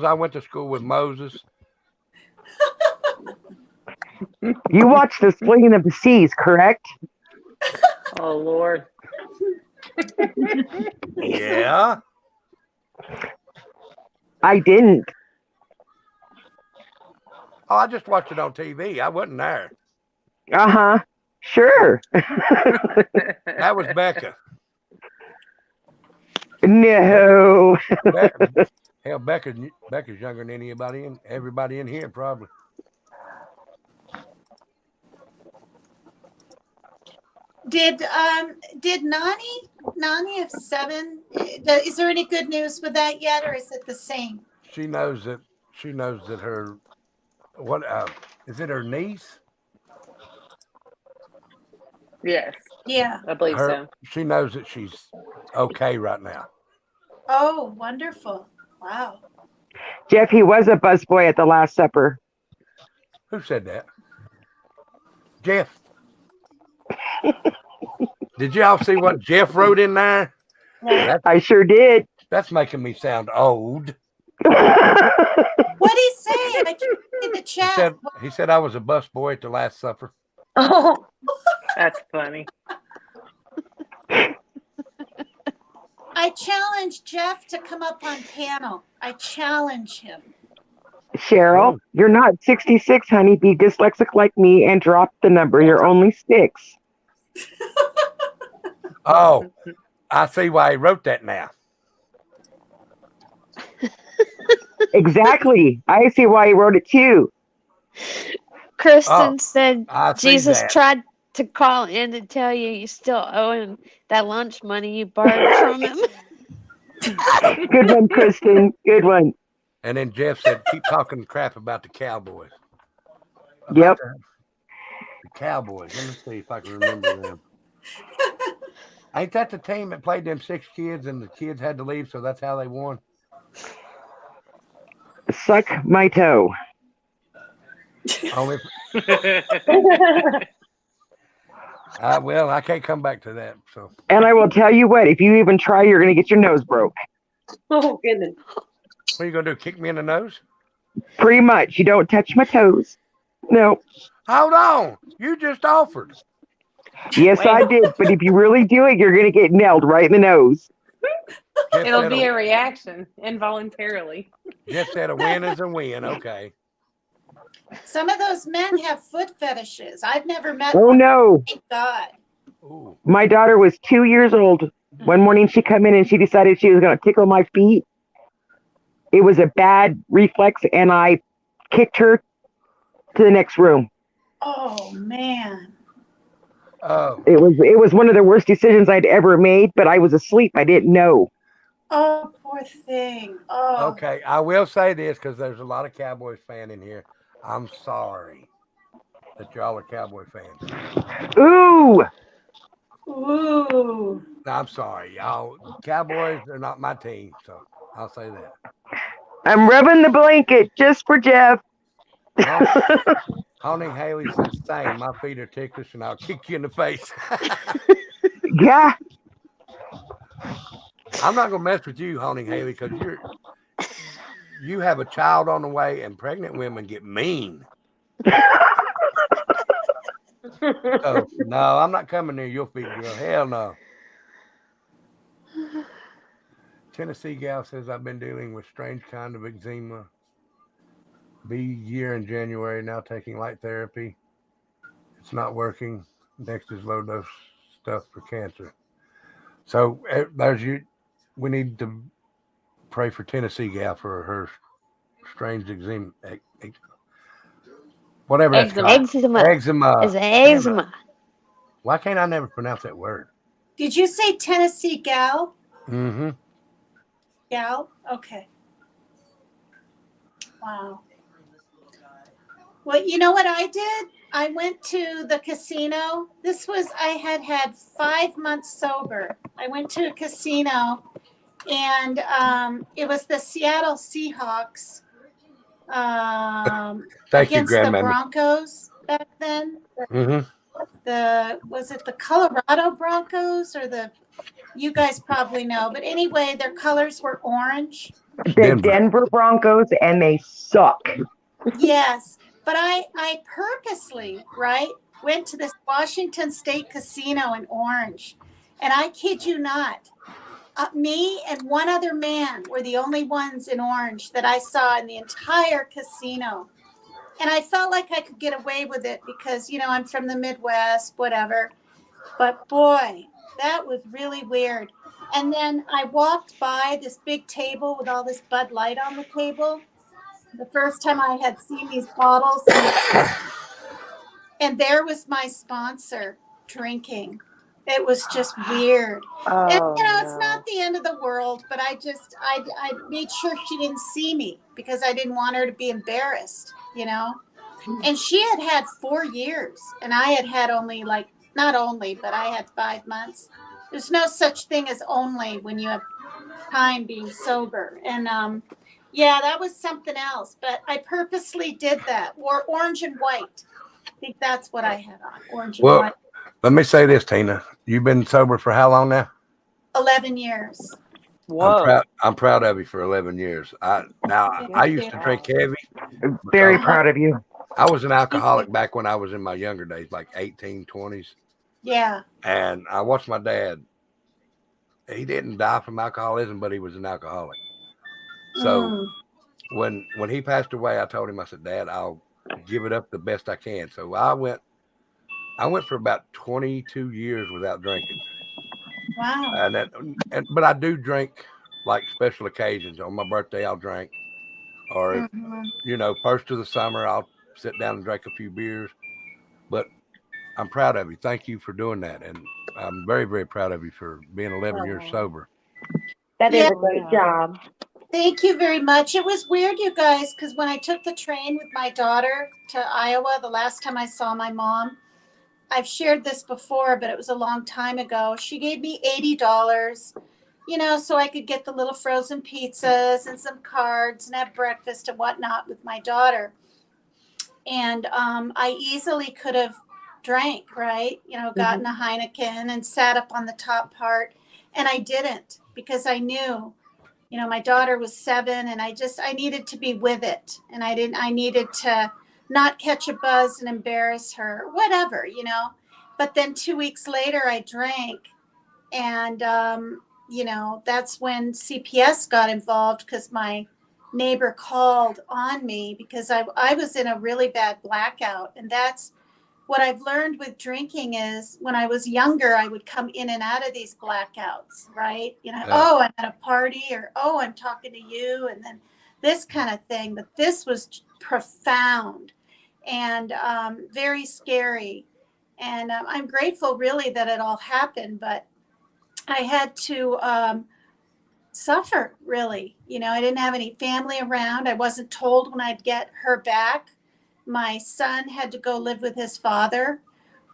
I went to school with Moses. You watched the Splitting of the Seas, correct? Oh Lord. Yeah. I didn't. Oh, I just watched it on TV. I wasn't there. Uh-huh. Sure. That was Becca. No. Hell, Becca's younger than everybody in here, probably. Did Nani of 7? Is there any good news with that yet, or is it the same? She knows that her is it her niece? Yes. Yeah. I believe so. She knows that she's okay right now. Oh, wonderful. Wow. Jeff, he was a busboy at the Last Supper. Who said that? Jeff. Did y'all see what Jeff wrote in there? I sure did. That's making me sound old. What'd he say? I can't see the chat. He said I was a busboy at the Last Supper. Oh, that's funny. I challenge Jeff to come up on panel. I challenge him. Cheryl, you're not 66, honey. Be dyslexic like me and drop the number. You're only 6. Oh, I see why he wrote that now. Exactly. I see why he wrote it too. Kristen said Jesus that. tried to call in to tell you still owe him that lunch money you borrowed from him. Good one, Kristen. Good one. And then Jeff said, keep talking crap about the Cowboys. Yep. The Cowboys. Let me see if I can remember them. Ain't that the team that played them 6 kids and the kids had to leave, so that's how they won? Suck my toe. Only... well, I can't come back to that. So. And I will tell you what, if you even try, you're going to get your nose broke. Oh, goodness. What are you going to do, kick me in the nose? Pretty much. You don't touch my toes. No. Hold on. You just offered. Yes, I did. But if you really do it, you're going to get nailed right in the nose. It'll be a reaction involuntarily. Jeff said a win is a win. Okay. Some of those men have foot fetishes. I've never met Oh, one. no. Thank God. Ooh. My daughter was 2 years old. One morning she come in and she decided she was going to tickle my feet. It was a bad reflex, and I kicked her to the next room. Oh man. It was one of the worst decisions I'd ever made, but I was asleep. I didn't know. Oh, poor thing. Oh. Okay, I will say this because there's a lot of Cowboys fan in here. I'm sorry that y'all are Cowboy fans. Ooh. Ooh. I'm sorry, y'all. Cowboys are not my team, so I'll say that. I'm rubbing the blanket just for Jeff. Haunting Haley says, "Same. My feet are ticklish, and I'll kick you in the face." Yeah. I'm not gonna mess with you, Haunting Haley, because you have a child on the way, and pregnant women get mean. So no, I'm not coming near your feet, girl. Hell no. Tennessee gal says, "I've been dealing with strange kind of eczema. Be year in January, now taking light therapy. It's not working. Next is low dose stuff for cancer." So there's you. We need to pray for Tennessee gal for her strange eczema. Whatever that's called. Eczema. It's eczema. Why can't I never pronounce that word? Did you say Tennessee gal? Mm-hmm. Gal? Okay. Wow. Well, you know what I did? I went to the casino. I had 5 months sober. I went to a casino and it was the Seattle Seahawks against the Broncos back then. Mm-hmm. Was it the Colorado Broncos or you guys probably know, but anyway, their colors were orange. The Denver Broncos, and they suck. Yes, but I purposely, went to this Washington State casino in Orange, and I kid you not, me and one other man were the only ones in Orange that I saw in the entire casino. And I felt like I could get away with it because, I'm from the Midwest, whatever. But boy, that was really weird. And then I walked by this big table with all this Bud Light on the table. The first time I had seen these bottles. And there was my sponsor drinking. It was just weird. Oh, and, it's not the end of the world, but I made sure she didn't see me because I didn't want her to be embarrassed, And she had 4 years, and I had only not only, but I had 5 months. There's no such thing as only when you have time being sober. And that was something else. But I purposely did that. Wore orange and white. I think that's what I had on. Orange and white. Let me say this, Tina. You've been sober for how long now? 11 years. Whoa. I'm proud of you for 11 years. I used to drink heavy. Very proud of you. I was an alcoholic back when I was in my younger days, like 18, 20s. Yeah. And I watched my dad. He didn't die from alcoholism, but he was an alcoholic. So when he passed away, I told him, I said, "Dad, I'll give it up the best I can." So I went for about 22 years without drinking. Wow. But I do drink like special occasions. On my birthday, I'll drink. Or, first of the summer, I'll sit down and drink a few beers. But I'm proud of you. Thank you for doing that. And I'm very, very proud of you for being 11 years sober. That is a great job. Thank you very much. It was weird, you guys, because when I took the train with my daughter to Iowa, the last time I saw my mom, I've shared this before, but it was a long time ago. She gave me $80, so I could get the little frozen pizzas and some cards and have breakfast and whatnot with my daughter. And I easily could have drank, gotten a Heineken and sat up on the top part. And I didn't because I knew, my daughter was 7 and I needed to be with it. And I needed to not catch a buzz and embarrass her, whatever, But then 2 weeks later I drank and, that's when CPS got involved because my neighbor called on me because I was in a really bad blackout. And that's what I've learned with drinking is when I was younger, I would come in and out of these blackouts, right? Oh, I'm at a party or, oh, I'm talking to you. And then this kind of thing. But this was profound. and very scary. And I'm grateful really that it all happened, but I had to suffer really. You know, I didn't have any family around. I wasn't told when I'd get her back. My son had to go live with his father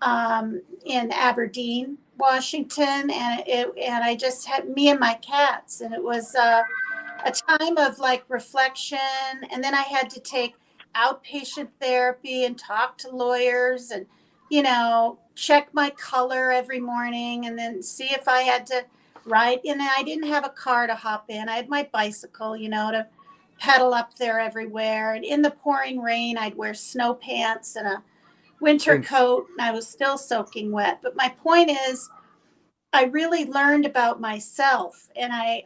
in Aberdeen, Washington, and I just had me and my cats, and it was a time of like reflection. And then I had to take outpatient therapy and talk to lawyers, and you know, check my color every morning, and then see if I had to ride. And I didn't have a car to hop in. I had my bicycle, you know, to pedal up there everywhere. And in the pouring rain, I'd wear snow pants and a winter coat, and I was still soaking wet. But my point is, I really learned about myself, and I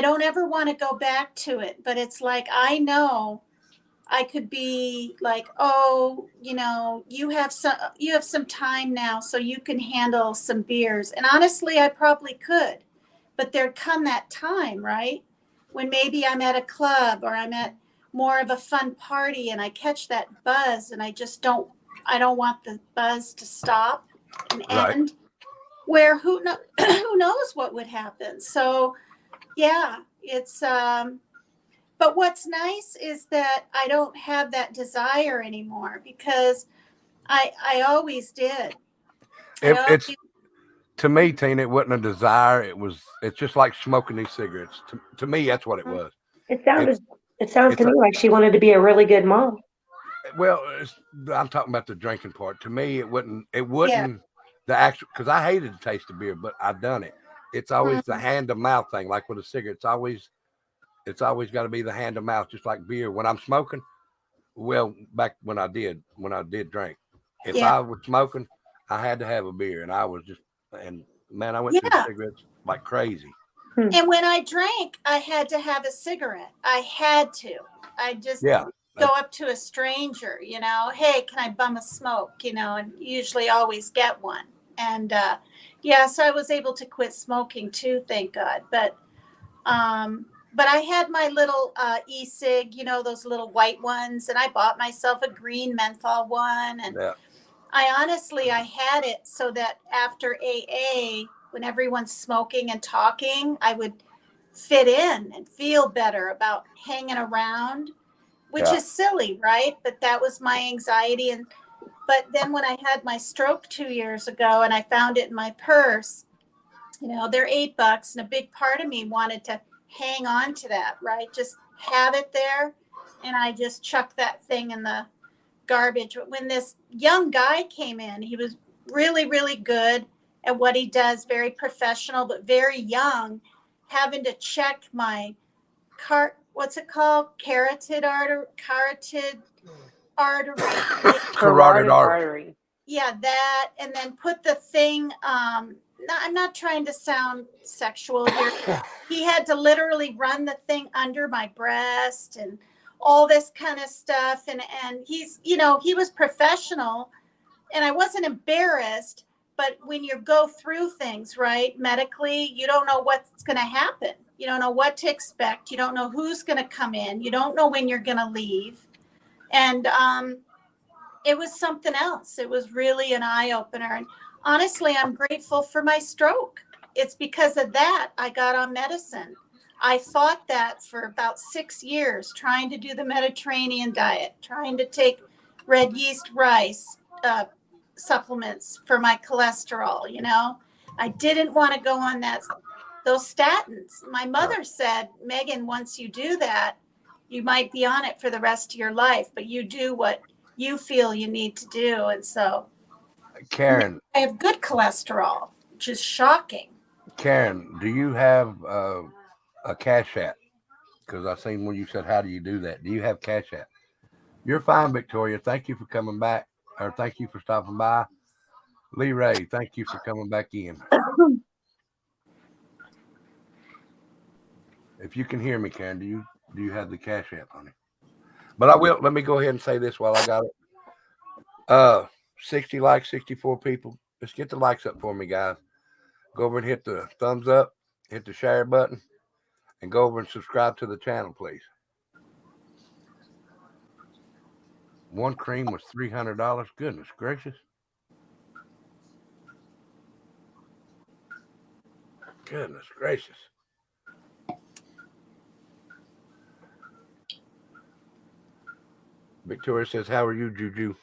don't ever want to go back to it. But it's like, I know I could be like, oh, you know, you have some time now, so you can handle some beers. And honestly, I probably could, but there'd come that time, right, when maybe I'm at a club or I'm at more of a fun party and I catch that buzz, and I don't want the buzz to stop and end. Where who knows what would happen. So yeah, it's but what's nice is that I don't have that desire anymore, because I always did. It's to me, Tina, it wasn't a desire. It's just like smoking these cigarettes. To me, that's what it was. It sounds to me like she wanted to be a really good mom. Well, I'm talking about the drinking part. To me, it wouldn't the actual, because I hated the taste of beer, but I've done it. It's always the hand to mouth thing, like with a cigarette. It's always got to be the hand to mouth, just like beer. When I'm smoking, well, back when I did drink, if I was smoking, I had to have a beer, and I was just, and man, I went through the cigarettes like crazy. And when I drank, I had to have a cigarette. I had to. I just go up to a stranger, you know, hey, can I bum a smoke? You know, and usually always get one. And so I was able to quit smoking too, thank God. But I had my little e-cig, you know, those little white ones, and I bought myself a green menthol one. And I had it so that after AA, when everyone's smoking and talking, I would fit in and feel better about hanging around, which is silly, right? But that was my anxiety. But then when I had my stroke 2 years ago and I found it in my purse, you know, they're $8, and a big part of me wanted to hang on to that, right? Just have it there. And I just chucked that thing in the garbage. But when this young guy came in, he was really, really good at what he does, very professional, but very young, having to check my what's it called? Carotid artery. Carotid artery. Yeah, that, and then put the thing, I'm not trying to sound sexual here. He had to literally run the thing under my breast and all this kind of stuff. And he's, you know, he was professional, and I wasn't embarrassed. But when you go through things, right, medically, you don't know what's going to happen. You don't know what to expect. You don't know who's going to come in. You don't know when you're going to leave. And it was something else. It was really an eye-opener. And honestly, I'm grateful for my stroke. It's because of that I got on medicine. I fought that for about 6 years, trying to do the Mediterranean diet, trying to take red yeast rice supplements for my cholesterol. You know, I didn't want to go on those statins. My mother said, Megan, once you do that, you might be on it for the rest of your life, but you do what you feel you need to do. And so, Karen, I have good cholesterol, which is shocking. Karen, do you have a Cash App? Because I seen when you said, how do you do that? Do you have Cash App? You're fine, Victoria. Thank you for coming back, or thank you for stopping by. Lee Ray, thank you for coming back in. If you can hear me, Karen, do you have the Cash App on it? But I will. Let me go ahead and say this while I got it. 60 likes, 64 people. Let's get the likes up for me, guys. Go over and hit the thumbs up, hit the share button, and go over and subscribe to the channel, please. One cream was $300. Goodness gracious. Goodness gracious. Victoria says, how are you, Juju?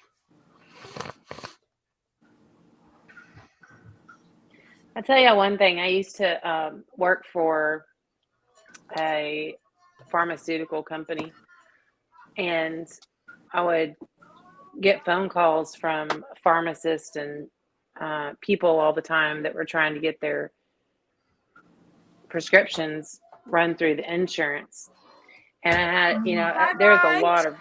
I'll tell you one thing. I used to work for a pharmaceutical company, and I would get phone calls from pharmacists and people all the time that were trying to get their prescriptions run through the insurance. And I had, you know, there's a lot of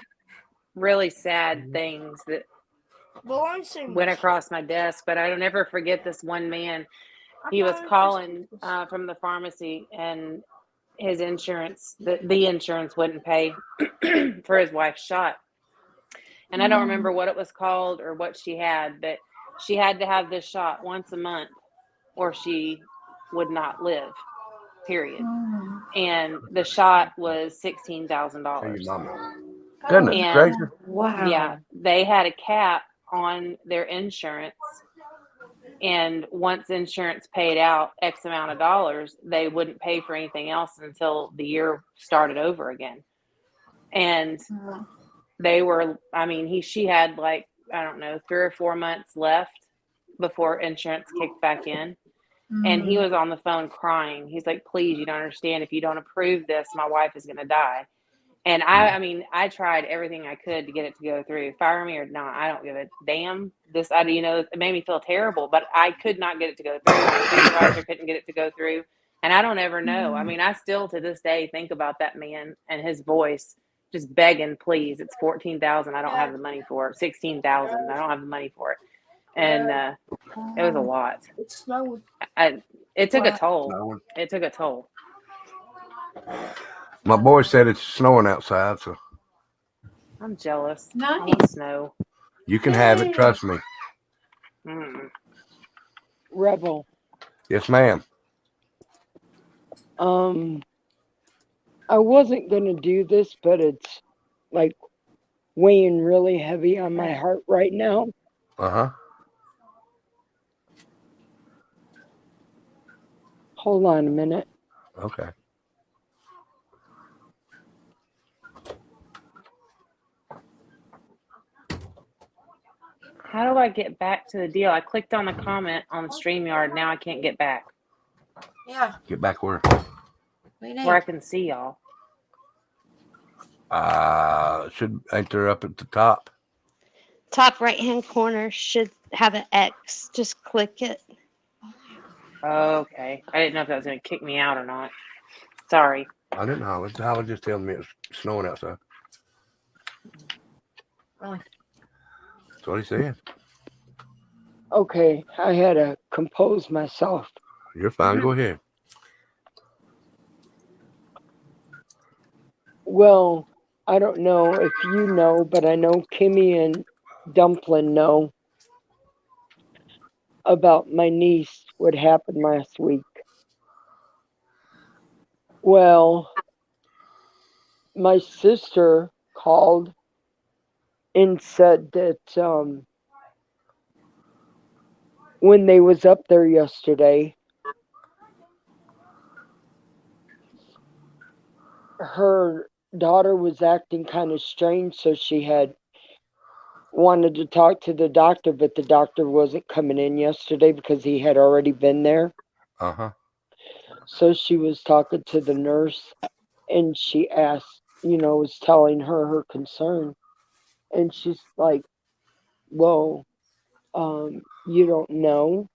really sad things that went across my desk, but I don't ever forget this one man. He was calling from the pharmacy, and his insurance, the insurance wouldn't pay for his wife's shot. And I don't remember what it was called or what she had, but she had to have this shot once a month or she would not live, period. And the shot was $16,000. Goodness gracious. Wow. Yeah, they had a cap on their insurance. And once insurance paid out X amount of dollars, they wouldn't pay for anything else until the year started over again. And they were, I mean, she had like, I don't know, 3 or 4 months left before insurance kicked back in. And he was on the phone crying. He's like, please, you don't understand. If you don't approve this, my wife is going to die. And I mean, I tried everything I could to get it to go through. Fire me or not, I don't give a damn. You know, it made me feel terrible, but I could not get it to go through. My supervisor couldn't get it to go through. And I don't ever know. I mean, I still to this day think about that man and his voice just begging, please, it's $14,000. I don't have the money for it. $16,000. I don't have the money for it. And it was a lot. It took a toll. It took a toll. My boy said it's snowing outside, so I'm jealous. Nice. I want snow. you can have it. Trust me. Rebel. Yes, ma'am. I wasn't gonna do this, but it's like weighing really heavy on my heart right now. Uh-huh. Hold on a minute. Okay. How do I get back to the deal? I clicked on the comment on StreamYard. Now I can't get back. Yeah. Get back where? Where I can see y'all. Should enter up at the top. Top right hand corner should have an X. Just click it. Okay. I didn't know if that was going to kick me out or not. Sorry. I didn't know. I was just telling me it's snowing outside. Really? That's what he said. Okay, I had to compose myself. You're fine. Go ahead. Well, I don't know if you know, but I know Kimmy and Dumpling know about my niece, what happened last week. Well, my sister called and said that when they was up there yesterday, her daughter was acting kind of strange, so she had wanted to talk to the doctor, but the doctor wasn't coming in yesterday because he had already been there. Uh-huh. So she was talking to the nurse, and she asked, was telling her concern. And she's like, well, you don't know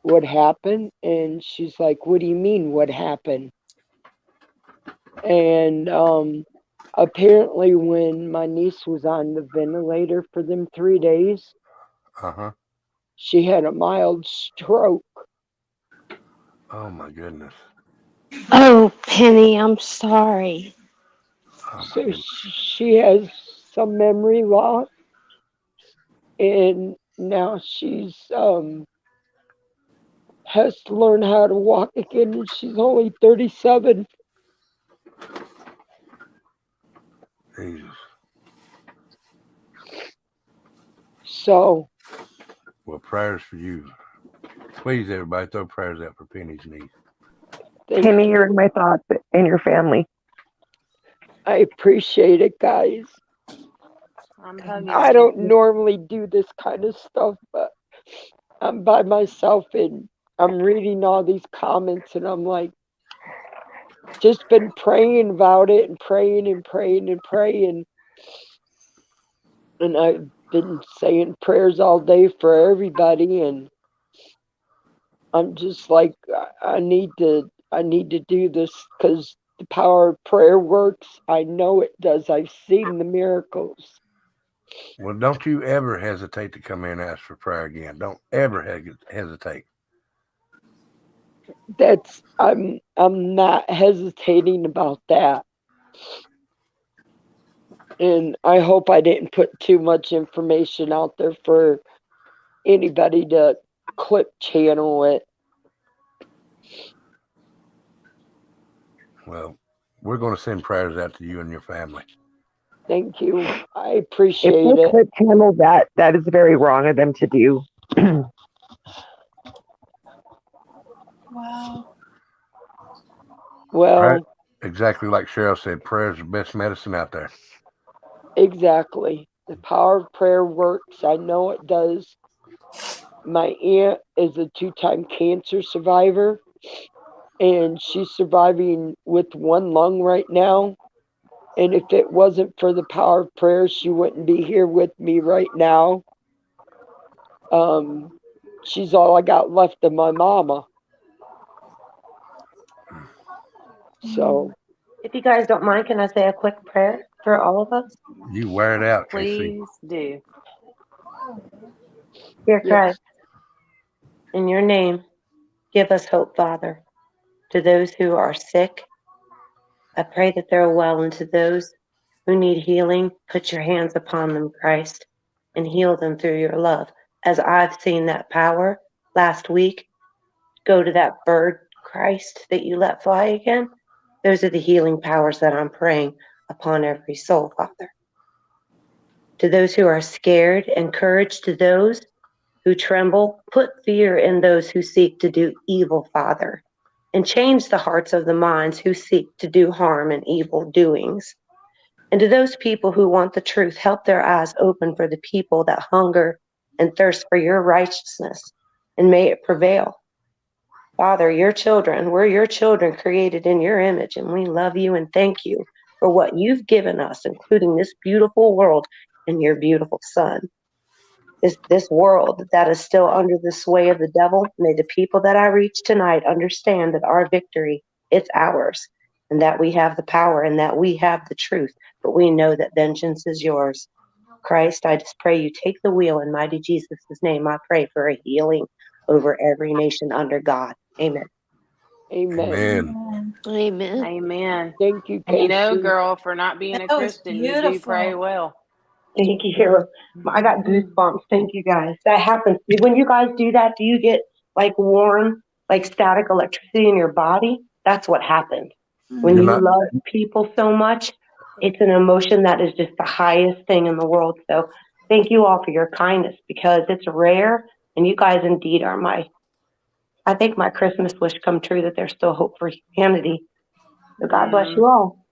what happened? And she's like, what do you mean, what happened? And apparently when my niece was on the ventilator for them 3 days, Uh-huh. she had a mild stroke. Oh, my goodness. Oh, Penny, I'm sorry. So she has some memory loss, and now she's has to learn how to walk again, and she's only 37. Jesus. So, well, prayers for you. Please, everybody, throw prayers out for Penny's niece. Penny, you're in my thoughts and your family. I appreciate it, guys. I don't normally do this kind of stuff, but I'm by myself and I'm reading all these comments and I'm like, just been praying about it and praying and praying and praying. And I've been saying prayers all day for everybody, and I'm just like, I need to do this because the power of prayer works. I know it does. I've seen the miracles. Well, don't you ever hesitate to come in and ask for prayer again. Don't ever hesitate. I'm not hesitating about that. And I hope I didn't put too much information out there for anybody to clip channel it. Well, we're going to send prayers out to you and your family. Thank you. I appreciate if they it. clip channel that is very wrong of them to do. Wow. Well, Prayer, exactly like Cheryl said, prayer is the best medicine out there. exactly. The power of prayer works. I know it does. My aunt is a 2-time cancer survivor, and she's surviving with one lung right now. And if it wasn't for the power of prayer, she wouldn't be here with me right now. She's all I got left of my mama. So, if you guys don't mind, can I say a quick prayer for all of us? You wear it out, Please KC. do. Dear Yes. Christ, in your name, give us hope, Father. To those who are sick, I pray that they're well, and to those who need healing, put your hands upon them, Christ, and heal them through your love. As I've seen that power last week go to that bird, Christ, that you let fly again, those are the healing powers that I'm praying upon every soul, Father. To those who are scared, encourage to those who tremble, put fear in those who seek to do evil, Father, and change the hearts of the minds who seek to do harm and evil doings. And to those people who want the truth, help their eyes open for the people that hunger and thirst for your righteousness, and may it prevail. Father, your children, we're your children created in your image, and we love you and thank you for what you've given us, including this beautiful world and your beautiful Son. This world that is still under the sway of the devil, may the people that I reach tonight understand that our victory, it's ours, and that we have the power and that we have the truth, but we know that vengeance is yours. Christ, I just pray you take the wheel in mighty Jesus' name. I pray for a healing over every nation under God. Amen. Amen. Amen. Amen. Amen. Thank you, And you know, Casey. girl, for not being a That was Christian, you do pray beautiful. well. Thank you. I got goosebumps. Thank you guys. That happens. When you guys do that, do you get like warm, like static electricity in your body? That's what happened. When You're you not. love people so much, it's an emotion that is just the highest thing in the world. So thank you all for your kindness, because it's rare, and you guys indeed are I think my Christmas wish come true, that there's still hope for humanity. So God bless you all.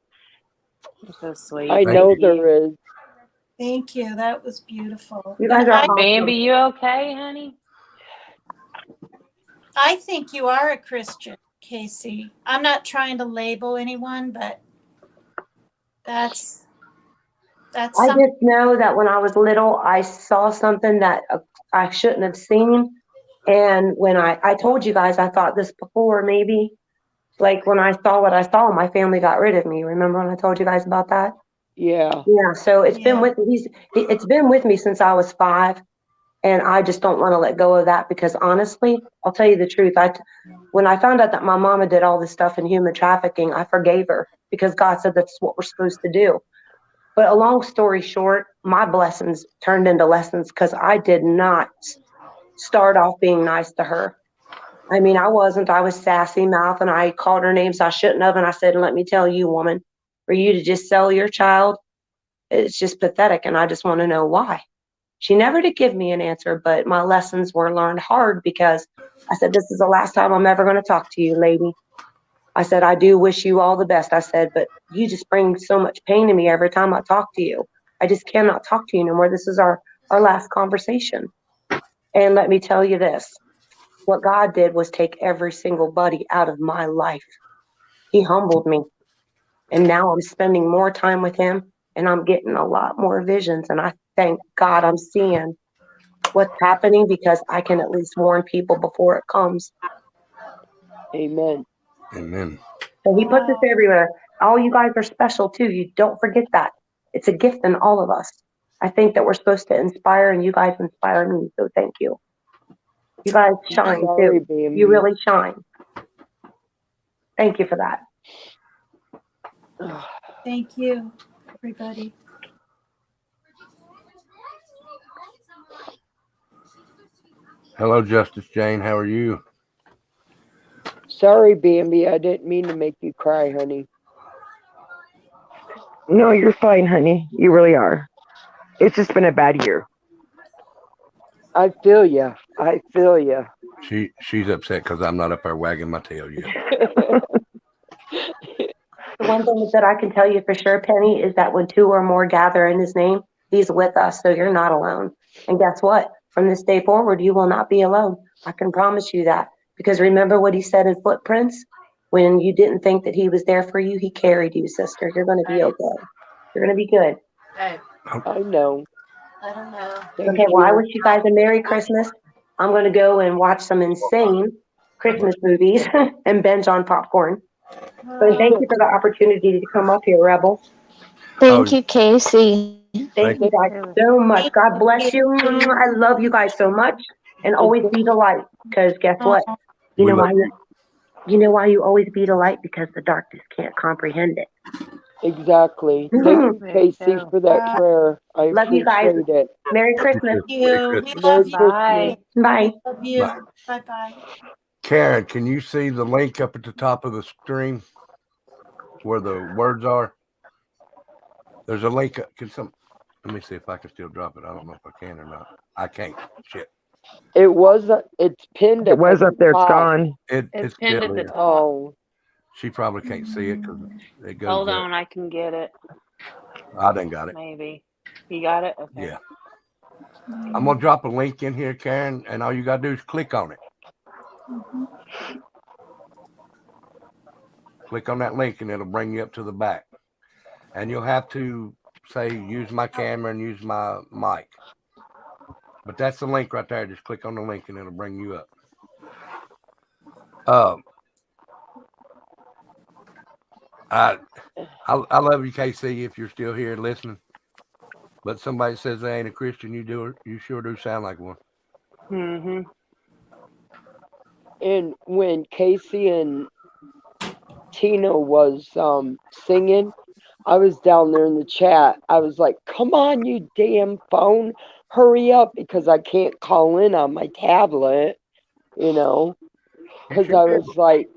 You're so sweet. I Thank know you. there is. Thank you. That was beautiful. You guys And are I, awesome. Bambi, you okay, honey? I think you are a Christian, Casey. I'm not trying to label anyone, but that's I something. just know that when I was little, I saw something that I shouldn't have seen. And when I told you guys, I thought this before, maybe, like when I saw what I saw, my family got rid of me. Remember when I told you guys about that? Yeah. Yeah. So it's been Yeah. with me. It's been with me since I was 5. And I just don't want to let go of that, because honestly, I'll tell you the truth. When I found out that my mama did all this stuff in human trafficking, I forgave her, because God said that's what we're supposed to do. But a long story short, my blessings turned into lessons, because I did not start off being nice to her. I mean, I wasn't. I was sassy mouth, and I called her names I shouldn't have. And I said, let me tell you, woman, for you to just sell your child, it's just pathetic. And I just want to know why. She never did give me an answer, but my lessons were learned hard because I said, this is the last time I'm ever going to talk to you, lady. I said, I do wish you all the best. I said, but you just bring so much pain to me every time I talk to you. I just cannot talk to you no more. This is our last conversation. And let me tell you this. What God did was take every single buddy out of my life. He humbled me. And now I'm spending more time with him and I'm getting a lot more visions. And I thank God I'm seeing what's happening because I can at least warn people before it comes. Amen. Amen. So he puts us everywhere. All you guys are special too. You don't forget that. It's a gift in all of us. I think that we're supposed to inspire and you guys inspire me. So thank you. You guys shine too. You really shine. Thank you for that. Thank you, everybody. Hello, Justice Jane. How are you? Sorry, Bambi. I didn't mean to make you cry, honey. No, you're fine, honey. You really are. It's just been a bad year. I feel you. I feel you. She's upset because I'm not up there wagging my tail yet. The one thing that I can tell you for sure, Penny, is that when two or more gather in his name, he's with us. So you're not alone. And guess what? From this day forward, you will not be alone. I can promise you that. Because remember what he said in Footprints? When you didn't think that he was there for you, he carried you, sister. You're going to be okay. You're going to be good. Hey, I know. I don't know. Okay, well, I wish you guys a Merry Christmas. I'm going to go and watch some insane Christmas movies and binge on popcorn. But thank you for the opportunity to come up here, Rebel. Thank you, Casey. Thank you guys so much. God bless you. I love you guys so much. And always be the light. Because guess what? You know why you always be the light? Because the darkness can't comprehend it. Exactly. Thank you, Casey, for that prayer. I love you guys. appreciate it. Merry Christmas. Thank you. We Merry love you. Christmas. Bye. Love you. Bye. Bye-bye. Karen, can you see the link up at the top of the screen where the words are? There's a link. Let me see if I can still drop it. I don't know if I can or not. I can't. Shit. It was. It's pinned. It was up there. It's gone. It's pinned at the top. Oh. She probably can't see it because it goes. Hold there. on, I can get it. I done got it. Maybe. You got it? Okay. Yeah. I'm gonna drop a link in here, Karen, and all you gotta do is click on it. Click on that link and it'll bring you up to the back. And you'll have to say use my camera and use my mic. But that's the link right there. Just click on the link and it'll bring you up. I love you, KC, if you're still here listening. But somebody says they ain't a Christian, you sure do sound like one. Mm-hmm. And when Casey and Tina was singing, I was down there in the chat. I was like, come on, you damn phone. Hurry up, because I can't call in on my tablet, because I was like...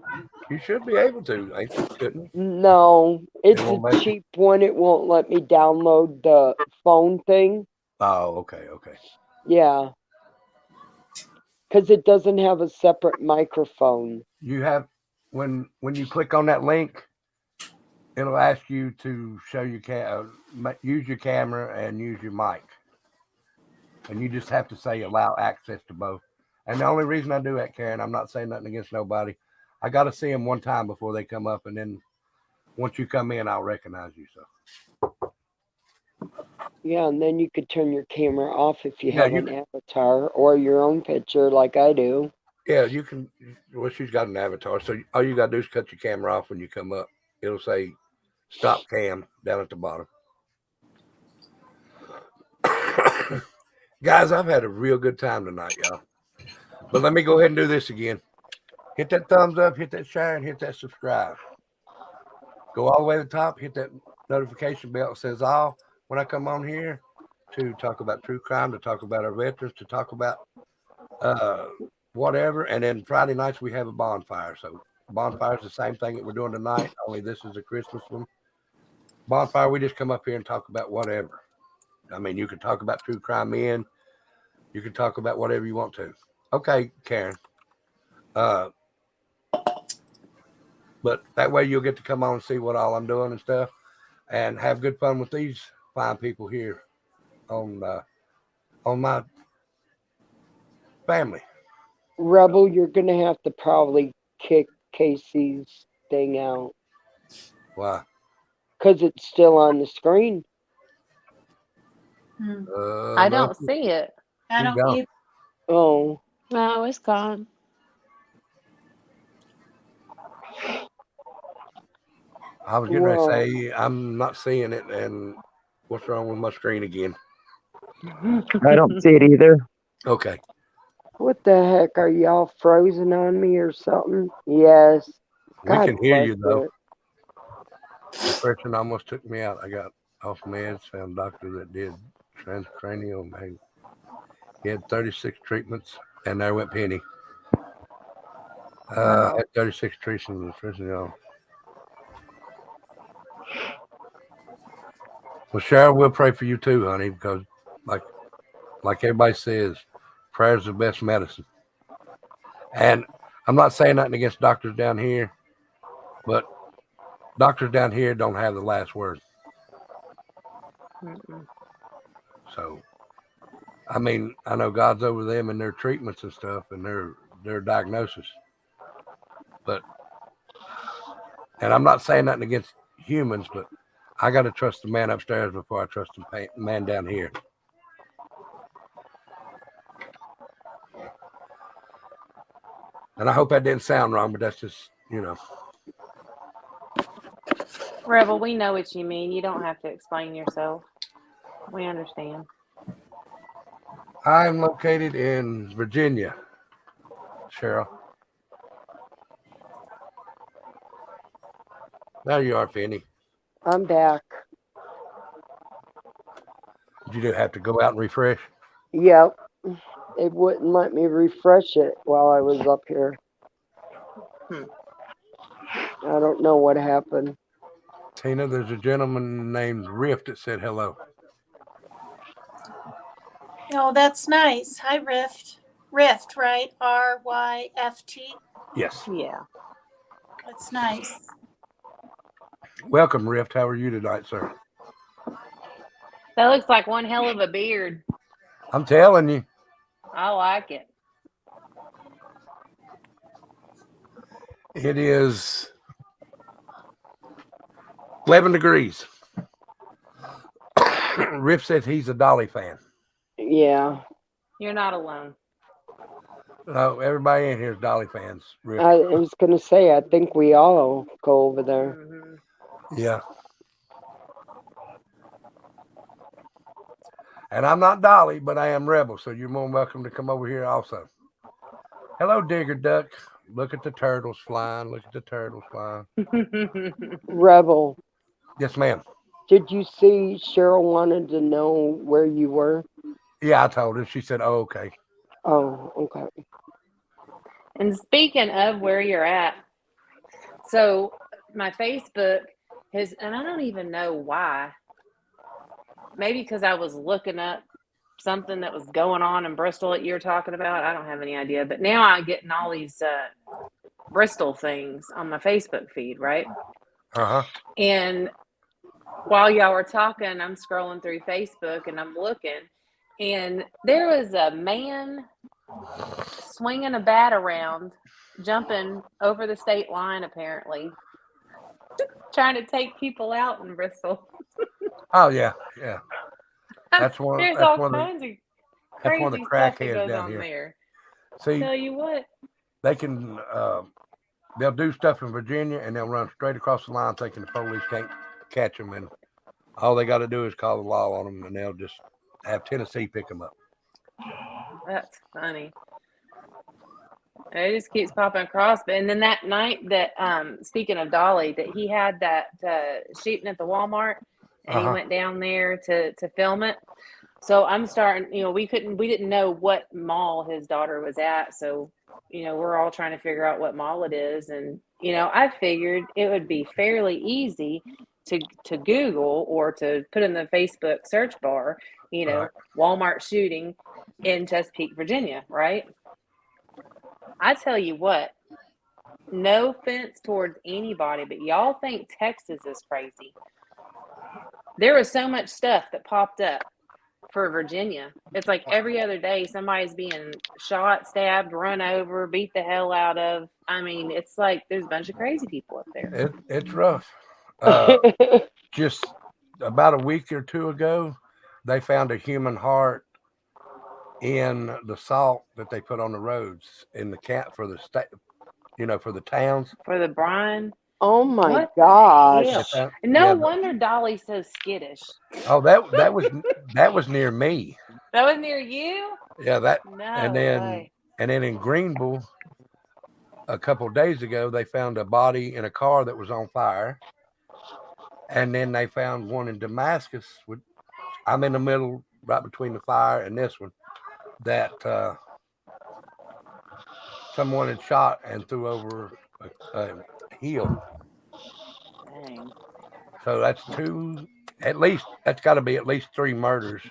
You should be able to. I couldn't. No, it's a cheap one. It won't let me download the phone thing. Oh, okay. Yeah. Because it doesn't have a separate microphone. You have, when you click on that link, it'll ask you to show your use your camera and use your mic. And you just have to say allow access to both. And the only reason I do that, Karen, I'm not saying nothing against nobody. I got to see them one time before they come up. And then once you come in, I'll recognize you. So. Yeah, and then you could turn your camera off if you have an avatar or your own picture like I do. Yeah, you can. Well, she's got an avatar. So all you got to do is cut your camera off when you come up. It'll say stop cam down at the bottom. Guys, I've had a real good time tonight, y'all. But let me go ahead and do this again. Hit that thumbs up, hit that share, and hit that subscribe. Go all the way to the top, hit that notification bell that says all when I come on here to talk about true crime, to talk about our veterans, to talk about whatever. And then Friday nights we have a bonfire. So bonfire is the same thing that we're doing tonight, only this is a Christmas one. Bonfire, we just come up here and talk about whatever. I mean, you can talk about true crime in, You can talk about whatever you want to. Okay, Karen. But that way you'll get to come on and see what all I'm doing and stuff, and have good fun with these fine people here on my family. Rebel, you're gonna have to probably kick Casey's thing out. Why? Because it's still on the screen. I don't see it. I don't either. Oh. No, it's gone. I was getting ready to say I'm not seeing it, and what's wrong with my screen again? I don't see it either. Okay. What the heck? Are y'all frozen on me or something? Yes. We God can hear you bless though. it. Depression almost took me out. I got off meds, found a doctor that did transcranial. He had 36 treatments, and there went Penny. Had 36 treatments. Well, Cheryl, we'll pray for you too, honey, because like everybody says, prayer is the best medicine. And I'm not saying nothing against doctors down here, but doctors down here don't have the last word. So, I mean, I know God's over them and their treatments and stuff and their diagnosis. And I'm not saying nothing against humans, but I got to trust the man upstairs before I trust the man down here. And I hope that didn't sound wrong, but that's just, Rebel, we know what you mean. You don't have to explain yourself. We understand. I'm located in Virginia, Cheryl. There you are, Penny. I'm back. Did you have to go out and refresh? Yep. It wouldn't let me refresh it while I was up here. I don't know what happened. Tina, there's a gentleman named Rift that said hello. Oh, that's nice. Hi, Rift. Rift, right? R-Y-F-T. Yes. Yeah. That's nice. Welcome, Rift. How are you tonight, sir? That looks like one hell of a beard. I'm telling you. I like it. It is 11 degrees. Rift says he's a Dolly fan. Yeah. You're not alone. No, everybody in here is Dolly fans. Rift. I was going to say, I think we all go over there. Yeah. And I'm not Dolly, but I am Rebel, so you're more than welcome to come over here also. Hello, Digger Duck. Look at the turtles flying. Look at the turtles flying. Rebel. Yes, ma'am. Did you see Cheryl wanted to know where you were? Yeah, I told her. She said, oh, okay. Oh, okay. And speaking of where you're at, so my Facebook has, and I don't even know why. Maybe because I was looking up something that was going on in Bristol that you're talking about. I don't have any idea. But now I'm getting all these Bristol things on my Facebook feed, right? Uh-huh. And while y'all were talking, I'm scrolling through Facebook and I'm looking. And there was a man swinging a bat around, jumping over the state line, apparently, trying to take people out in Bristol. Oh, yeah, yeah. That's one. There's that's all one kinds of that's one of crazy the stuff that crackheads goes down on here. there. See, Tell you what. they can. They'll do stuff in Virginia and they'll run straight across the line, thinking the police can't catch them, and all they got to do is call the law on them, and they'll just have Tennessee pick them up. That's funny. It just keeps popping across. And then that night that, speaking of Dolly, that he had that shooting at the Walmart, and he went down there to film it. So I'm starting, we didn't know what mall his daughter was at. So, we're all trying to figure out what mall it is. And, I figured it would be fairly easy to Google or to put in the Facebook search bar, you know, Right. Walmart shooting in Chesapeake, Virginia, right? I tell you what, no offense towards anybody, but y'all think Texas is crazy. There was so much stuff that popped up for Virginia. It's like every other day somebody's being shot, stabbed, run over, beat the hell out of. I mean, it's like there's a bunch of crazy people up there. It's rough. Just about a week or two ago, they found a human heart in the salt that they put on the roads in the cat for the state, you know, for the towns. For the brine. Oh my What the gosh. hell? Yeah, No but- wonder Dolly's so skittish. Oh, that was near me. That was near you? Yeah, that No and then way. in Greenville a couple of days ago they found a body in a car that was on fire. And then they found one in Damascus. I'm in the middle, right between the fire and this one, that someone had shot and threw over a hill. Dang. So that's that's got to be at least 3 murders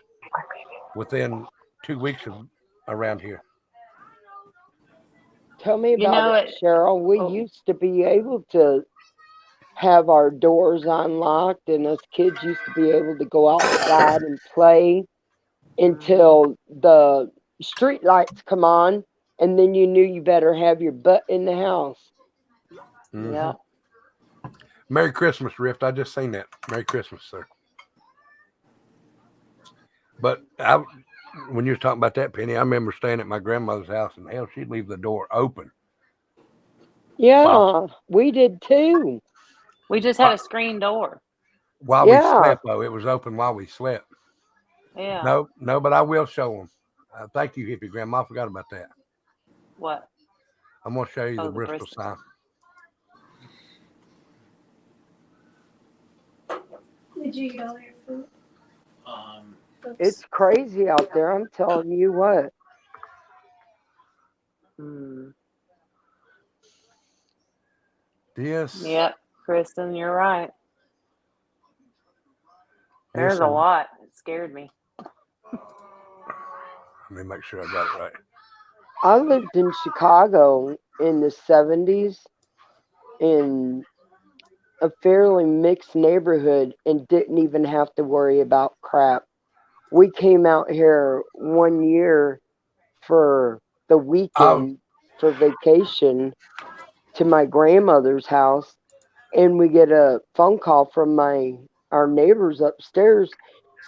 within 2 weeks around here. Tell me You about know it, it- Cheryl. We oh. used to be able to have our doors unlocked, and us kids used to be able to go outside and play until the street lights come on, and then you knew you better have your butt in the house. Mhm. Yeah. Merry Christmas, Rift. I just seen that. Merry Christmas, sir. But when you was talking about that, Penny, I remember staying at my grandmother's house, and hell, she'd leave the door open. Yeah, Wow. we did too. We just had a screen door. While we Yeah. slept, though, it was open while we slept. Yeah. No, but I will show them. Thank you, hippie grandma. I forgot about that. What? I'm gonna show you Oh, the the Bristol Bristol. sign. Did you eat all your food? It's crazy out there. I'm telling you what. Hmm. This. Yep, Kristen, you're right. There's this a and- lot. It scared me. Let me make sure I got it right. I lived in Chicago in the 70s in a fairly mixed neighborhood and didn't even have to worry about crap. We came out here one year for the weekend for vacation to my grandmother's house, and we get a phone call from our neighbors upstairs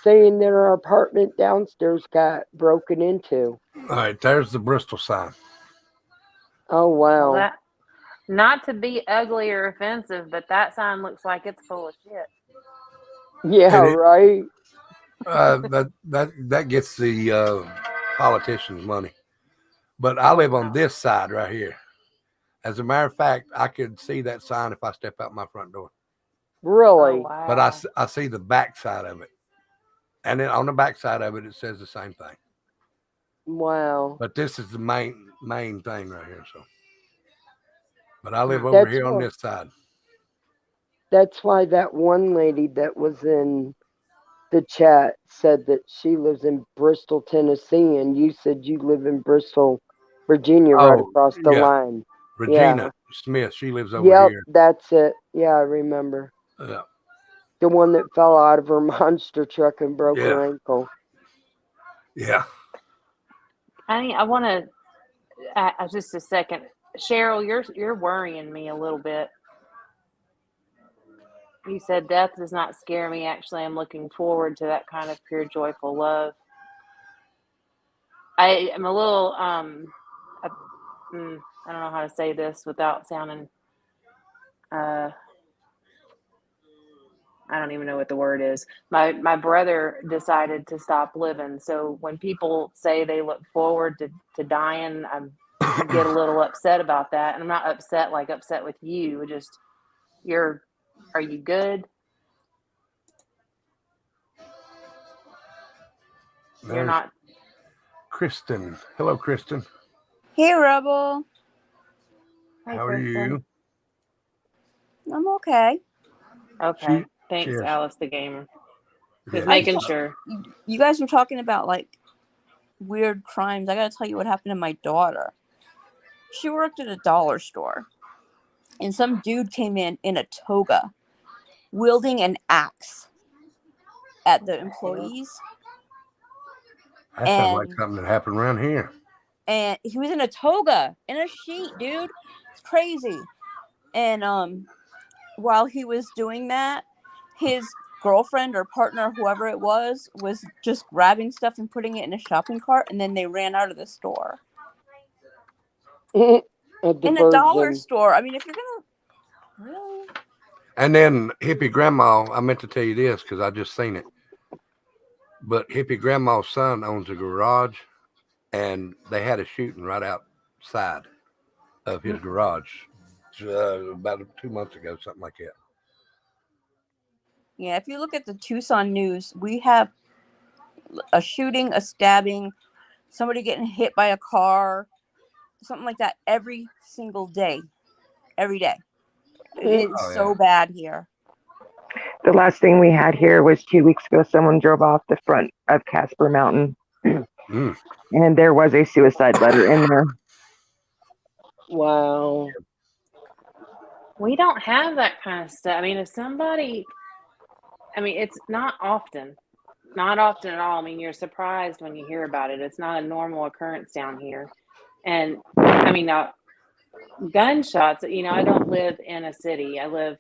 saying that our apartment downstairs got broken into. All right, there's the Bristol sign. Oh wow. Well, that, not to be ugly or offensive, but that sign looks like it's full of shit. Yeah, And it- right. That gets the politicians' money. But I live on this side right here. As a matter of fact, I could see that sign if I step out my front door. Really? Oh, wow. But I see the back side of it. And then on the back side of it, it says the same thing. Wow. But this is the main thing right here. So, but I live over That's here on what- this side. That's why that one lady that was in the chat said that she lives in Bristol, Tennessee, and you said you live in Bristol, Virginia, right Oh, across the yeah. line. Regina Smith, she lives over Yep, here. that's it. Yeah, I remember. Yeah. The one that fell out of her monster truck and broke her Yeah. ankle. Yeah. I want to just a second, Cheryl. You're worrying me a little bit. You said death does not scare me. Actually, I'm looking forward to that kind of pure, joyful love. I am a little I don't know how to say this without sounding I don't even know what the word is. My brother decided to stop living. So when people say they look forward to dying, I get a little upset about that. And I'm not upset with you. Just are you good? You're There's not. Kristen. Hello, Kristen. Hey, Rebel. Hey, How are Kristen. you? I'm okay. Okay. Thanks, Cheers. Alice the gamer. Just Yeah. making sure. You guys were talking about like weird crimes. I gotta tell you what happened to my daughter. She worked at a dollar store, and some dude came in a toga, wielding an axe at the employees. That sounds like something that happened around here. And he was in a toga, in a sheet, dude. It's crazy. And while he was doing that, his girlfriend or partner, whoever it was just grabbing stuff and putting it in a shopping cart, and then they ran out of the store. In a dollar store. I mean, if you're gonna really. And then hippie grandma, I meant to tell you this because I just seen it. But hippie grandma's son owns a garage, and they had a shooting right outside of his garage about 2 months ago, something like that. Yeah, if you look at the Tucson news, we have a shooting, a stabbing, somebody getting hit by a car, something like that every single day. Every day. It's so bad here. The last thing we had here was 2 weeks ago. Someone drove off the front of Casper Mountain, and there was a suicide letter in there. Wow. We don't have that kind of stuff. I mean, if somebody, it's not often at all. I mean, you're surprised when you hear about it. It's not a normal occurrence down here. And I mean, now gunshots, I don't live in a city. I live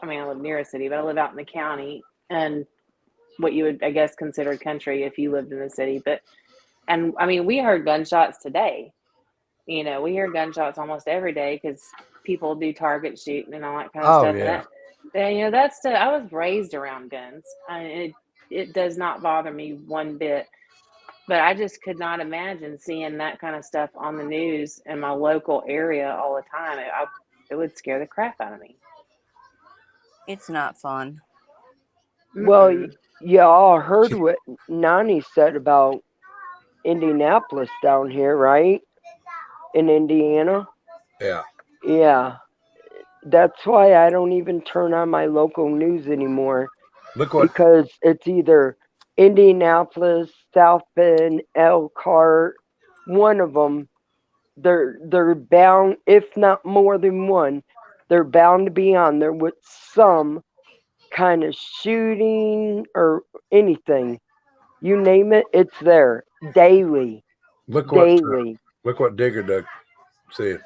near a city, but I live out in the county and what you would, I guess, consider country if you lived in the city. And we heard gunshots today. We hear gunshots almost every day because people do target shooting and all that kind of stuff. Yeah. And that's stuff. I was raised around guns. It does not bother me one bit. But I just could not imagine seeing that kind of stuff on the news in my local area all the time. It would scare the crap out of me. It's not fun. Well, y'all heard what Nani said about Indianapolis down here, right? In Indiana. Yeah. Yeah. That's why I don't even turn on my local news anymore. Because it's either Indianapolis, South Bend, Elkhart, one of them. They're bound, if not more than one, they're bound to be on there with some kind of shooting or anything. You name it, it's there daily. Look daily. Look what Digger Duck said.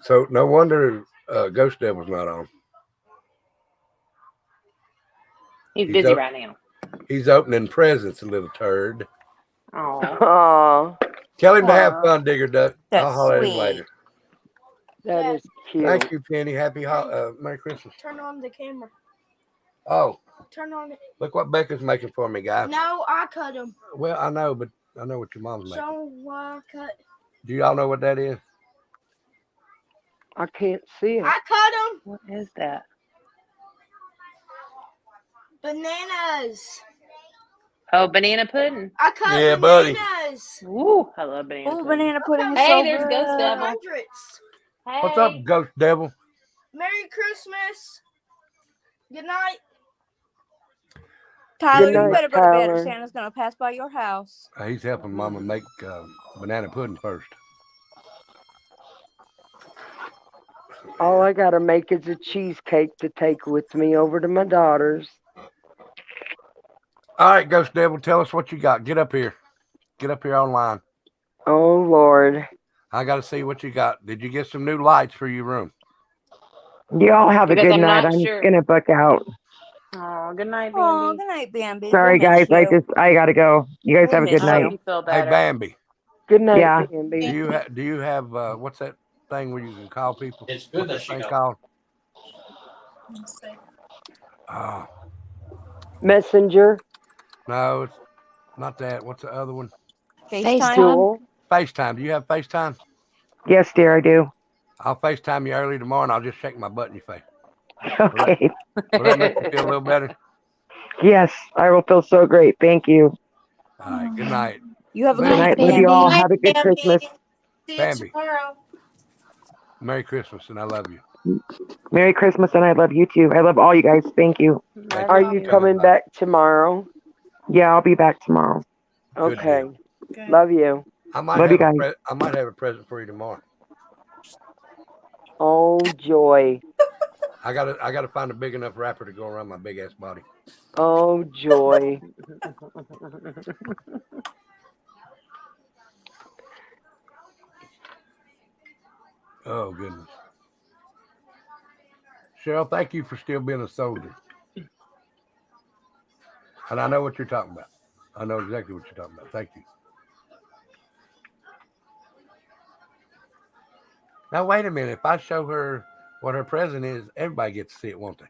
So no wonder Ghost Devil's not on. He's busy right now. He's opening presents, a little turd. Oh. Tell him to have fun, Digger Duck. I'll holler at him sweet. later. That is cute. Thank you, Penny. Happy Merry Christmas. Turn on the camera. Oh, Turn on it. look what Becca's making for me, guys. No, I cut them. Well, I know, but I know what your mom's making. So I cut. Do y'all know what that is? I can't see it. I cut them. What is that? Bananas. Oh, banana pudding. I cut buddy. bananas. Ooh, I love banana pudding. Banana pudding is Hey, so there's good. Ghost Devil. Hundreds. Hey. What's up, Ghost Devil? Merry Christmas. Good night. Tyler, Good you night, better go to bed or Tyler. Santa's going to pass by your house. He's helping Mama make banana pudding first. All I gotta make is a cheesecake to take with me over to my daughter's. All right, Ghost Devil, tell us what you got. Get up here. Get up here online. Oh Lord. I got to see what you got. Did you get some new lights for your room? You all have a Because good I'm night. not I'm sure. gonna book out. Oh, good night, Bambi. Oh, good night, Bambi. Sorry, We'll miss guys. you. I gotta go. You guys have a We'll good miss night. Hope you feel Hey, better. Bambi, Good night, Yeah. Bambi. do you have what's that thing where you can call people? It's good What's that she thing knows. called? Oh, Messenger. no, it's not that. What's the other one? FaceTime. Jewel. FaceTime. Do you have FaceTime? Yes, dear, I do. I'll FaceTime you early tomorrow, and I'll just shake my butt in your face. Okay. Will that make you feel a little better? Yes, I will feel so great. Thank you. All right. Good night. You have a Good good night. night, Love you all. Bambi. Have a good Bambi. Christmas. See you Bambi. tomorrow. Merry Christmas, and I love you. Merry Christmas, and I love you too. I love all you guys. Thank you. Are you coming back tomorrow? Yeah, I'll be back tomorrow. Good Okay. deal. Love you. I might Love have you a guys. I might have a present for you tomorrow. Oh joy. I gotta find a big enough wrapper to go around my big ass body. Oh joy. Oh goodness. Cheryl, thank you for still being a soldier. And I know what you're talking about. I know exactly what you're talking about. Thank you. Now wait a minute. If I show her what her present is, everybody gets to see it, won't they?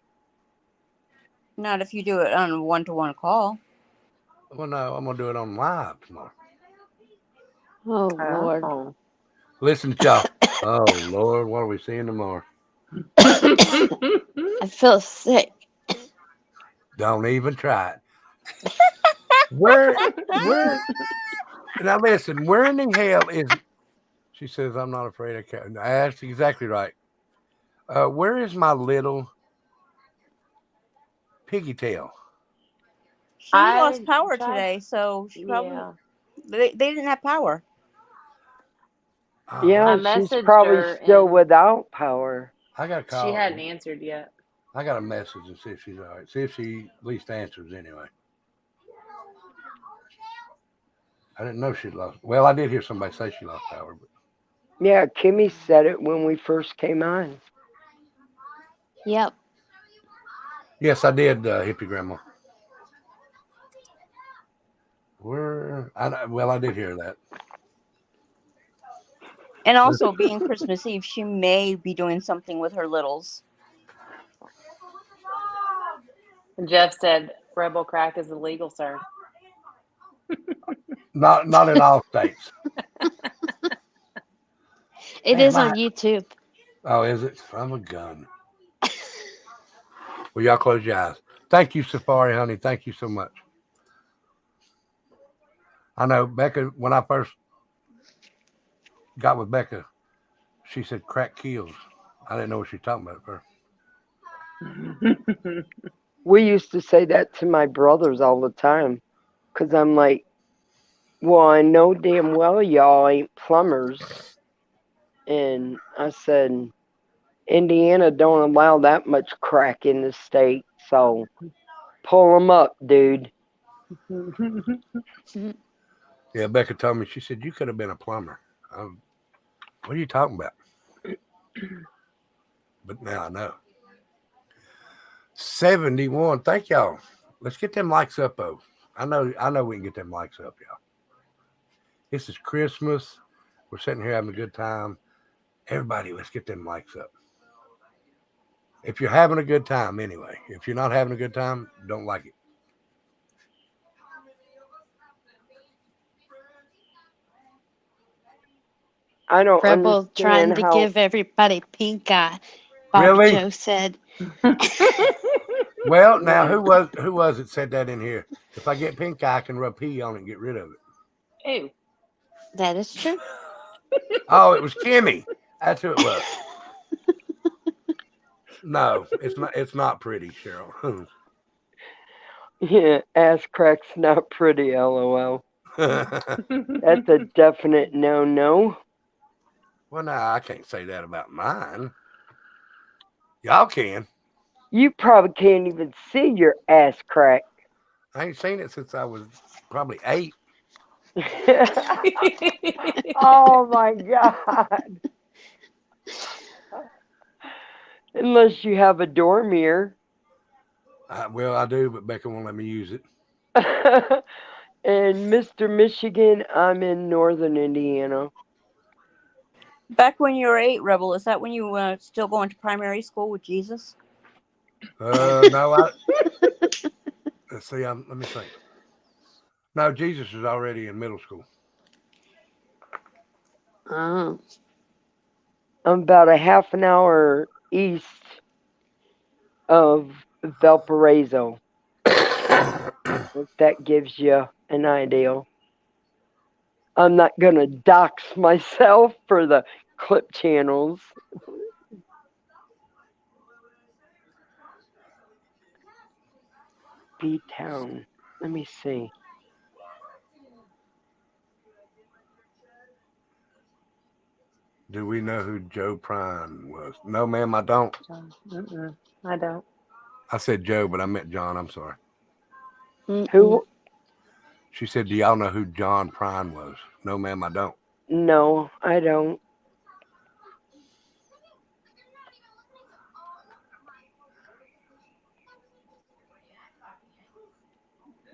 Not if you do it on a 1-to-1 call. Well, no, I'm gonna do it on live tomorrow. Oh, Lord. Oh. Listen to y'all. Oh Lord, what are we seeing tomorrow? I feel sick. Don't even try it. Where now listen, where in the hell is she says I'm not afraid of cats. That's exactly right. Where is my little piggy tail? She lost power today, so she probably Yeah. they didn't have power. Yeah, I she's messaged probably her still and without power. I got to call. she hadn't answered yet. I got a message and see if she's all right. See if she at least answers anyway. I didn't know she'd lost. Well, I did hear somebody say she lost power, but Yeah, Kimmy said it when we first came on. Yep. yes, I did. Hippie grandma. Where? I did hear that. And also, being Christmas Eve, she may be doing something with her littles. Jeff said Rebel crack is illegal, sir. Not in all states. It is on YouTube. Oh, is it? I'm a gun. Well, y'all close your eyes. Thank you, Safari, honey. Thank you so much. I know Becca, when I first got with Becca, she said crack kills. I didn't know what she was talking about at first. We used to say that to my brothers all the time. Because I'm like, well, I know damn well y'all ain't plumbers. And I said, Indiana don't allow that much crack in the state. So pull them up, dude. Yeah, Becca told me, she said, you could have been a plumber. What are you talking about? But now I know. 71. Thank y'all. Let's get them likes up, though. I know we can get them likes up, y'all. This is Christmas. We're sitting here having a good time. Everybody, let's get them likes up. If you're having a good time, anyway. If you're not having a good time, don't like it. I don't Rebel trying understand to how... give everybody pink eye. Bobby Really? Joe said. Well, now who was it said that in here? If I get pink eye, I can rub pee on it and get rid of it. Ew. That is true. Oh, it was Kimmy. That's who it was. No, it's not pretty, Cheryl. Yeah, ass crack's not pretty, LOL. That's a definite no-no. Well, no, I can't say that about mine. Y'all can. You probably can't even see your ass crack. I ain't seen it since I was probably 8. Oh my God. Unless you have a door mirror. Well, I do, but Becca won't let me use it. And Mr. Michigan, I'm in northern Indiana. Back when you were 8, Rebel, is that when you were still going to primary school with Jesus? No, let's see. Let me think. No, Jesus is already in middle school. Oh. I'm about a half an hour east of Valparaiso. If that gives you an idea. I'm not going to dox myself for the clip channels. B-Town. Let me see. Do we know who Joe Prine was? No, ma'am, I don't. I don't. I said Joe, but I meant John. I'm sorry. Who? She said, do y'all know who John Prine was? No, ma'am, I don't. No, I don't.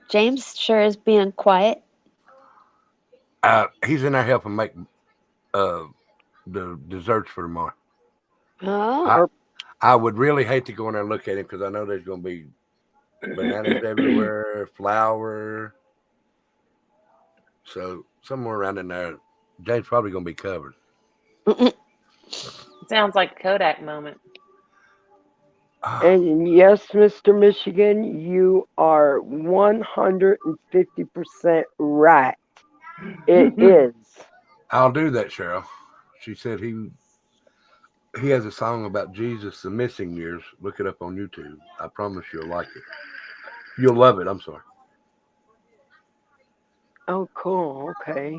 James sure is being quiet. He's in there helping make the desserts for tomorrow. Oh. I would really hate to go in there and look at him because I know there's going to be bananas everywhere, flour. So somewhere around in there, James probably going to be covered. Sounds like a Kodak moment. And yes, Mr. Michigan, you are 150% right. It is. I'll do that, Cheryl. She said he has a song about Jesus, the missing years. Look it up on YouTube. I promise you'll like it. You'll love it. I'm sorry. Oh, cool. Okay.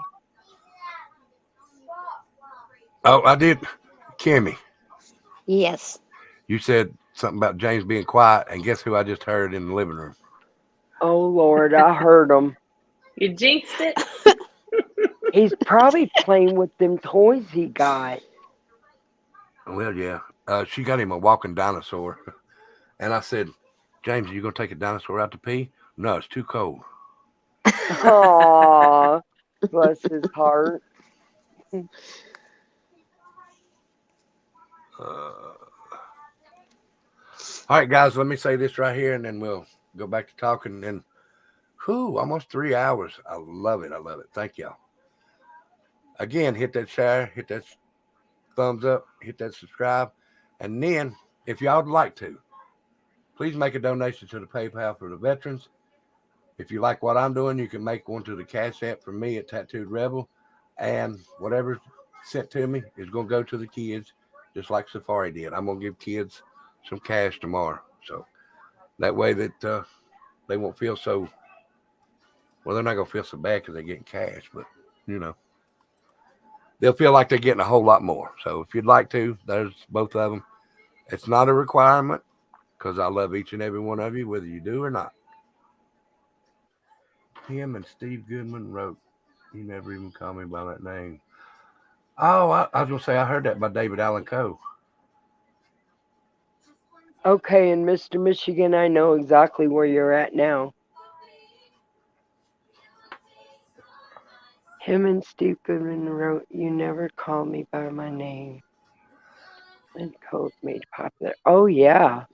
Oh, I did. Kimmy, Yes. you said something about James being quiet, and guess who I just heard in the living room? Oh, Lord, I heard him. You jinxed it. He's probably playing with them toys he got. Well, yeah. She got him a walking dinosaur. And I said, James, are you going to take a dinosaur out to pee? No, it's too cold. Aw, bless his heart. All right, guys, let me say this right here, and then we'll go back to talking. And almost 3 hours. I love it. I love it. Thank y'all. Again, hit that share, hit that thumbs up, hit that subscribe. And then, if y'all would like to, please make a donation to the PayPal for the veterans. If you like what I'm doing, you can make one to the Cash App for me at Tattooed Rebel. And whatever's sent to me is going to go to the kids, just like Safari did. I'm going to give kids some cash tomorrow. So that way that they won't feel so, well, they're not going to feel so bad because they're getting cash, but, you know, they'll feel like they're getting a whole lot more. So if you'd like to, there's both of them. It's not a requirement because I love each and every one of you, whether you do or not. Him and Steve Goodman wrote, he never even called me by that name. Oh, I was going to say, I heard that by David Allen Coe. Okay, and Mr. Michigan, I know exactly where you're at now. Him and Steve Goodman wrote, you never call me by my name. And Code made popular. Oh, yeah.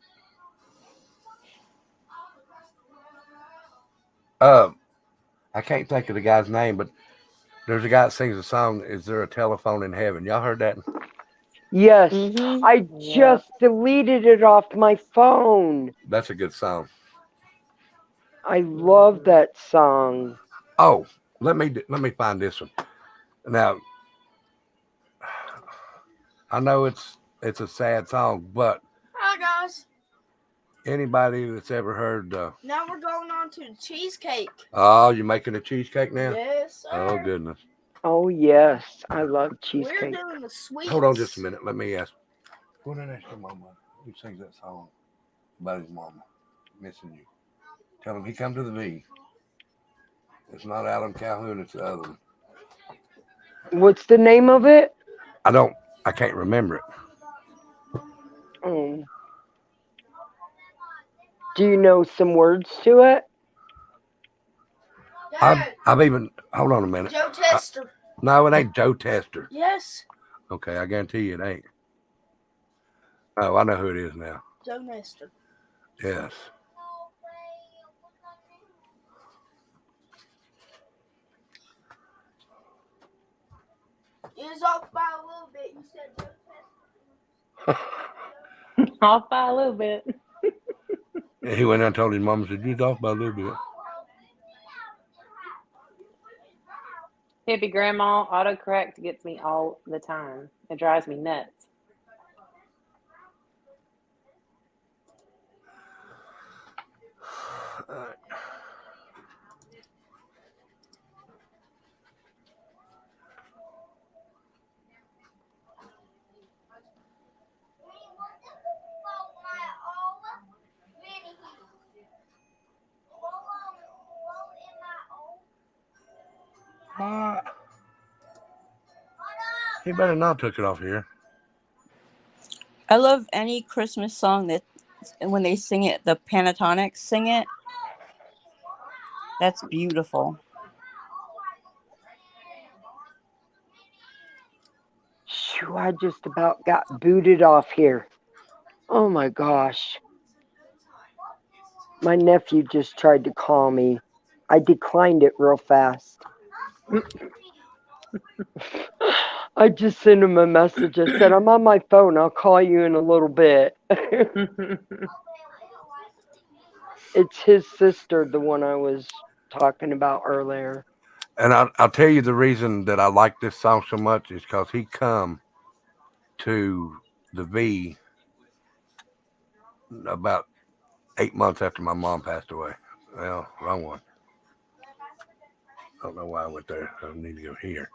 I can't think of the guy's name, but there's a guy that sings a song, Is There a Telephone in Heaven? Y'all heard that? Yes. I just deleted it off my phone. That's a good song. I love that song. Oh, let me find this one. Now, I know it's a sad song, but Hi, guys. anybody that's ever heard Now we're going on to cheesecake. oh, you're making a cheesecake now? Yes, sir. Oh, goodness. Oh, yes. I love We're cheesecake. doing the sweets. Hold on just a minute. Let me ask. Go ahead and ask your mama who sings that song about his mama missing you. Tell him he come to the V. It's not Alan Calhoun, it's the other one. What's the name of it? I can't remember it. Do you know some words to it? I've even, hold on a minute. Joe Tester. No, it ain't Joe Tester. Yes. Okay, I guarantee you it ain't. Oh, I know who it is now. Joe Nestor. Yes. It was off by a little bit. You said Joe Tester. Off by a little bit. And he went out and told his mom, said, you're off by a little bit. Hippie grandma, autocorrect gets me all the time. It drives me nuts. He better not took it off here. I love any Christmas song that when they sing it, the Pentatonics sing it. That's beautiful. Shoo, I just about got booted off here. Oh my gosh. My nephew just tried to call me. I declined it real fast. I just sent him a message. I said, I'm on my phone. I'll call you in a little bit. It's his sister, the one I was talking about earlier. And I'll tell you the reason that I like this song so much is because he come to the V about 8 months after my mom passed away. Well, wrong one. I don't know why I went there. I need to go here.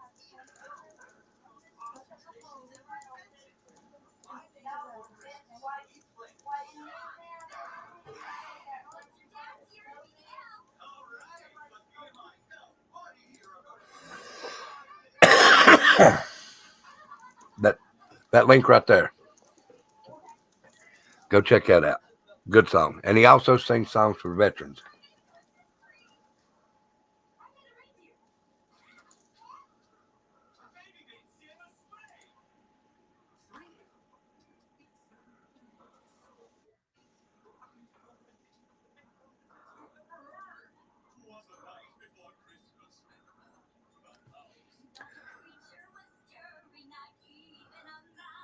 That link right there. Go check that out. Good song. And he also sings songs for veterans.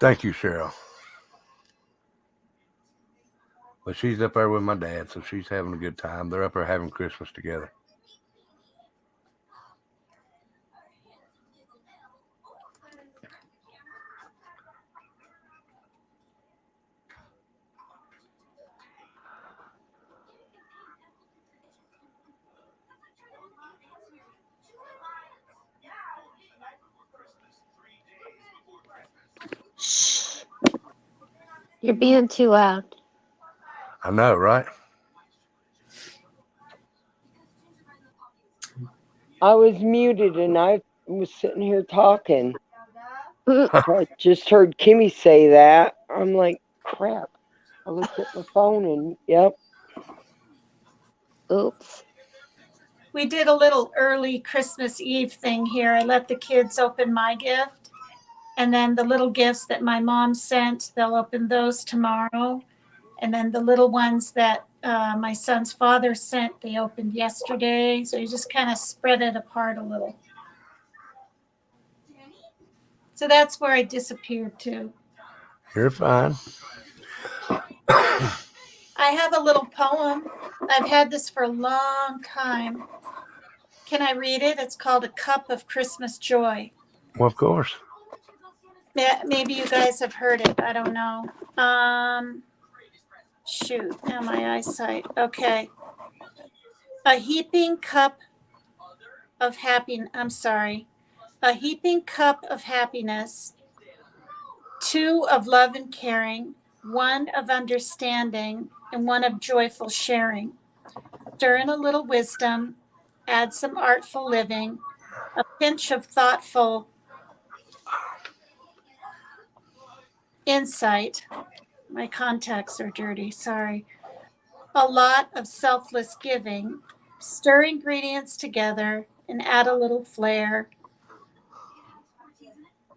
Thank you, Cheryl. But she's up there with my dad, so she's having a good time. They're up there having Christmas together. Shh. You're being too loud. I know, right? I was muted and I was sitting here talking. I just heard Kimmy say that. I'm like, crap. I looked at my phone and, yep. Oops. We did a little early Christmas Eve thing here. I let the kids open my gift. And then the little gifts that my mom sent, they'll open those tomorrow. And then the little ones that my son's father sent, they opened yesterday. So you just kind of spread it apart a little. So that's where I disappeared to. You're fine. I have a little poem. I've had this for a long time. Can I read it? It's called A Cup of Christmas Joy. Well, of course. Yeah, maybe you guys have heard it. I don't know. Shoot, now my eyesight. Okay. A heaping cup of happiness. I'm sorry. A heaping cup of happiness. 2 of love and caring. 1 of understanding. And 1 of joyful sharing. Stir in a little wisdom. Add some artful living. A pinch of thoughtful insight. My contacts are dirty, sorry. A lot of selfless giving. Stir ingredients together and add a little flair.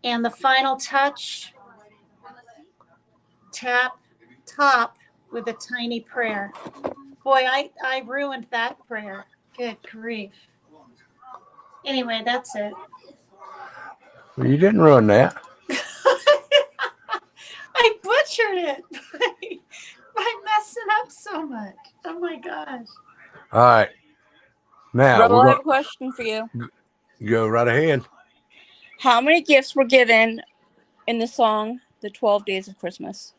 And the final touch, top with a tiny prayer. Boy, I ruined that prayer. Good grief. Anyway, that's it. Well, you didn't ruin that. I butchered it by messing up so much. Oh my gosh. All right. Now, Rebel, I have a question for you. Go right ahead. How many gifts were given in the song The 12 Days of Christmas?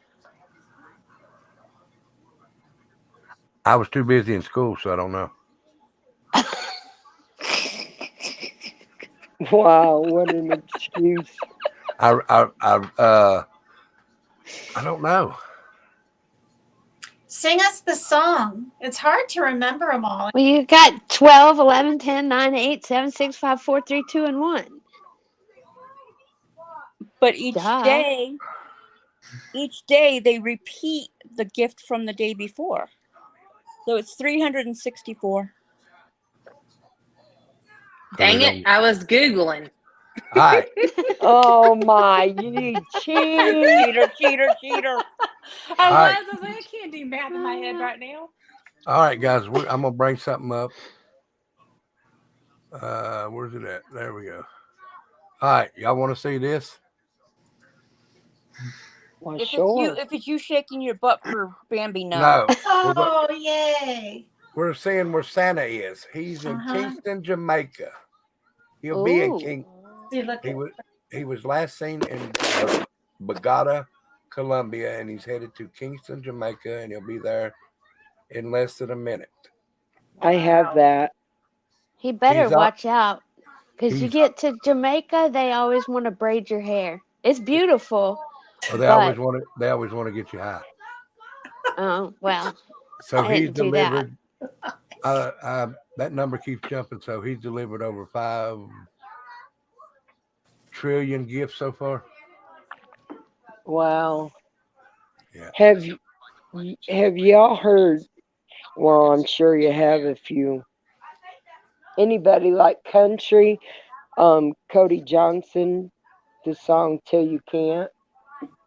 I was too busy in school, so I don't know. Wow, what an excuse. I don't know. Sing us the song. It's hard to remember them all. Well, you got 12, 11, 10, 9, 8, 7, 6, 5, 4, 3, 2, and 1. But each Duh. day they repeat the gift from the day before. So it's 364. Dang it, I was Googling. All right. Oh my, you cheater. I All right. was like, I can't do math in my head right now. All right, guys. I'm gonna bring something up. Where's it at? There we go. All right, y'all want to see this? Well, If it's you shaking your butt for Bambi, no. No. Oh, yay. We're seeing where Santa is. He's in Kingston, Jamaica. He'll be in King. He was last seen in Bogota, Colombia, and he's headed to Kingston, Jamaica, and he'll be there in less than a minute. I have that. He better He's watch out. Because you he's- get to Jamaica, they always want to braid your hair. It's beautiful. Well, they always want to get you high. Oh, well. So I he's didn't do that. delivered. That number keeps jumping. So he's delivered over 5 trillion gifts so far. Wow. Yeah. Have y'all heard? Well, I'm sure you have. If you anybody like country, Cody Johnson, the song "Till You Can't."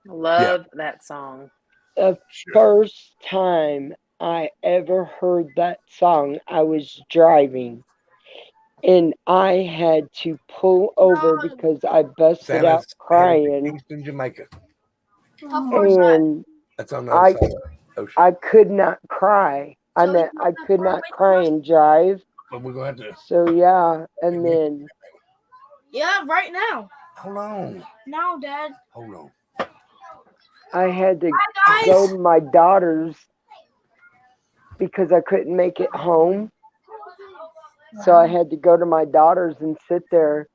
Love that song. The first time I ever heard that song, I was driving, and I had to pull over because I busted out Santa's headed to crying. Kingston, Jamaica. And That's on the other side of the ocean. I could not cry. I could not cry and drive. But we're going to have to. So yeah, and then Yeah, right now. Hold on. Now, Dad. Hold on. I had to Hi, guys. go to my daughter's because I couldn't make it home. So I had to go to my daughter's and sit there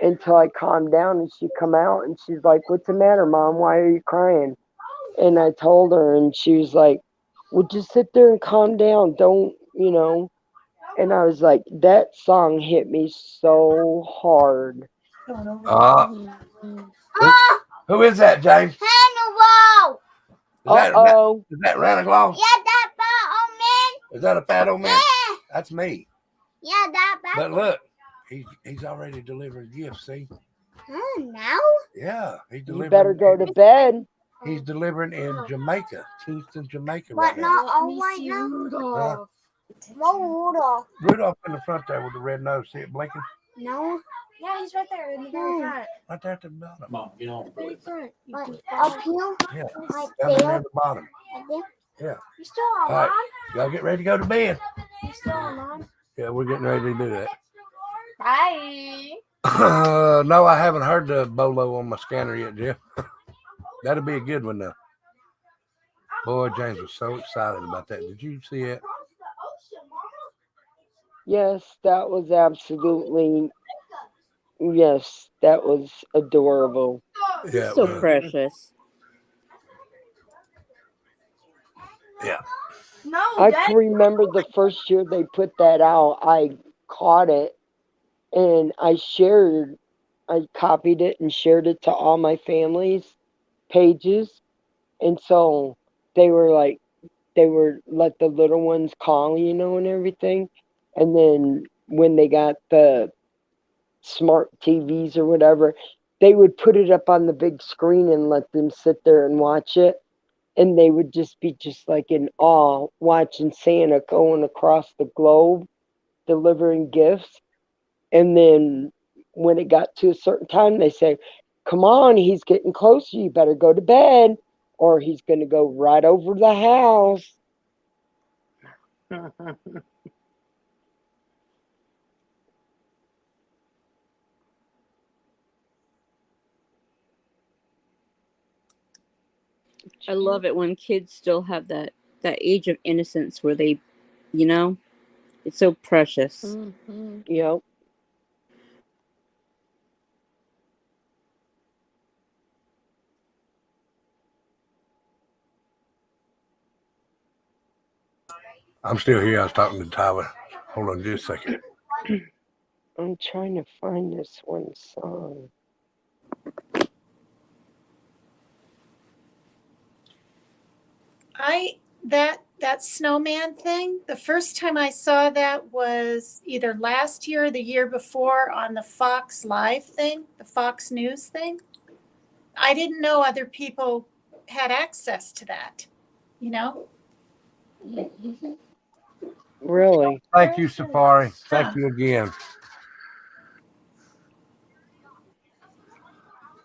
until I calmed down, and she come out and she's like, "What's the matter, Mom? Why are you crying?" And I told her, and she was like, "Well, just sit there and calm down. Don't, you know." And I was like, that song hit me so hard. Who is that, James? Hannibal. Is that Santa Claus? Yeah, that fat old man. Is that a fat old man? Yeah. That's me. Yeah, that fat. But look, he's already delivered gifts. See? Now? Yeah, he's delivering. You better go to bed. He's delivering in Jamaica, Kingston, Jamaica, But right now. not all right now. Rudolph. No, Rudolph. Rudolph in the front there with the red nose. See it blinking? No. Yeah, he's right there in the very front. Right there at the bottom. Mom, get on. Very front. Like, up here? Yeah, Like down there there? at the bottom. Like there? Yeah. You still All alive? right, y'all get ready to go to bed. You still alive? Yeah, we're getting ready to do that. Bye. No, I haven't heard the bolo on my scanner yet, Jeff. That'll be a good one, though. Boy, James was so excited about that. Did you see it? Yes, that was absolutely. Yes, that was adorable. Yeah. So precious. Yeah. No, I Dad. can remember the first year they put that out. I caught it and I copied it and shared it to all my family's pages. And so they were let the little ones call, and everything. And then when they got the smart TVs or whatever, they would put it up on the big screen and let them sit there and watch it. And they would just be just like in awe watching Santa going across the globe delivering gifts. And then when it got to a certain time, they say, "Come on, he's getting closer. You better go to bed or he's going to go right over the house." I love it when kids still have that age of innocence where they You know, it's so precious. Mm-hmm. Yep. I'm still here. I was talking to Tyler. Hold on just a second. I'm trying to find this one song. That snowman thing, the first time I saw that was either last year or the year before on the Fox Live thing, the Fox News thing. I didn't know other people had access to that, you know? Really? Thank you, Safari. Thank you again.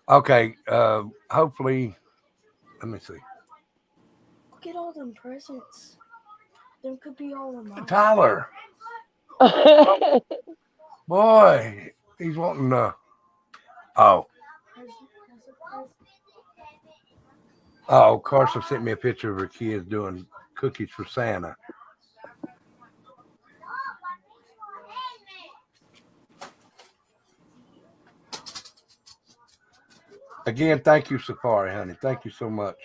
Okay. Hopefully, let me see. Look at all them presents. Them could be all of mine. Tyler. Boy, he's wanting oh. Oh, Carson sent me a picture of her kids doing cookies for Santa. Again, thank you, Safari, honey. Thank you so much.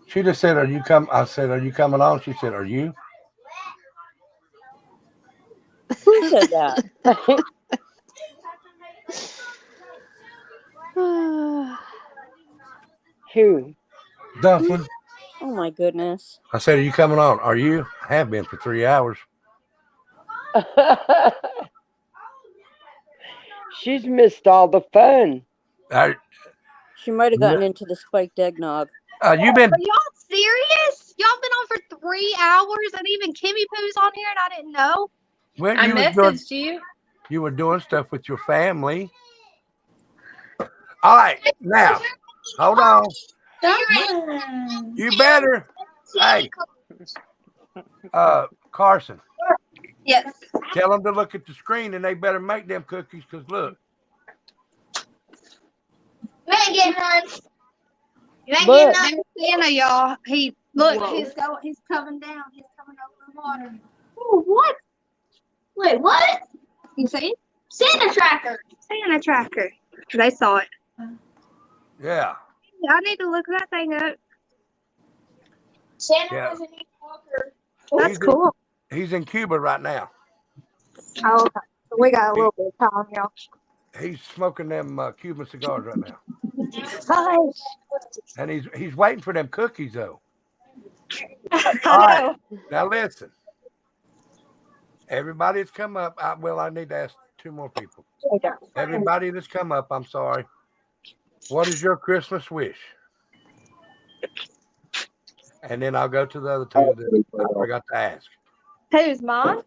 She just said, "Are you coming?" I said, "Are you coming on?" She said, "Are you?" Who said that? Who? Dumpling. Oh my goodness. I said, "Are you coming on?" "Are you?" I have been for 3 hours. She's missed all the fun. She might have gotten into the spiked eggnog. You've been. Are y'all serious? Y'all been on for 3 hours and even Kimmy Poo's on here and I didn't know? Well, I you were messaged you. You were doing stuff with your family. All right, now, hold on. You better. Hey, Carson. Yes. Tell them to look at the screen and they better make them cookies because look. You ain't getting none. You ain't Look. getting none. Santa, y'all. Look, Whoa. he's coming down. He's coming over the water. Oh, what? Wait, what? You see? Santa tracker. Santa tracker. They saw it. Yeah. I need to look that thing up. Santa was an walker. That's cool. He's in Cuba right now. Oh, okay. So we got a little bit of time, y'all. He's smoking them Cuban cigars right now. Hi. And he's waiting for them cookies, though. I All right. know. Now, listen. Everybody that's come up, I need to ask 2 more people. Everybody that's come up, I'm sorry. What is your Christmas wish? And then I'll go to the other 2 that I forgot to ask. Who's mine?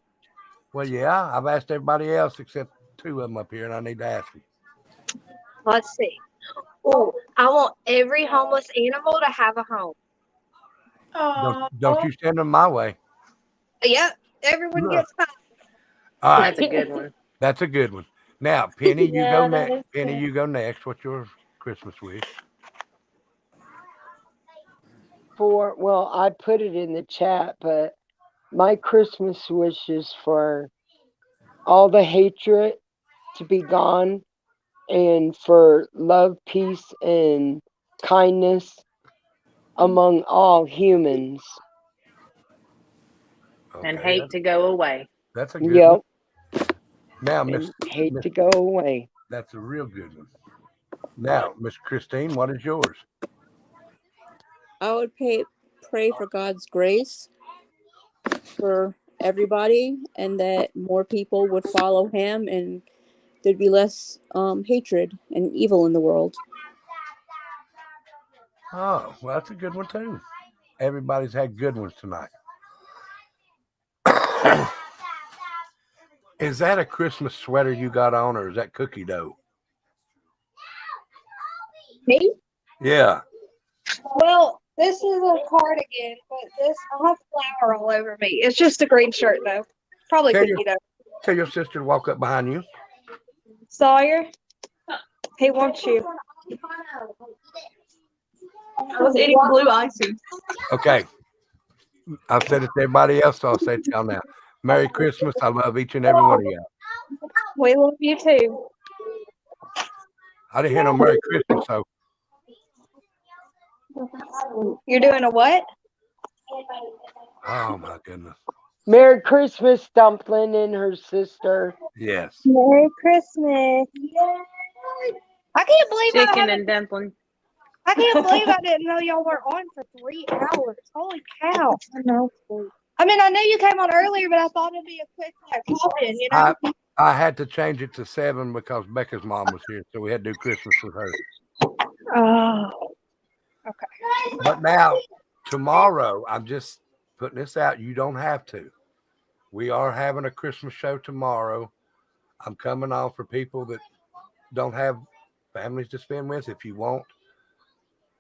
Well, yeah, I've asked everybody else except 2 of them up here, and I need to ask you. Let's see. Oh, I want every homeless animal to have a home. Don't you send them my way. Yep, everyone gets five. All right. That's a good one. That's a good one. Now, Penny, you go Yeah, that next. is Penny, good. you go next. What's your Christmas wish? Well, I put it in the chat, but my Christmas wish is for all the hatred to be gone and for love, peace, and kindness among all humans. And hate to go away. That's a good Yep. one. Now, Miss Hate to go away. That's a real good one. Now, Miss Christine, what is yours? I would pray for God's grace for everybody and that more people would follow him and there'd be less hatred and evil in the world. Oh, well, that's a good one, too. Everybody's had good ones tonight. Is that a Christmas sweater you got on, or is that cookie dough? Me? Yeah. Well, this is a cardigan, but this I have flour all over me. It's just a green shirt though. Probably Tell cookie your, dough. tell your sister to walk up behind you. Sawyer, he wants you. I was eating blue icing. Okay. I've said it to everybody else, so I'll say it to y'all now. Merry Christmas. I love each and every one of y'all. We love you too. I didn't hear no Merry Christmas, so You're doing a what? oh my goodness. Merry Christmas, Dumpling and her sister. Yes. Merry Christmas. I can't believe Chicken and dumpling. I can't believe I didn't know y'all were on for 3 hours. Holy cow. I know. I mean, I knew you came on earlier, but I thought it'd be a quick call-in, you know? I had to change it to 7 because Becca's mom was here, so we had to do Christmas with her. Oh. Okay. But now, tomorrow, I'm just putting this out. You don't have to. We are having a Christmas show tomorrow. I'm coming on for people that don't have families to spend with. If you want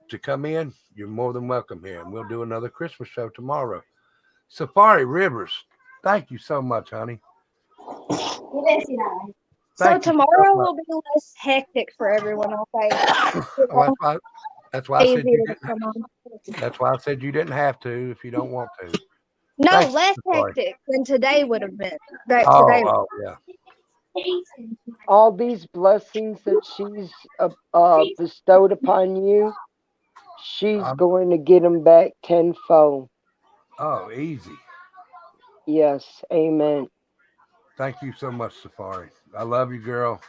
to come in, you're more than welcome here. And we'll do another Christmas show tomorrow. Safari Rivers, thank you so much, honey. So tomorrow will be less hectic for everyone, okay? Well, that's why I said you Easier to come on. that's why I said you didn't have to if you don't want to. No, Thanks, less Safari. hectic than today would have been. Today Yeah. All these blessings that she's bestowed upon you, she's going to get them back tenfold. Oh, easy. Yes, amen. Thank you so much, Safari. I love you, girl.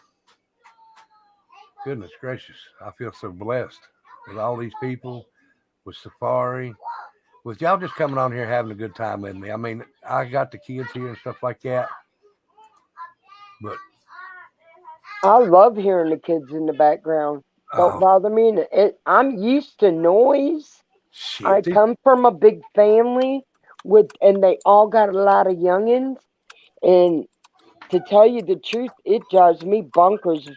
Goodness gracious. I feel so blessed with all these people, with Safari, with y'all just coming on here having a good time with me. I mean, I got the kids here and stuff like that. But I love hearing the kids in the background. Don't bother me. I'm used to noise. I come from a big family and they all got a lot of youngins. And to tell you the truth, it drives me bonkers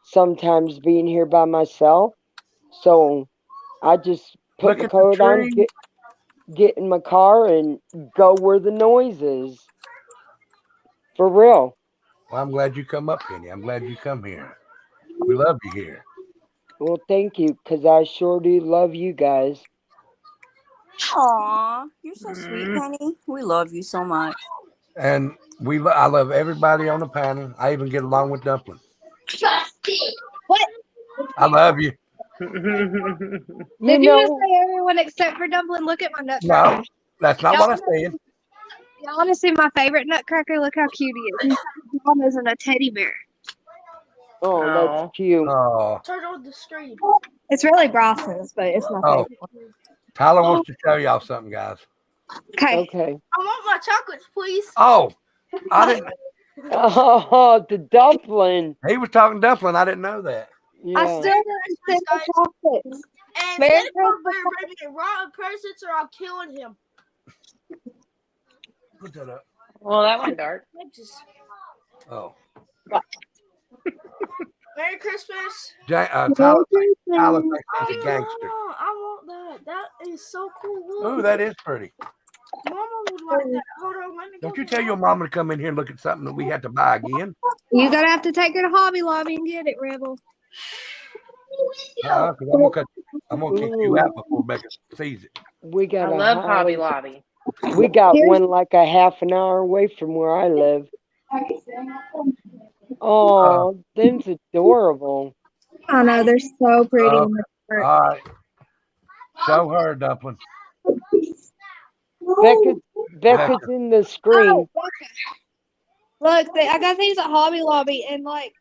sometimes being here by myself. So I just put my coat on, get in my car, and go where the noise is. For real. Well, I'm glad you come up, Penny. I'm glad you come here. We love you here. Well, thank you, because I sure do love you guys. Aw, you're so sweet, Penny. We love you so much. And I love everybody on the panel. I even get along with Dumpling. What? I love you. Did you just say everyone except for Dumpling? Look at my nutcracker. No, that's not what I said. Y'all want to see my favorite nutcracker? Look how cute he is. His mom isn't a teddy bear. Oh, that's cute. Oh. Turn on the screen. It's really Brosnan's, but it's my Oh. favorite one. Tyler wants to show y'all something, guys. Okay. I want my chocolates, please. Oh, I didn't. Oh, the Dumpling. He was talking Dumpling. I didn't know that. Yeah. I still didn't send the chocolates. And Merry Santa Claus better bring me a rotten presents or I'm killing him. Put that up. Well, that went dark. Oh. Merry Christmas. Tyler thinks he's a gangster. Oh, I want that. That is so cool. Ooh, that is pretty. Mama would like that. Hold on, let me Don't you tell your mama to come in here and look at something that we had to buy again? You're going to have to take her to Hobby Lobby and get it, Rebel. Because I'm gonna kick you out before Becca sees it. We got I love Hobby Lobby. We got one like a half an hour away from where I live. Oh, them's adorable. I know, they're so pretty. All right. Show her, Dumpling. Becca's in the screen. Oh, look, I got these at Hobby Lobby, and like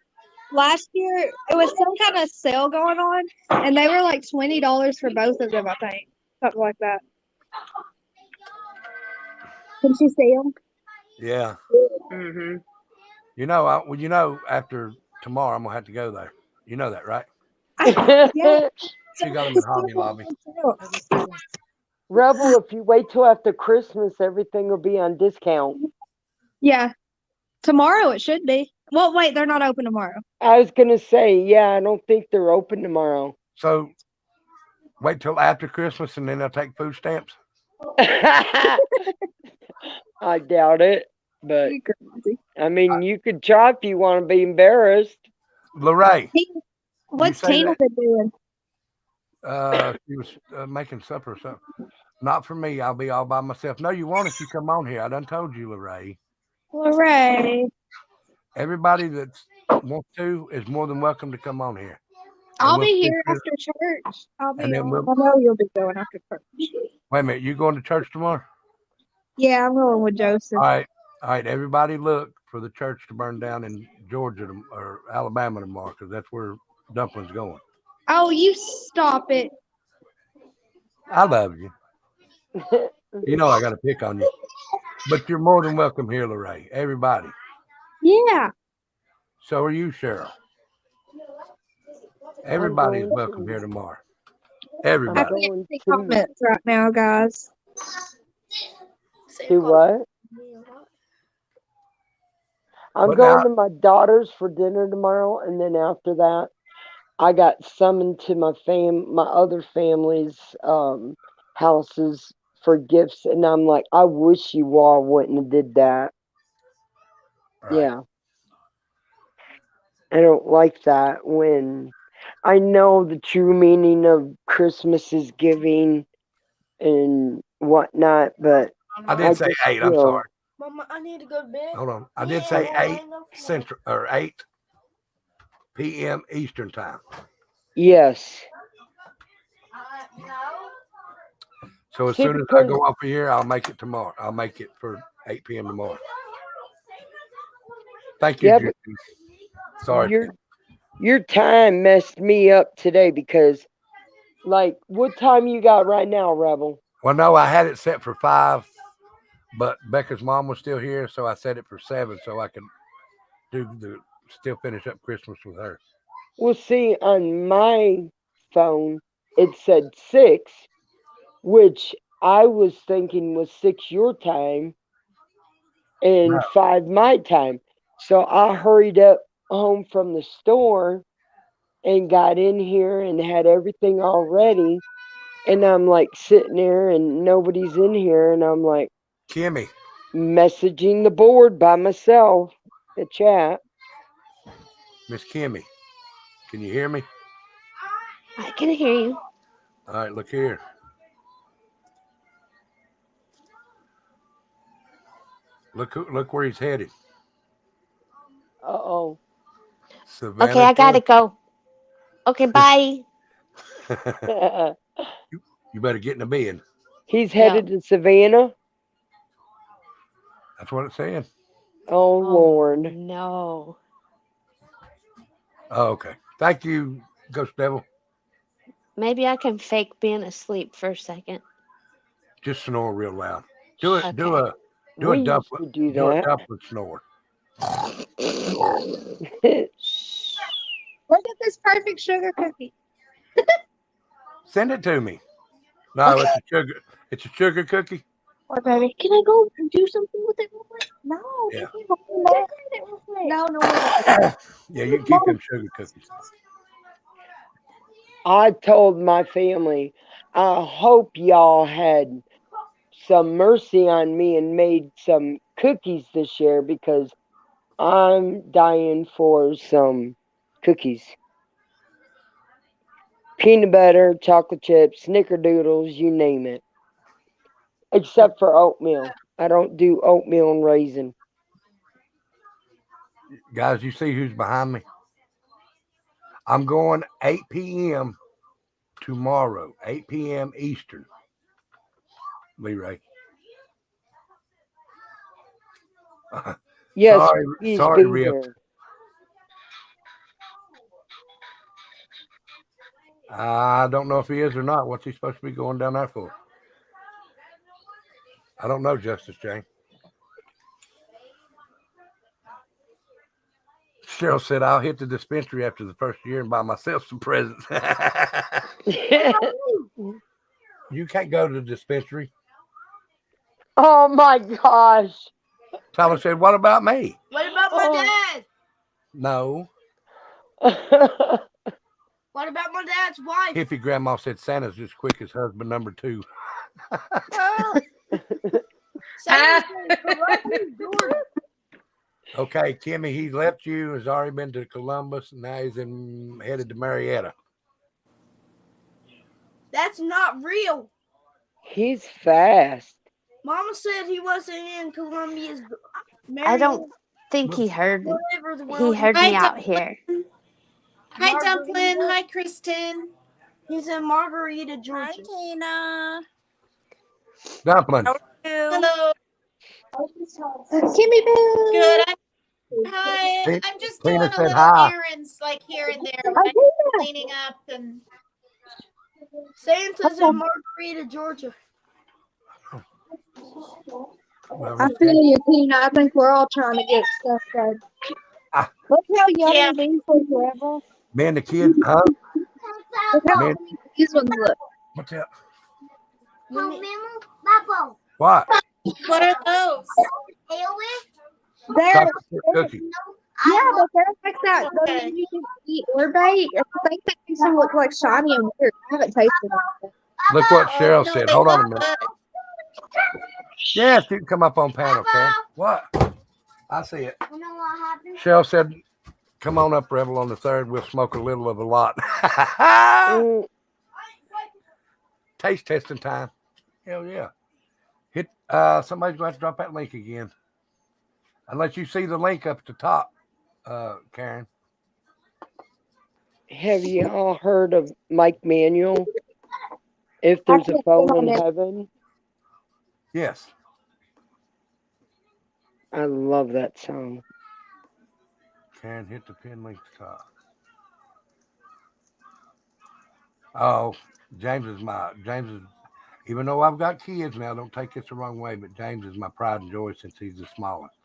last year it was some kind of sale going on, and they were like $20 for both of them, I think, something like that. Can she see them? Yeah. Mm-hmm. You know, after tomorrow I'm gonna have to go there. You know that, right? Yeah. She got them in Hobby Lobby. Rebel, if you wait till after Christmas, everything will be on discount. Yeah. Tomorrow it should be. Well, wait, they're not open tomorrow. I was gonna say, yeah, I don't think they're open tomorrow. So wait till after Christmas and then they'll take food stamps. I doubt it, but I mean, you could try if you want to be embarrassed. Lorraine, What's say Tina been doing? she was making supper or something. Not for me. I'll be all by myself. No, you won't if you come on here. I done told you, Lorraine. Lorraine. Everybody that wants to is more than welcome to come on here. I'll we'll be sit here there- after church. I'll be and then on. we'll- I know you'll be going after church. Wait a minute. You going to church tomorrow? Yeah, I'm going with Joseph. All right. All right. Everybody look for the church to burn down in Georgia or Alabama tomorrow because that's where Dumpling's going. Oh, you stop it. I love you. You know I got to pick on you. But you're more than welcome here, Lorraine. Everybody. Yeah. So are you, Cheryl. Everybody is welcome here tomorrow. I Everybody. can't see comments right now, guys. Do what? I'm What going now? to my daughter's for dinner tomorrow, and then after that, I got summoned to my other family's houses for gifts, and I'm like, I wish you all wouldn't have did that. Right. Yeah, I don't like that when I know the true meaning of Christmas is giving and whatnot, but I did say just 8. I'm feel- sorry. Mama, I need to go to bed. Hold on. I did say 8 Central or 8 p.m. Eastern time. Yes. So as See, soon as I because- go off of here, I'll make it tomorrow. I'll make it for 8 p.m. tomorrow. Thank you, Yeah, Judy. but Sorry. Your time messed me up today because, like, what time you got right now, Rebel? Well, no, I had it set for 5, but Becca's mom was still here, so I set it for 7 so I could still finish up Christmas with her. Well, see, on my phone, it said 6, which I was thinking was 6 your time and No. 5 my time. So I hurried up home from the store and got in here and had everything all ready. And I'm like sitting there and nobody's in here. And I'm like Kimmy, messaging the board by myself, the chat. Miss Kimmy, can you hear me? I can hear you. All right, look here. Look where he's headed. Uh-oh. Savannah, Okay, I gotta go. Okay, bye. You better get in the bed. He's headed to Savannah. That's what it's saying. Oh, Lord. No. Oh, okay. Thank you, Ghost Devil. Maybe I can fake being asleep for a second. Just snore real loud. Do it. Do Okay. a We used dumpling. to do Do a that. dumpling snore. Look at this perfect sugar cookie. Send it to me. No, it's a sugar. It's a sugar cookie. Or baby, can I go and do something with it real quick? No, Yeah. you can't go in there. No, no. Yeah, you can keep them sugar cookies. I told my family, I hope y'all had some mercy on me and made some cookies this year because I'm dying for some cookies. Peanut butter, chocolate chips, snickerdoodles, you name it. Except for oatmeal. I don't do oatmeal and raisin. Guys, you see who's behind me? I'm going 8 p.m. tomorrow, 8 p.m. Eastern. Leray. Yes, sorry, please sorry, be Rip. there. I don't know if he is or not. What's he supposed to be going down there for? I don't know, Justice Jane. Cheryl said, I'll hit the dispensary after the first year and buy myself some presents. You can't go to the dispensary. Oh my gosh. Tyler said, what about me? What about my dad? No. What about my dad's wife? Hippie grandma said Santa's as quick as husband number 2. Santa's in Columbus, Georgia. Okay, Kimmy, he left you, has already been to Columbus, and now he's headed to Marietta. That's not real. He's fast. Mama said he wasn't in Columbia's. I don't think he heard. He heard me out here. Hi, Dumpling. Hi, Kristen. He's in Margarita, Georgia. Hi, Tina. Dumpling. Hello. Kimmy Boo. Good. Hi. I'm just doing Tina a said little hi. errands like here and there, like cleaning up and. Santa's in Margarita, Georgia. I feel you, Tina. I think we're all trying to get stuff done. Look how young these ones forever. Man, the kid, huh? Look how Man, these ones look. what's that? Bubble. What? What are those? They're, Chocolate chip cookie. yeah, but they're like that. Those you can eat or bake. I think that makes them look like shiny and weird. I haven't tasted them. Look what Cheryl said. Hold on a minute. Yes, you can come up on panel, Karen. What? I see it. You know what happened? Cheryl said, come on up, Rebel, on the 3rd. We'll smoke a little of a lot. Taste testing time. Hell yeah. Hit. Somebody's going to have to drop that link again. Unless you see the link up at the top, Karen. Have you all heard of Mike Manuel? If there's a phone in heaven. Yes. I love that song. Karen, hit the pin link at the top. Oh, James is, even though I've got kids now, don't take this the wrong way, but James is my pride and joy since he's the smallest.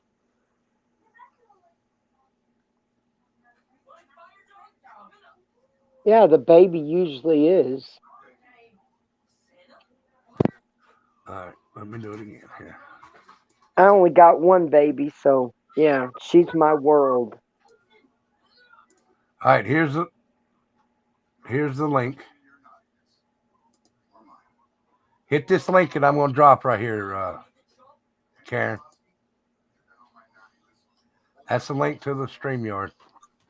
Yeah, the baby usually is. All right, let me do it again here. I only got one baby, so yeah, she's my world. All right, here's the link. Hit this link and I'm going to drop right here, Karen. That's the link to the StreamYard.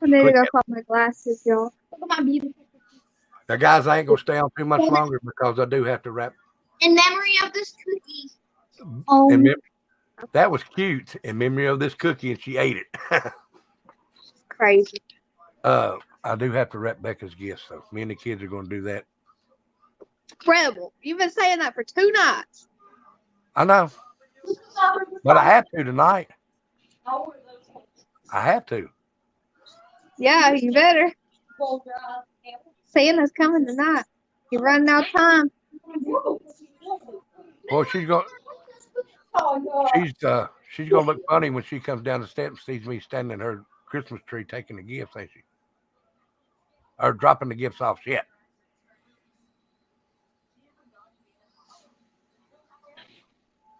I need to go find my glasses, y'all. Look at my beautiful. The guys, I ain't going to stay on too much longer because I do have to wrap. In memory of this cookie. That was cute. In memory of this cookie, and she ate it. Crazy. I do have to wrap Becca's gifts, so me and the kids are going to do that. Incredible. You've been saying that for 2 nights. I know, but I have to tonight. I have to. Yeah, you better. Santa's coming tonight. You're running out of time. Well, she's gonna look funny when she comes down the steps and sees me standing in her Christmas tree taking the gifts, ain't she? Or dropping the gifts off yet.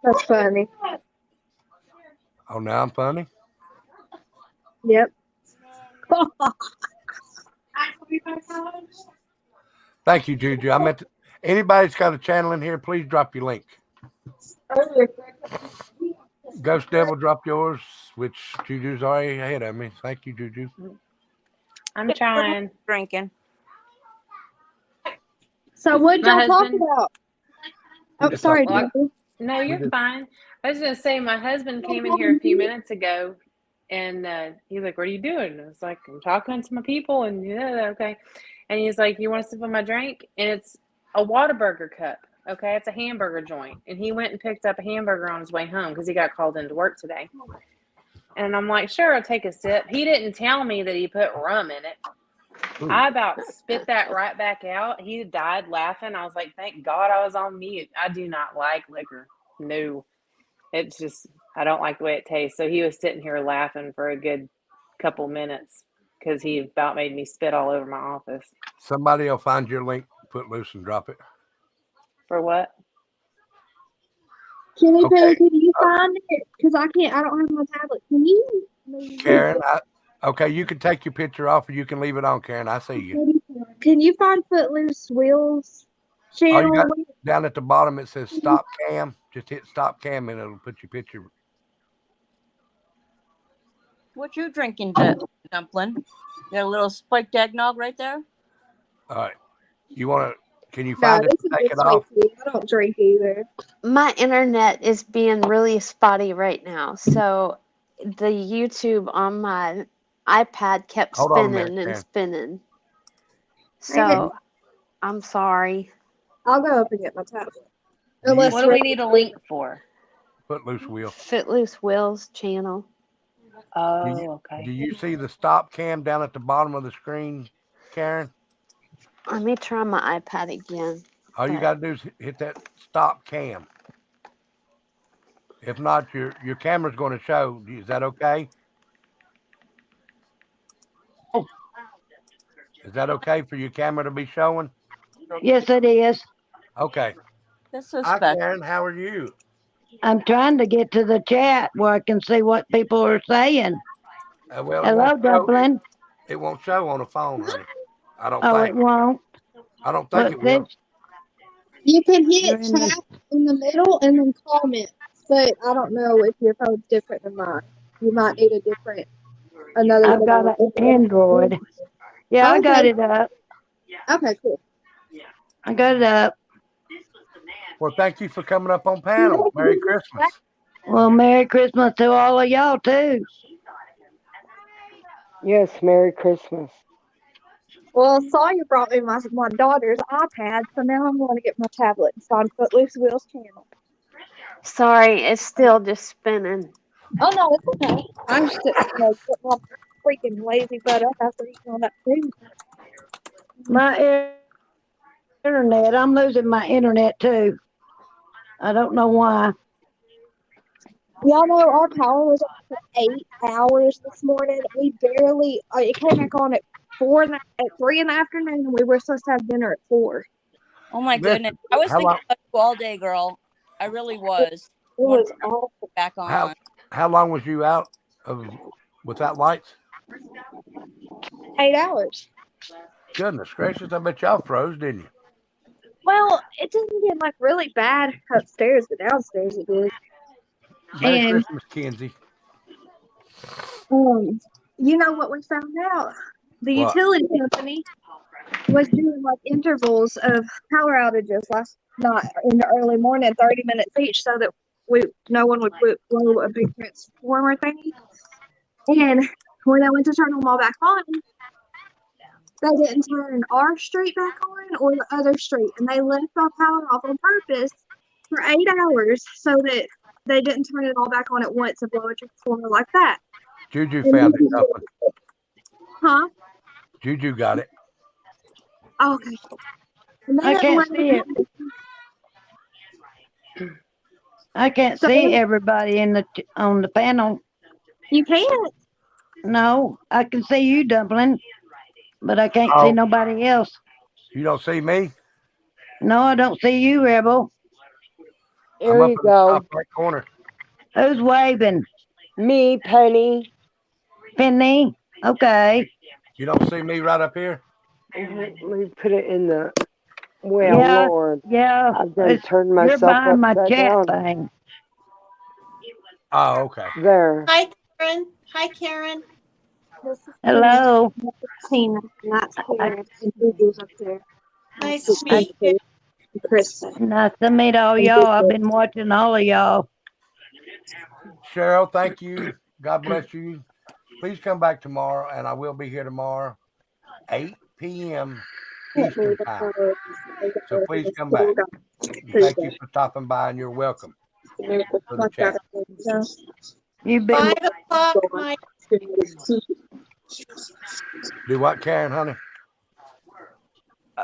That's funny. Oh, now I'm funny? Yep. Thank you, Juju. I meant to, anybody's got a channel in here, please drop your link. Ghost Devil, drop yours, which Juju's already ahead of me. Thank you, Juju. I'm trying. Drinking. So what'd My y'all talk husband- about? Oh, sorry. Well, Juju. No, you're fine. I was going to say, my husband came in here a few minutes ago, and he's like, what are you doing? I was like, I'm talking to my people, and yeah, okay. And he's like, you want to sip on my drink? And it's a Whataburger cup, okay? It's a hamburger joint. And he went and picked up a hamburger on his way home because he got called into work today. And I'm like, sure, I'll take a sip. He didn't tell me that he put rum in it. I about spit that right back out. He died laughing. I was like, thank God I was on mute. I do not like liquor. No. It's just, I don't like the way it tastes. So he was sitting here laughing for a good couple minutes because he about made me spit all over my office. Somebody will find your link, put loose and drop it. For what? Kenny Okay. Poo, can you find it? Because I don't have my tablet. Can you? Karen, okay, you can take your picture off or you can leave it on, Karen. I see you. Can you find Footloose Wheels Oh, you channel? got down at the bottom. It says stop cam. Just hit stop cam and it'll put your picture. What you drinking, Dumpling? You got a little spiked eggnog right there? All right. You want to? Can you No, find it? this is Take just it off. sweet tea. I don't drink either. My internet is being really spotty right now, so the YouTube on my iPad kept Hold on a spinning minute, and Karen. spinning. Dang it. So I'm sorry. I'll go up and get my tablet. Do you- Unless What do we need a link for? Footloose wheel. Footloose Will's channel. Oh, Do okay. you see the stop cam down at the bottom of the screen, Karen? Let me try my iPad again. All you But got to do is hit that stop cam. If not, your camera's going to show. Is that okay? Is that okay for your camera to be showing? Yes, it is. Okay. That's so Hi, special. Karen. How are you? I'm trying to get to the chat where I can see what people are saying. Well, Hello, Dublin. It won't show on the phone, honey. I don't Oh, think. it won't. I don't think Look, it will. You can You're hit in the- chat in the middle and then comments, but I don't know if your phone's different than mine. You might need a different, another I've got an Android. Yeah, I got Okay. it up. Okay, cool. I got it up. Well, thank you for coming up on panel. Merry Christmas. Well, Merry Christmas to all of y'all, too. Yes, Merry Christmas. Well, Sawyer brought me my daughter's iPad, so now I'm going to get my tablet and find Footloose Will's channel. sorry, it's still just spinning. Oh no, it's okay. I'm just get my freaking lazy butt up after eating all that food. My internet, I'm losing my internet, too. I don't know why. Y'all know our power was on for 8 hours this morning. We barely, it came back on at 3 in the afternoon, and we were supposed to have dinner at 4. Oh my Listen, goodness. I was how thinking long- about you all day, girl. I really was. It was awful. Back on. How long was you out without lights? 8 hours. Goodness gracious, I bet y'all froze, didn't you? Well, it didn't get like really bad upstairs, but downstairs it did. Merry And Christmas, Kenzie. you know what we found out? The What? utility company was doing like intervals of power outages last night in the early morning, 30 minutes each, so that no one would blow a big transformer thingy. And when I went to turn them all back on, they didn't turn our street back on or the other street, and they left our power off on purpose for 8 hours so that they didn't turn it all back on at once and blow a transformer like that. Juju found it. Dublin. Huh? Juju got it. Okay. And they I didn't can't let see it. I can't So- see everybody on the panel. You can't. No, I can see you, Dumpling, but I can't Oh. see nobody else. You don't see me? No, I don't see you, Rebel. I'm There up you in the go. top right corner. Who's waving? Me, Penny. Penny? Okay. You don't see me right up here? Let me put it in the. Well, Yeah, Lord. yeah. I've done it's- turned You're myself behind my upside chat down. thing. Oh, okay. There. Hi, Karen. Hi, Karen. Hello. Tina, not Karen, and Juju's up there. Nice to meet you. Chris. Nice to meet all y'all. I've been watching all of y'all. Cheryl, thank you. God bless you. Please come back tomorrow, and I will be here tomorrow, 8 p.m. Eastern time. So please come back. Thank you for stopping by, and you're welcome for the chat. You've been 5 o'clock, my Do what, Karen, honey?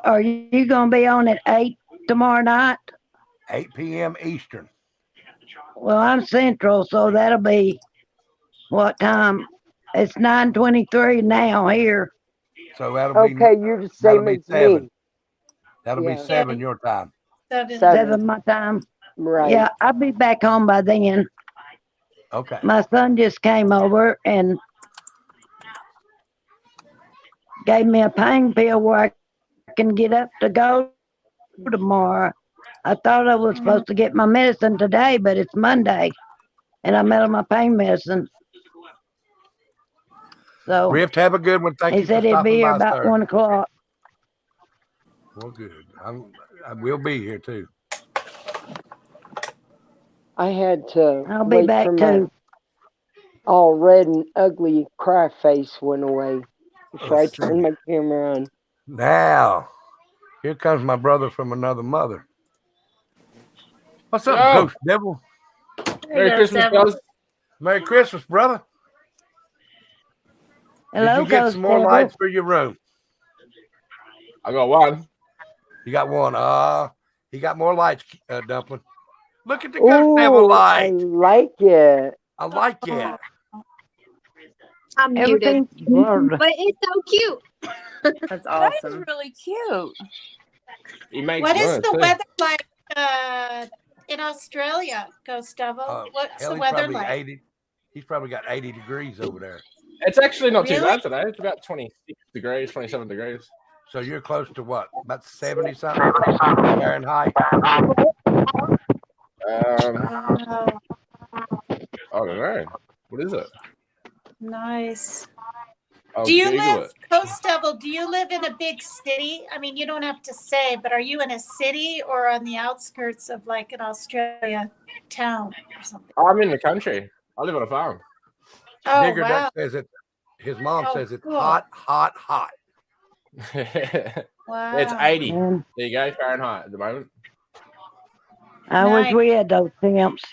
Are you gonna be on at 8 tomorrow night? 8 p.m. Eastern. Well, I'm Central, so that'll be what time? It's 9:23 now here. So that'll be Okay, you're the that'll same be as 7. me. That'll Yeah. be 7 your time. 7. 7 my time. Right. Yeah, I'll be back home by then. Okay. My son just came over and gave me a pain pill where I can get up to go tomorrow. I thought I was supposed to get my medicine today, but it's Monday, and I'm out of my pain medicine. So We have to have a good one. Thank he you for said he'd be stopping here by, about sir. 1 o'clock. Well, good. I will be here too. I had to I'll be wait back for my too. all red and ugly cry face went away before I Let's see. turned my camera on. Now, here comes my brother from another mother. What's up, Yo. Ghost Devil? Merry Christmas, guys. Merry Christmas, brother. Hello, Did you get Ghost some more Devil. lights for your room? I got one. You got one. He got more lights, Dumpling. Look at the Ghost Devil Ooh, light. I like it. I like it. I'm muted. Everything's blurred. But it's so cute. That's That is awesome. really cute. He makes What is noise, the too. weather like in Australia, Ghost Devil? What's Hell, the he's weather probably like? 80. He's probably got 80 degrees over there. It's actually not too Really? bad today. It's about 26 degrees, 27 degrees. So you're close to what? About 70 something Fahrenheit? Wow, I don't know. What is it? nice. I'll Do you Google live, it. Ghost Devil, do you live in a big city? I mean, you don't have to say, but are you in a city or on the outskirts of like an Australia town or something? I'm in the country. I live on a farm. Oh, Digger wow. Duck says it. His mom Oh, says it's cool. hot, hot, hot. Wow. It's 80. Man, There you go, Fahrenheit at the moment. I wish Nice. we had those temps.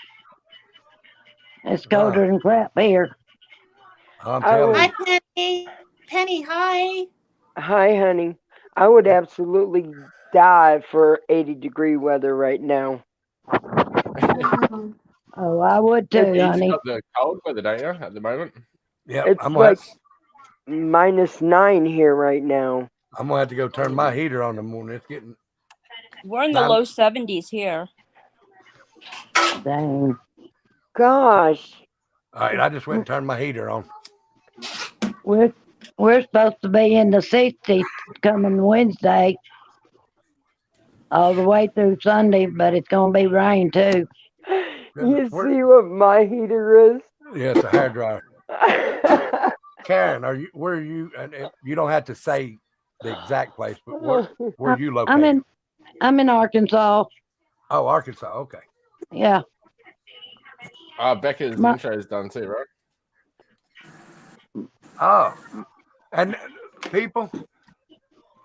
It's colder than crap here. I'm I telling would, Hi, you. Penny. Penny, hi. hi, honey. I would absolutely die for 80-degree weather right now. Oh, I would too, You just honey. got the cold weather, don't you, at the moment? Yeah, It's I'm gonna like -9 here right now. have to go turn my heater on in the morning. It's getting We're in the low 70s here. Dang. Gosh. all right. I just went and turned my heater on. We're supposed to be in the 60s coming Wednesday, all the way through Sunday, but it's gonna be rain too. You see what my heater is? Yeah, it's a hairdryer. Karen, where are you? And you don't have to say the exact place, but where are you located? I'm in Arkansas. Oh, Arkansas. Okay. Yeah. Becca's intro is done too, right? Oh, and people,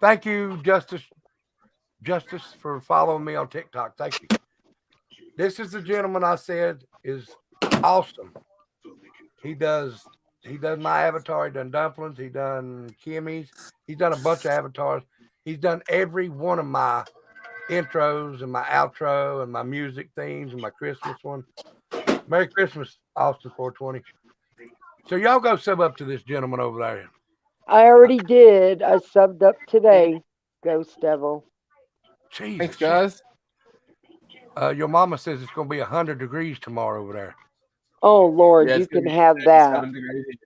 thank you, Justice, for following me on TikTok. Thank you. This is the gentleman I said is awesome. He does my avatar. He done Dumplings. He done Kimmy's. He's done a bunch of avatars. He's done every one of my intros and my outro and my music themes and my Christmas one. Merry Christmas, Austin 420. So y'all go sub up to this gentleman over there. I already did. I subbed up today, Ghost Devil. Jesus. Thanks, guys. Your mama says it's going to be 100 degrees tomorrow over there. Oh, Lord, Yeah, you it's gonna can be have that. 37 degrees.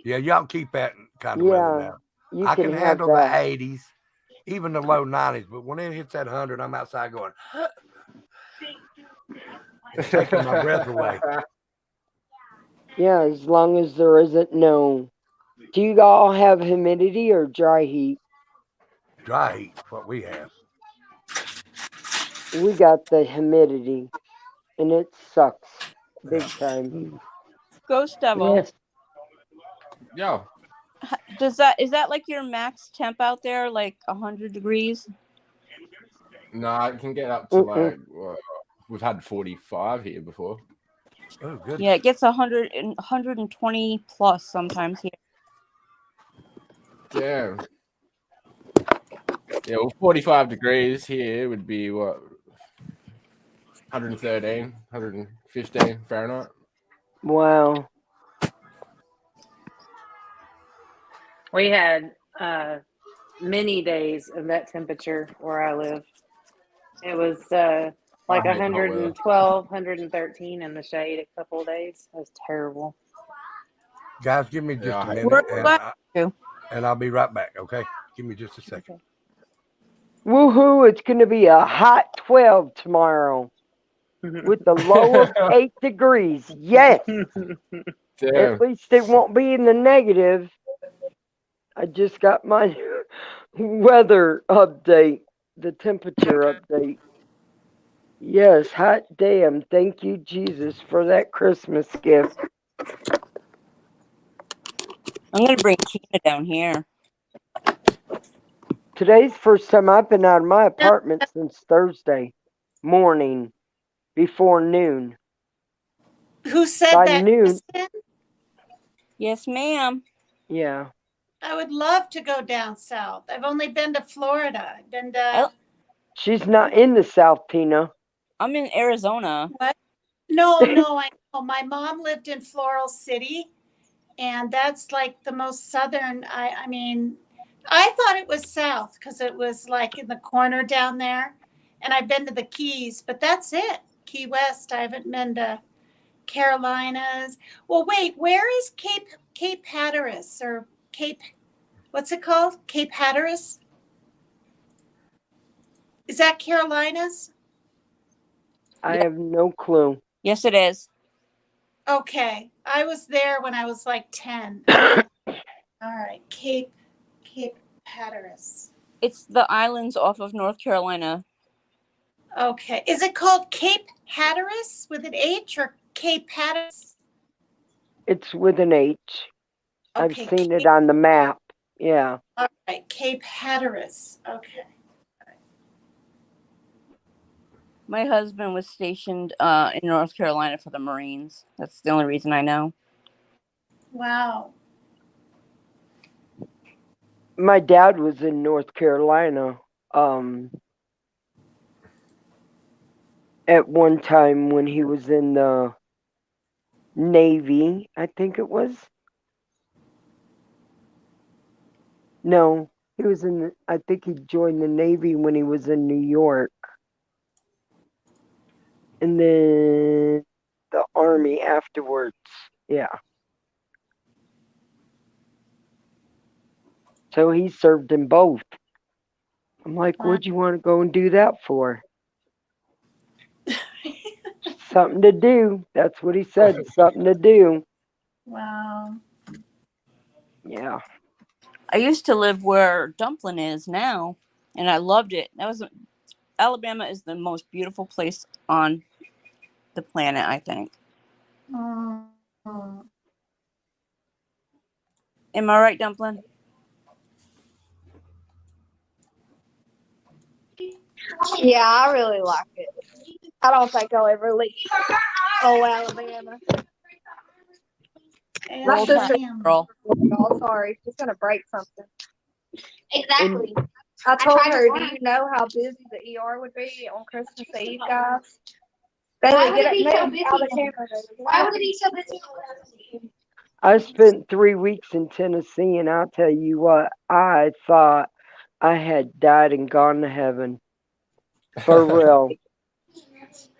Yeah, y'all keep that kind of weather Yeah, now. you I can can have handle that. the 80s, even the low 90s, but when it hits that 100, I'm outside going, it's taking my breath away. Yeah, as long as there isn't no. Do you all have humidity or dry heat? Dry heat is what we have. We got the humidity, and it sucks big time. Ghost Devil. Yes. Yo. Is that like your max temp out there, like 100 degrees? No, it can get up to like we've had 45 here before. Oh, good. Yeah, it gets 100 and 120 plus sometimes here. Damn. Yeah, well, 45 degrees here would be what? 113, 115 Fahrenheit. Wow. We had many days of that temperature where I live. It was like I hate hot weather. 112, 113 in the shade a couple of days. It was terrible. Guys, give me just a minute, Where are you at? and I'll be right back, okay? Give me just a second. Woohoo! It's going to be a hot 12 tomorrow with the low of 8 degrees. Yes. Damn. At least it won't be in the negative. I just got my weather update, the temperature update. Yes, hot damn. Thank you, Jesus, for that Christmas gift. I'm gonna bring Tina down here. Today's the first time I've been out of my apartment since Thursday morning before noon. Who said By that, noon, Kristen? Yes, ma'am. yeah. I would love to go down south. I've only been to Florida. I've been to. She's not in the South, Tina. I'm in Arizona. What? No, I know. My mom lived in Floral City, and that's like the most southern. I mean, I thought it was south because it was like in the corner down there. And I've been to the Keys, but that's it. Key West. I haven't been to Carolinas. Well, wait, where is Cape Hatteras or Cape? What's it called? Cape Hatteras? Is that Carolinas? I have no clue. Yes, it is. Okay. I was there when I was like 10. All right. Cape Hatteras. It's the islands off of North Carolina. Okay. Is it called Cape Hatteras with an H or Cape Hatteras? It's with an H. I've Okay, seen it on the map. Yeah. All right. Cape Hatteras. Okay. My husband was stationed in North Carolina for the Marines. That's the only reason I know. Wow. My dad was in North Carolina at one time when he was in the Navy, I think it was. No, he was I think he joined the Navy when he was in New York. And then the Army afterwards. Yeah. So he served in both. I'm like, what'd you want to go and do that for? Something to do. That's what he said. Something to do. Wow. Yeah. I used to live where Dumpling is now, and I loved it. Alabama is the most beautiful place on the planet, I think. Oh. Am I right, Dumpling? Yeah, I really like it. I don't think I'll ever leave. Oh, Alabama. My sister. Girl. Oh, sorry, she's gonna break something. Exactly. I told her, do you know how busy the ER would be on Christmas Eve, guys? They would get all the cameras. Why would it be so busy? I spent 3 weeks in Tennessee, and I'll tell you what, I thought I had died and gone to heaven. For real.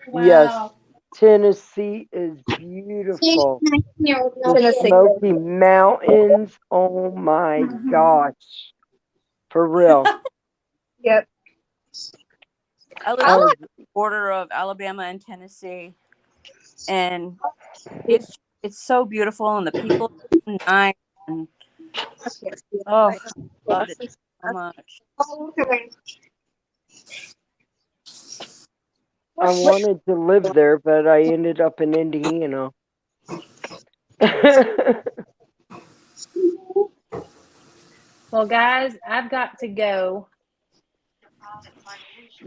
Wow. Yes, Tennessee is beautiful. The Smoky Mountains. Oh my gosh. For real. Yep. I live on the border of Alabama and Tennessee, and it's so beautiful, and the people are nice, and oh, loved it so much. I wanted to live there, but I ended up in Indiana. Well, guys, I've got to go.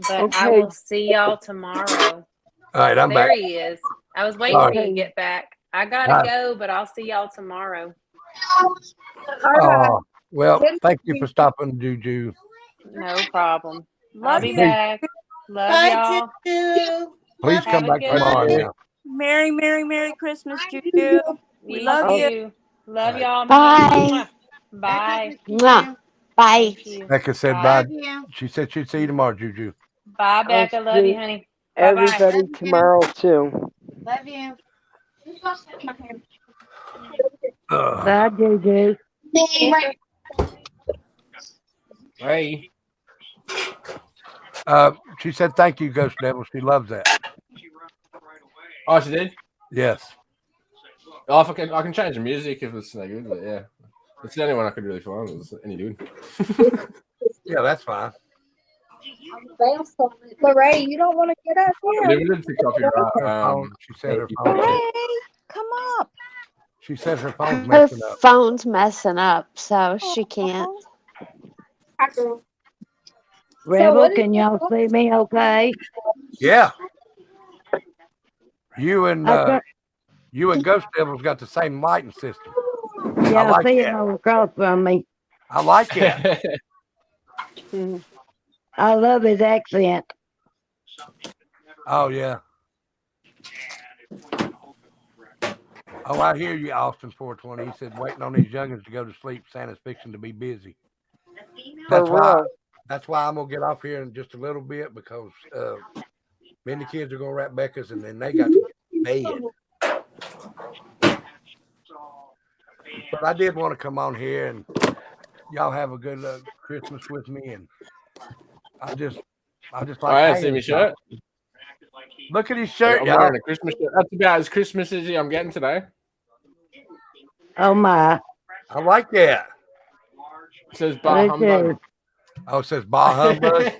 But Okay. I will see y'all tomorrow. All right, I'm there back. he is. I was waiting All for you right. to get back. I gotta go, but I'll see y'all tomorrow. Oh, well, thank you for stopping, Juju. No problem. Love I'll be you. back. Love Bye, y'all. Juju. Please come Have a back good tomorrow night. now. Merry, Merry, Merry Christmas, Juju. We You love you. too. Love y'all. Bye. Bye. Mwah. Bye. Thank you. Becca said Bye. bye. She said she'd see you tomorrow, Juju. Bye, Becca. I'll Love you, see honey. Bye-bye. everybody tomorrow too. Love you. Bye, JJ. Hey. She said thank you, Ghost Devil. She loves that. Oh, she did? Yes. Oh, if I can change the music if it's no good, but yeah. It's the only one I could really find. Was any good? Yeah, that's fine. Lorraine, you don't want to get up here. Limited to copyright. She said her phone. Hey, come up. She says her phone's Her messing up. phone's messing up, so she can't. Rebel, can y'all see me okay? Yeah. You Okay. and Ghost Devil's got the same lighting system. Yeah, I like see that. it all across from me. I like it. I love his accent. Oh yeah. Oh, I hear you, Austin 420. He said waiting on these youngins to go to sleep. Santa's fixing to be busy. That's why I'm gonna get off here in just a little bit because me and the kids are gonna wrap Becca's and then they got to get bed. But I did want to come on here and y'all have a good Christmas with me, and I just like. I haven't seen my shirt. Look at his shirt, I'm y'all. wearing a Christmas shirt. That's about as Christmas as I'm getting today. Oh my! I like that. It says Bah Humbug. Oh, it says Bah Humbug.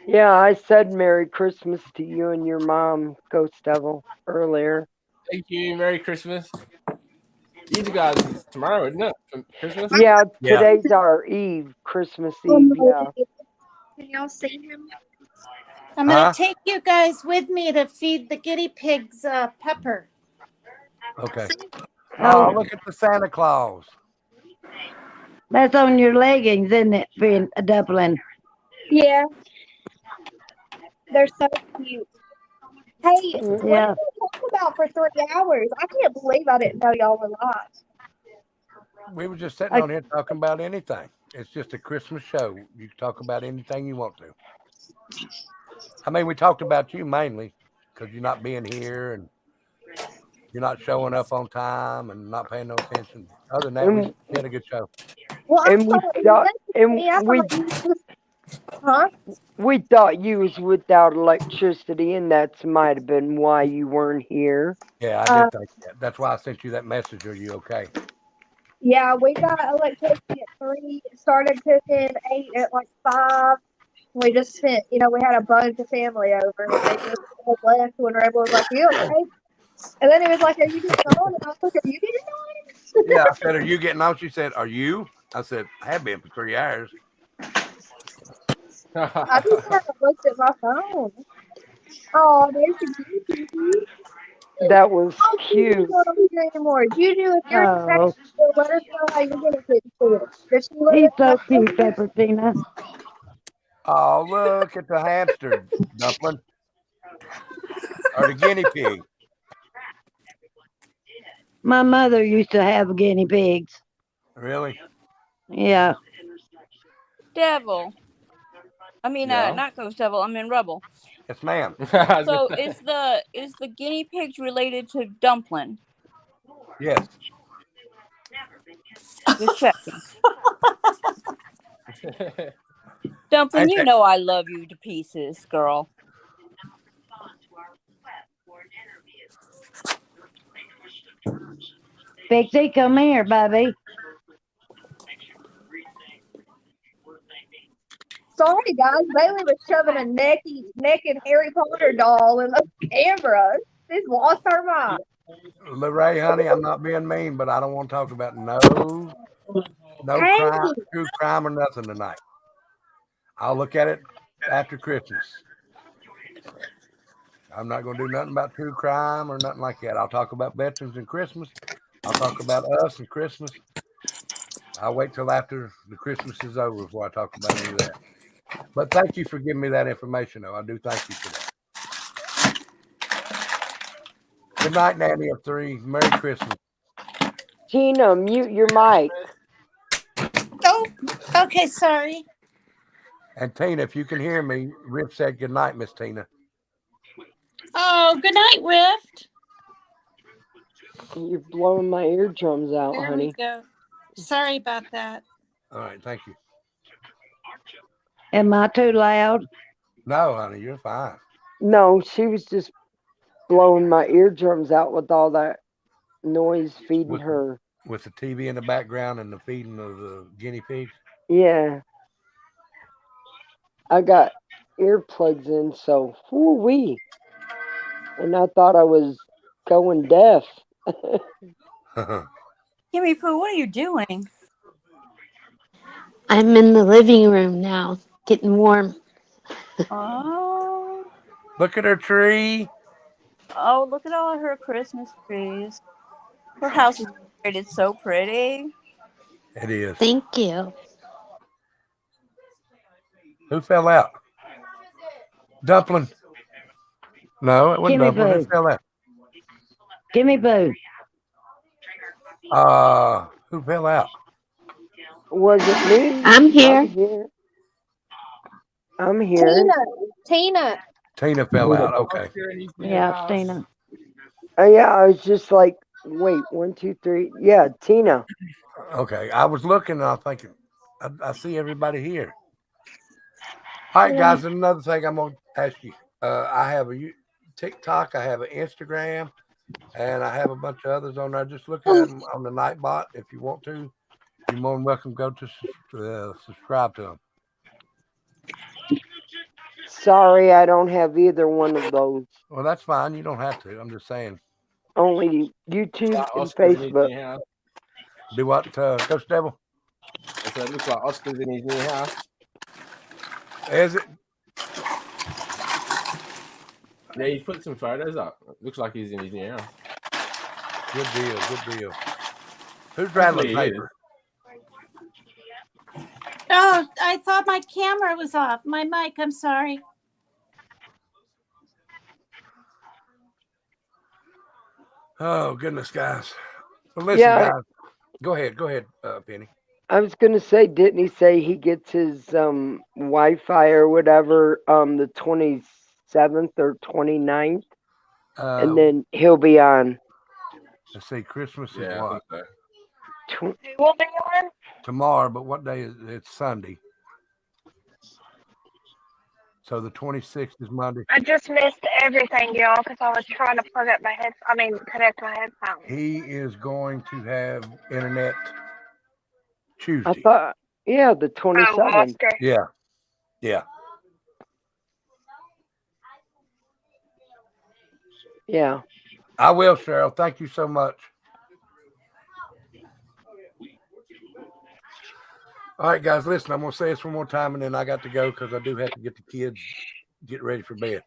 Yeah, I said Merry Christmas to you and your mom, Ghost Devil, earlier. Thank you. Merry Christmas. You guys is tomorrow, isn't it? For Christmas? Yeah, today's our Eve, Christmas Eve. Yeah. Can y'all see him? I'm going to take you guys with me to feed the guinea pigs pepper. Okay. Oh, look at the Santa Claus. That's on your leggings, isn't it, being a dumpling? Yeah. They're so cute. Hey, what did Yeah. you talk about for 3 hours? I can't believe I didn't know y'all were live. We were just sitting on here talking about anything. It's just a Christmas show. You can talk about anything you want to. I mean, we talked about you mainly because you're not being here and you're not showing up on time and not paying no attention. Other than that, we had a good show. Well, And we thought you was without electricity, and that might have been why you weren't here. Yeah, I did think that. That's why I sent you that message. Are you okay? Yeah, we got electricity at 3, started cooking, 8 at like 5. We just spent, we had a bunch of family over, and they just left when Rebel was like, you okay? And then he was like, are you getting on? And I was like, are you getting on? Yeah, I said, are you getting on? She said, are you? I said, I have been for 3 hours. I just haven't looked at my phone. Oh, there's a Juju. That was cute. Juju's not over here anymore. Juju, if you're expecting to let us know how you're going to get to it. Does she let He's us know? so cute, Peppertina. Oh, look at the hamster dumpling. Or the guinea pig. My mother used to have guinea pigs. Really? Yeah. Devil. I mean, Yeah. not Ghost Devil. I mean Rebel. Yes, ma'am. So is the guinea pigs related to Dumpling? Yes. Just checking. Dumpling, you know I love you to pieces, girl. Pixie, come here, baby. Sorry, guys. Bailey was shoving a naked Harry Potter doll in the camera. She's lost her mind. Lorraine, honey, I'm not being mean, but I don't want to talk about no crime, true crime or nothing tonight. I'll look at it after Christmas. I'm not going to do nothing about true crime or nothing like that. I'll talk about veterans and Christmas. I'll talk about us and Christmas. I'll wait till after the Christmas is over before I talk about any of that. But thank you for giving me that information, though. I do thank you for that. Good night, Nanny of 3. Merry Christmas. Tina, mute your mic. Oh, okay, sorry. And Tina, if you can hear me, Rip said good night, Miss Tina. Oh, good night, Rift. You're blowing my eardrums out, There honey. we go. Sorry about that. All right, thank you. Am I too loud? No, honey, you're fine. No, she was just blowing my eardrums out with all that noise feeding With- her. With the TV in the background and the feeding of the guinea pigs. Yeah. I got earplugs in, so whoo-wee. And I thought I was going deaf. Kimmy Poo, what are you doing? I'm in the living room now, getting warm. Oh, Look at her tree. oh, look at all her Christmas trees. Her house is decorated so pretty. It is. Thank you. Who fell out? Dumpling. No, it wasn't Kimmy Dumpling. Who Boo. fell out? Kimmy Boo. Who fell out? Was it me? I'm here. I'm here. Tina. Tina fell out. Okay. Yeah, Tina. Yeah, I was just like, wait, 1, 2, 3. Yeah, Tina. Okay. I was looking and I'm thinking, I see everybody here. All right, guys. Another thing I'm going to ask you. I have a TikTok. I have an Instagram. And I have a bunch of others on there. Just look at them on the Nightbot if you want to. You're more than welcome to go to subscribe to them. Sorry, I don't have either one of those. Well, that's fine. You don't have to. I'm just saying. Only YouTube and Oscar's in his Facebook. new house. Do what, Ghost Devil? I said, it looks like Oscar's in his new house. Is it? Yeah, he put some photos up. Looks like he's in his new house. Good deal. Good deal. Who's rattling Hopefully he paper? Oh, I thought my camera was off. My mic, I'm sorry. Oh, goodness, guys. Well, listen, Yeah. guys. Go ahead, Penny. I was gonna say, didn't he say he gets his Wi-Fi or whatever the 27th or 29th? And then he'll be on. Let's see, Christmas is Yeah, I what? think so. Who will be on? Tomorrow, but what day is it? It's Sunday. So the 26th is Monday. I just missed everything, y'all, because I was trying to plug up my connect my headphones. He is going to have internet Tuesday. I thought, yeah, the 27th. Yeah. Yeah. Yeah. I will, Cheryl. Thank you so much. All right, guys, listen, I'm going to say this one more time, and then I got to go because I do have to get the kids get ready for bed.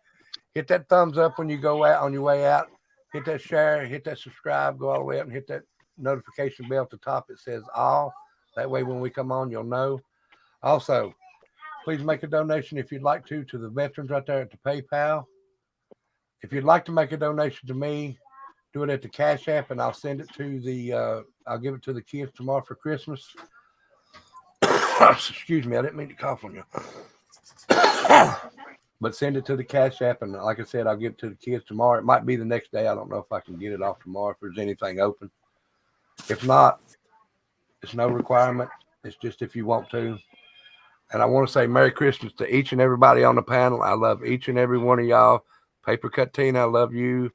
Hit that thumbs up when you go out on your way out. Hit that share, hit that subscribe, go all the way up and hit that notification bell at the top. It says all. That way when we come on, you'll know. Also, please make a donation if you'd like to the veterans right there at the PayPal. If you'd like to make a donation to me, do it at the Cash App, and I'll send it to I'll give it to the kids tomorrow for Christmas. Excuse me, I didn't mean to cough on you. But send it to the Cash App, and like I said, I'll give it to the kids tomorrow. It might be the next day. I don't know if I can get it off tomorrow if there's anything open. If not, it's no requirement. It's just if you want to. And I want to say Merry Christmas to each and everybody on the panel. I love each and every one of y'all. Paper Cut Tina, I love you.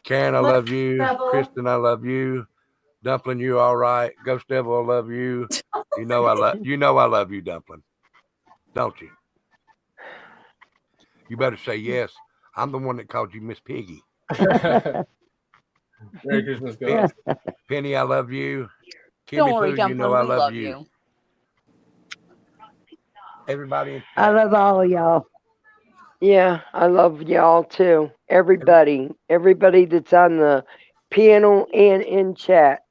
Karen, I love you. Devil. Kristen, I love you. Dumpling, you all right. Ghost Devil, I love you. You know I love you, Dumpling. Don't you? You better say yes. I'm the one that called you Miss Piggy. Merry Christmas, guys. Penny, I love you. Don't Kimmy worry, Poo, Dumpling, you know I we love love you. you. Everybody. I love all of y'all. Yeah, I love y'all too. Everybody that's on the panel and in chat.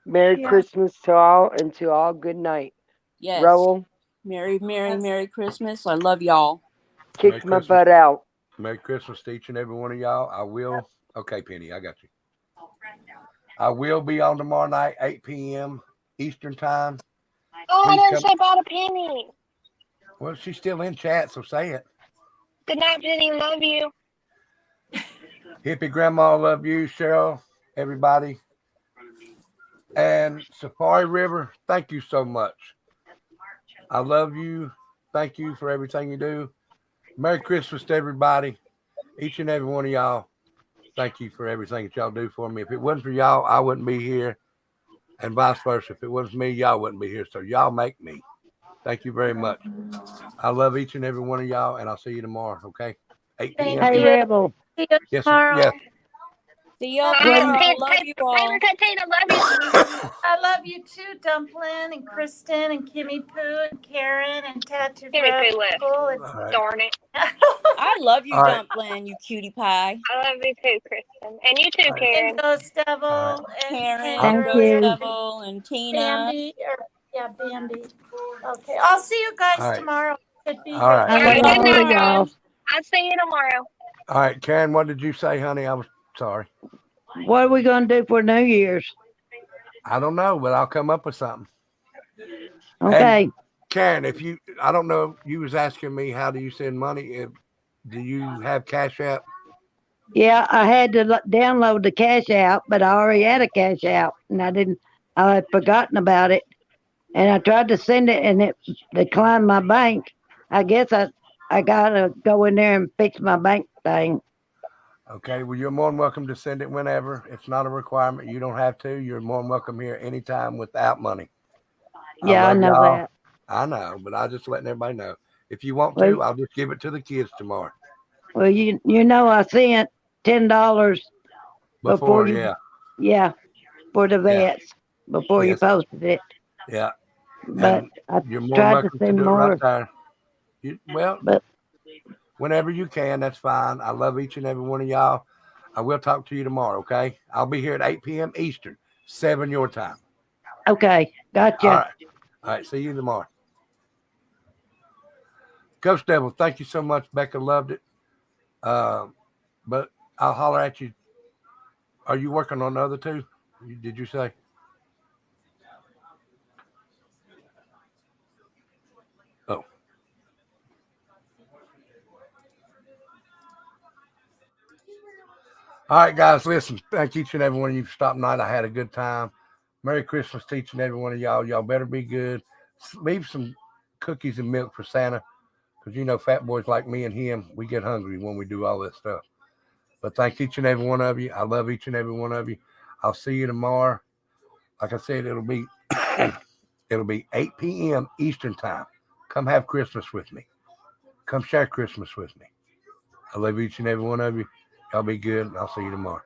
Merry Yeah. Christmas to all, and to all good night. Yes. Raoul, Merry Christmas. I love y'all. kick Merry my Christmas. butt out. Merry Christmas to each and every one of y'all. I will. Okay, Penny, I got you. I will be on tomorrow night, 8 p.m. Eastern time. Oh, I Please didn't come- say bye to Penny. Well, she's still in chat, so say it. Good night, Penny. Love you. Hippie Grandma, love you. Cheryl, everybody. And Safari River, thank you so much. I love you. thank you for everything you do. Merry Christmas to everybody. Each and every one of y'all. Thank you for everything that y'all do for me. If it wasn't for y'all, I wouldn't be here. And vice versa. If it wasn't me, y'all wouldn't be here. So y'all make me. Thank you very much. I love each and every one of y'all, and I'll see you tomorrow, okay? 8 p.m. Hey, Rebel. See you Yes, tomorrow. yes. See y'all Bye. tomorrow. Love you all. I love you too, Dumpling and Kristen and Kimmy Poo and Karen and Tattoo Kimmy Poo left. right. Darn it. I love you, All right. Dumpling, you cutie pie. I love you too, Kristen. And you too, All right. Karen. And Ghost Devil All and Karen, Thank Pedro you. and Devil, and Tina. Bambi. Bambi. Okay, I'll see you guys All right. tomorrow. Could be All right. I All right, love good all night, of y'all. guys. I'll see you tomorrow. All right, Karen, what did you say, honey? I was sorry. What are we going to do for New Year's? I don't know, but I'll come up with something. Okay. And Karen, I don't know, you was asking me how do you send money? Do you have Cash App? Yeah, I had to download the Cash App, but I already had a Cash App, and I had forgotten about it. And I tried to send it, and it declined my bank. I guess I got to go in there and fix my bank thing. Okay, well, you're more than welcome to send it whenever. It's not a requirement. You don't have to. You're more than welcome here anytime without money. Yeah, I love know y'all. that. I know, but I'm just letting everybody know. If you want Well, to, I'll just give it to the kids tomorrow. well, you know, I sent $10 before you, yeah. for the Yeah. vets before you Yes. posted it. Yeah. But And I you're more than tried to welcome to send do it more. right there. Well, But whenever you can, that's fine. I love each and every one of y'all. I will talk to you tomorrow, okay? I'll be here at 8 p.m. Eastern, 7 your time. okay, gotcha. All right. All right. See you tomorrow. Ghost Devil, thank you so much. Becca loved it. But I'll holler at you. Are you working on the other two? Did you say? Oh. All right, guys, listen. Thank each and every one of you for stopping tonight. I had a good time. Merry Christmas to each and every one of y'all. Y'all better be good. Leave some cookies and milk for Santa, because you know fat boys like me and him, we get hungry when we do all this stuff. But thank each and every one of you. I love each and every one of you. I'll see you tomorrow. Like I said, it'll be 8 p.m. Eastern time. Come have Christmas with me. Come share Christmas with me. I love each and every one of you. Y'all be good, and I'll see you tomorrow.